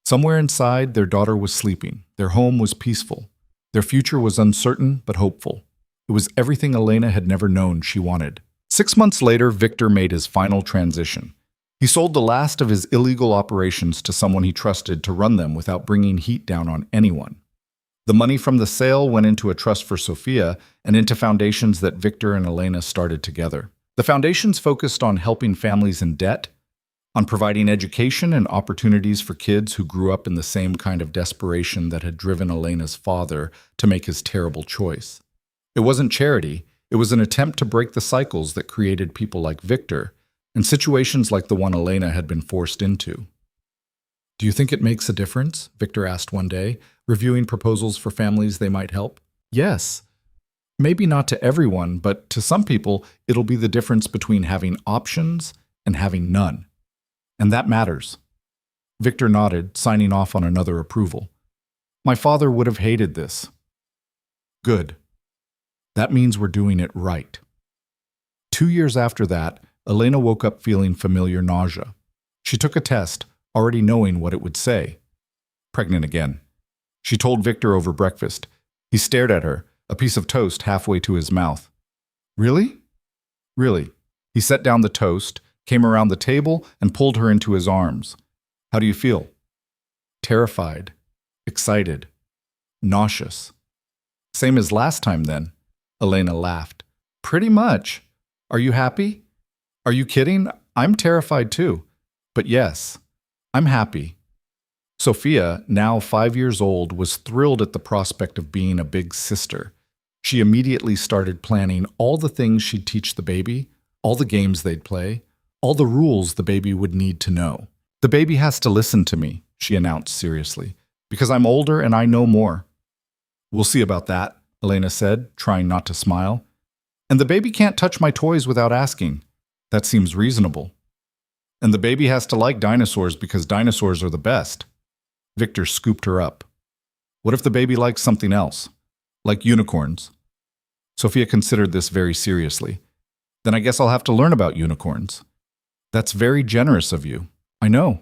Somewhere inside, their daughter was sleeping. Their home was peaceful. Their future was uncertain but hopeful. It was everything Elena had never known she wanted. 6 months later, Victor made his final transition. He sold the last of his illegal operations to someone he trusted to run them without bringing heat down on anyone. The money from the sale went into a trust for Sophia and into foundations that Victor and Elena started together. The foundations focused on helping families in debt, on providing education and opportunities for kids who grew up in the same kind of desperation that had driven Elena's father to make his terrible choice. It wasn't charity, it was an attempt to break the cycles that created people like Victor and situations like the one Elena had been forced into. Do you think it makes a difference? Victor asked one day, reviewing proposals for families they might help. Yes. Maybe not to everyone, but to some people, it'll be the difference between having options and having none. And that matters. Victor nodded, signing off on another approval. My father would have hated this. Good. That means we're doing it right. 2 years after that, Elena woke up feeling familiar nausea. She took a test, already knowing what it would say. Pregnant again. She told Victor over breakfast. He stared at her, a piece of toast halfway to his mouth. Really? Really. He set down the toast, came around the table, and pulled her into his arms. How do you feel? Terrified. Excited. Nauseous. Same as last time, then. Elena laughed. Pretty much. Are you happy? Are you kidding? I'm terrified too. But yes, I'm happy. Sophia, now 5 years old, was thrilled at the prospect of being a big sister. She immediately started planning all the things she'd teach the baby, all the games they'd play, all the rules the baby would need to know. The baby has to listen to me, she announced seriously, because I'm older and I know more. We'll see about that, Elena said, trying not to smile. And the baby can't touch my toys without asking. That seems reasonable. And the baby has to like dinosaurs because dinosaurs are the best. Victor scooped her up. What if the baby likes something else? Like unicorns? Sophia considered this very seriously. Then I guess I'll have to learn about unicorns. That's very generous of you. I know.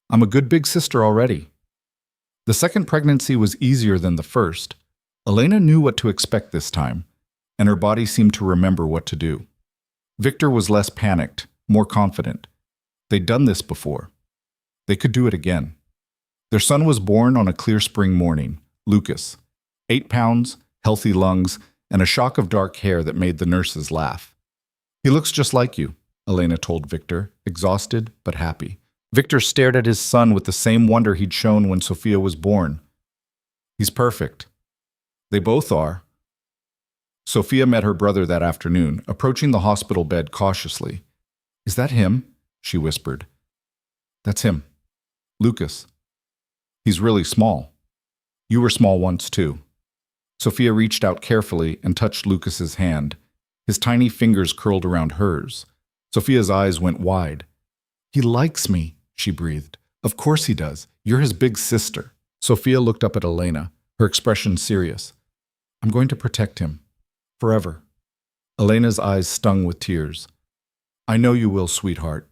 I'm a good big sister already. The second pregnancy was easier than the first. Elena knew what to expect this time, and her body seemed to remember what to do. Victor was less panicked, more confident. They'd done this before. They could do it again. Their son was born on a clear spring morning, Lucas. 8 pounds, healthy lungs, and a shock of dark hair that made the nurses laugh. He looks just like you, Elena told Victor, exhausted but happy. Victor stared at his son with the same wonder he'd shown when Sophia was born. He's perfect. They both are. Sophia met her brother that afternoon, approaching the hospital bed cautiously. Is that him? She whispered. That's him. Lucas. He's really small. You were small once too. Sophia reached out carefully and touched Lucas's hand. His tiny fingers curled around hers. Sophia's eyes went wide. He likes me, she breathed. Of course he does. You're his big sister. Sophia looked up at Elena, her expression serious. I'm going to protect him. Forever. Elena's eyes stung with tears. I know you will, sweetheart.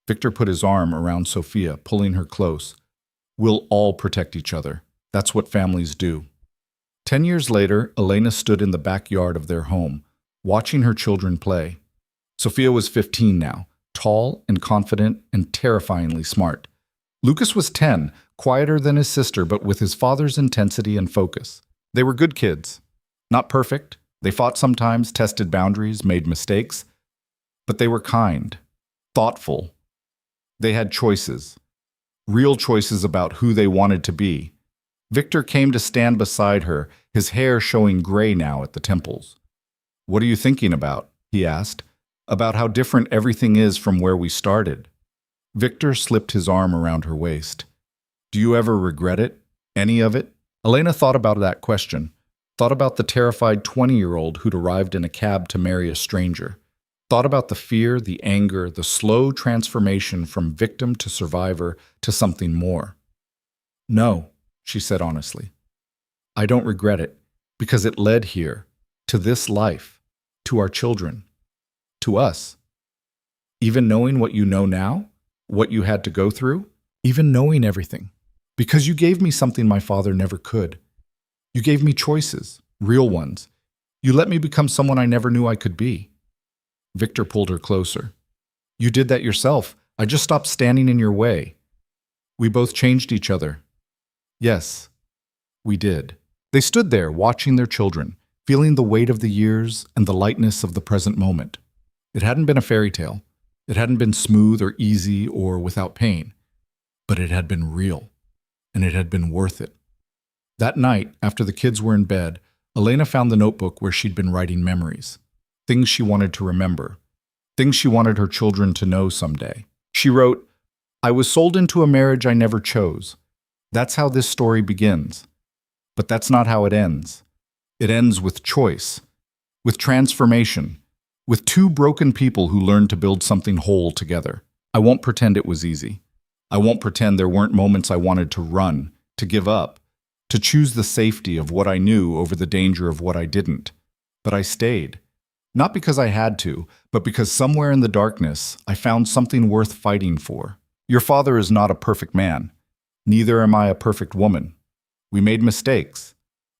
Victor put his arm around Sophia, pulling her close. We'll all protect each other. That's what families do. 10 years later, Elena stood in the backyard of their home, watching her children play. Sophia was 15 now, tall and confident and terrifyingly smart. Lucas was 10, quieter than his sister, but with his father's intensity and focus. They were good kids. Not perfect. They fought sometimes, tested boundaries, made mistakes. But they were kind, thoughtful. They had choices. Real choices about who they wanted to be. Victor came to stand beside her, his hair showing gray now at the temples. What are you thinking about? He asked. About how different everything is from where we started. Victor slipped his arm around her waist. Do you ever regret it? Any of it? Elena thought about that question. Thought about the terrified 20-year-old who'd arrived in a cab to marry a stranger. Thought about the fear, the anger, the slow transformation from victim to survivor to something more. No, she said honestly. I don't regret it, because it led here, to this life, to our children, to us. Even knowing what you know now, what you had to go through, even knowing everything. Because you gave me something my father never could. You gave me choices, real ones. You let me become someone I never knew I could be. Victor pulled her closer. You did that yourself. I just stopped standing in your way. We both changed each other. Yes, we did. They stood there, watching their children, feeling the weight of the years and the lightness of the present moment. It hadn't been a fairy tale. It hadn't been smooth or easy or without pain. But it had been real, and it had been worth it. That night, after the kids were in bed, Elena found the notebook where she'd been writing memories. Things she wanted to remember. Things she wanted her children to know someday. She wrote, I was sold into a marriage I never chose. That's how this story begins. But that's not how it ends. It ends with choice, with transformation, with two broken people who learned to build something whole together. I won't pretend it was easy. I won't pretend there weren't moments I wanted to run, to give up, to choose the safety of what I knew over the danger of what I didn't. But I stayed. Not because I had to, but because somewhere in the darkness, I found something worth fighting for. Your father is not a perfect man. Neither am I a perfect woman. We made mistakes.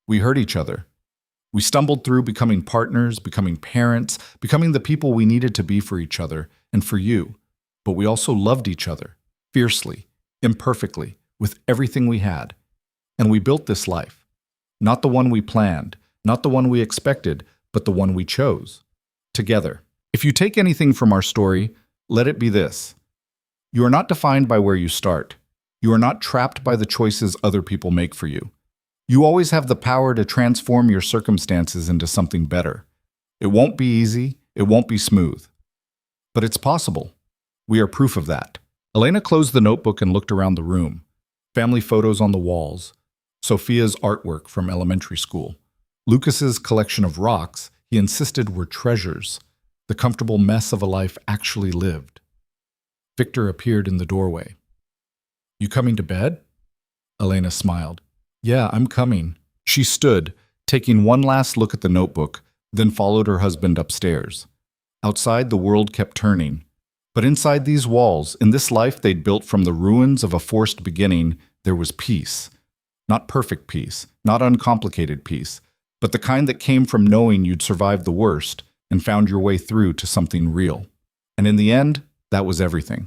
We hurt each other. We stumbled through becoming partners, becoming parents, becoming the people we needed to be for each other and for you. But we also loved each other, fiercely, imperfectly, with everything we had. And we built this life. Not the one we planned, not the one we expected, but the one we chose. Together. If you take anything from our story, let it be this. You are not defined by where you start. You are not trapped by the choices other people make for you. You always have the power to transform your circumstances into something better. It won't be easy, it won't be smooth. But it's possible. We are proof of that. Elena closed the notebook and looked around the room. Family photos on the walls. Sophia's artwork from elementary school. Lucas's collection of rocks he insisted were treasures, the comfortable mess of a life actually lived. Victor appeared in the doorway. You coming to bed? Elena smiled. Yeah, I'm coming. She stood, taking one last look at the notebook, then followed her husband upstairs. Outside, the world kept turning. But inside these walls, in this life they'd built from the ruins of a forced beginning, there was peace. Not perfect peace, not uncomplicated peace, but the kind that came from knowing you'd survived the worst and found your way through to something real. And in the end, that was everything.